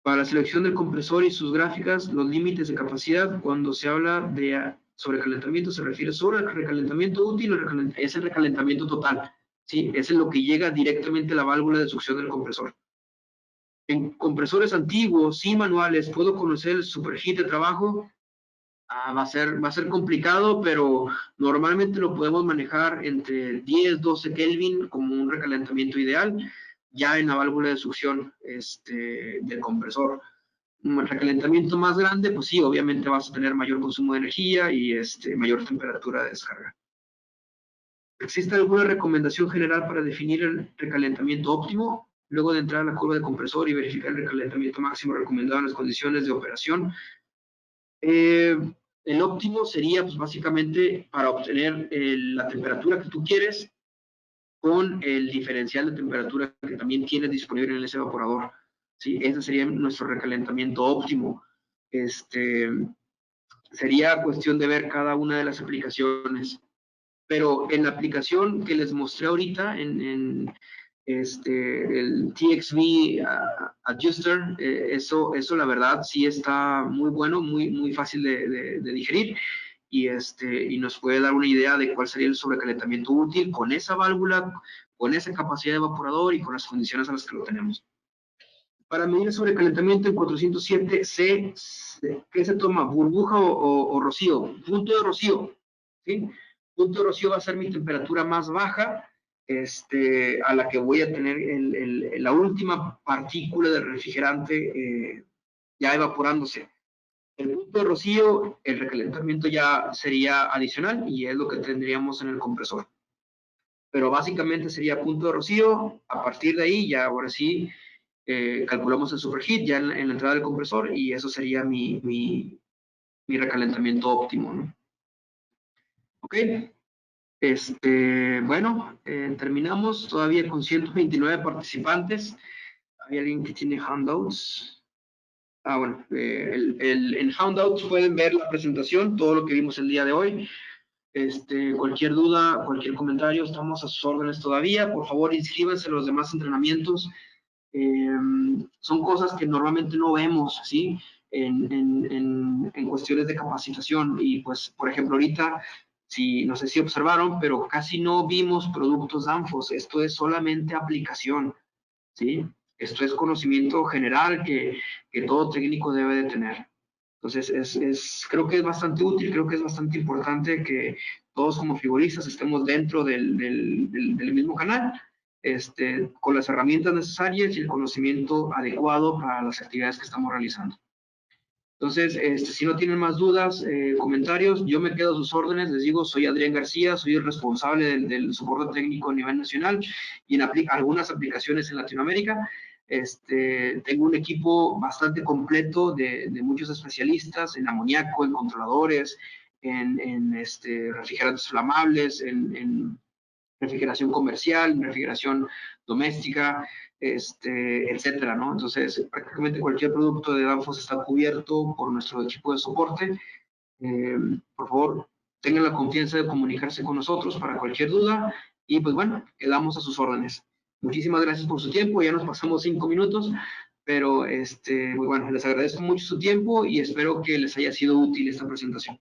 Para la selección del compresor y sus gráficas, los límites de capacidad, cuando se habla de sobrecalentamiento, se refiere sobre el recalentamiento útil, es el recalentamiento total. Sí, es en lo que llega directamente a la válvula de succión del compresor. En compresores antiguos y manuales, ¿puedo conocer el superheat de trabajo? Va a ser complicado, pero normalmente lo podemos manejar entre 10, 12 Kelvin como un recalentamiento ideal, ya en la válvula de succión del compresor. Un recalentamiento más grande, pues sí, obviamente vas a tener mayor consumo de energía y mayor temperatura de descarga. ¿Existe alguna recomendación general para definir el recalentamiento óptimo? Luego de entrar a la curva de compresor y verificar el recalentamiento máximo recomendado en las condiciones de operación. El óptimo sería, pues, básicamente para obtener la temperatura que tú quieres con el diferencial de temperatura que también tienes disponible en ese evaporador. ¿Sí? Ese sería nuestro recalentamiento óptimo. Sería cuestión de ver cada una de las aplicaciones. Pero en la aplicación que les mostré ahorita, el TXV Adjuster, eso la verdad sí está muy bueno, muy fácil de digerir, y nos puede dar una idea de cuál sería el sobrecalentamiento útil con esa válvula, con esa capacidad de evaporador y con las condiciones a las que lo tenemos. Para medir el sobrecalentamiento en 407, ¿qué se toma? ¿Burbuja o rocío? Punto de rocío, ¿sí? Punto de rocío va a ser mi temperatura más baja, a la que voy a tener la última partícula del refrigerante ya evaporándose. El punto de rocío, el recalentamiento ya sería adicional y es lo que tendríamos en el compresor. Pero básicamente sería punto de rocío, a partir de ahí ya ahora sí calculamos el superheat ya en la entrada del compresor y eso sería mi recalentamiento óptimo, ¿no? Ok. Bueno, terminamos todavía con 129 participantes. ¿Hay alguien que tiene handouts? Bueno, en handouts pueden ver la presentación, todo lo que vimos el día de hoy. Cualquier duda, cualquier comentario, estamos a sus órdenes todavía. Por favor, inscríbanse en los demás entrenamientos. Son cosas que normalmente no vemos, ¿sí? En cuestiones de capacitación. Y pues, por ejemplo, ahorita, no sé si observaron, pero casi no vimos productos Danfoss. Esto es solamente aplicación, ¿sí? Esto es conocimiento general que todo técnico debe de tener. Entonces, creo que es bastante útil, creo que es bastante importante que todos como frigoristas estemos dentro del mismo canal, con las herramientas necesarias y el conocimiento adecuado para las actividades que estamos realizando. Entonces, si no tienen más dudas, comentarios, yo me quedo a sus órdenes. Les digo, soy Adrián García, soy el responsable del soporte técnico a nivel nacional y en algunas aplicaciones en Latinoamérica. Tengo un equipo bastante completo de muchos especialistas en amoníaco, en controladores, en refrigerantes flamables, en refrigeración comercial, refrigeración doméstica, etcétera, ¿no? Entonces, prácticamente cualquier producto de Danfoss está cubierto por nuestro equipo de soporte. Por favor, tengan la confianza de comunicarse con nosotros para cualquier duda y pues bueno, quedamos a sus órdenes. Muchísimas gracias por su tiempo, ya nos pasamos 5 minutos, pero muy bueno, les agradezco mucho su tiempo y espero que les haya sido útil esta presentación.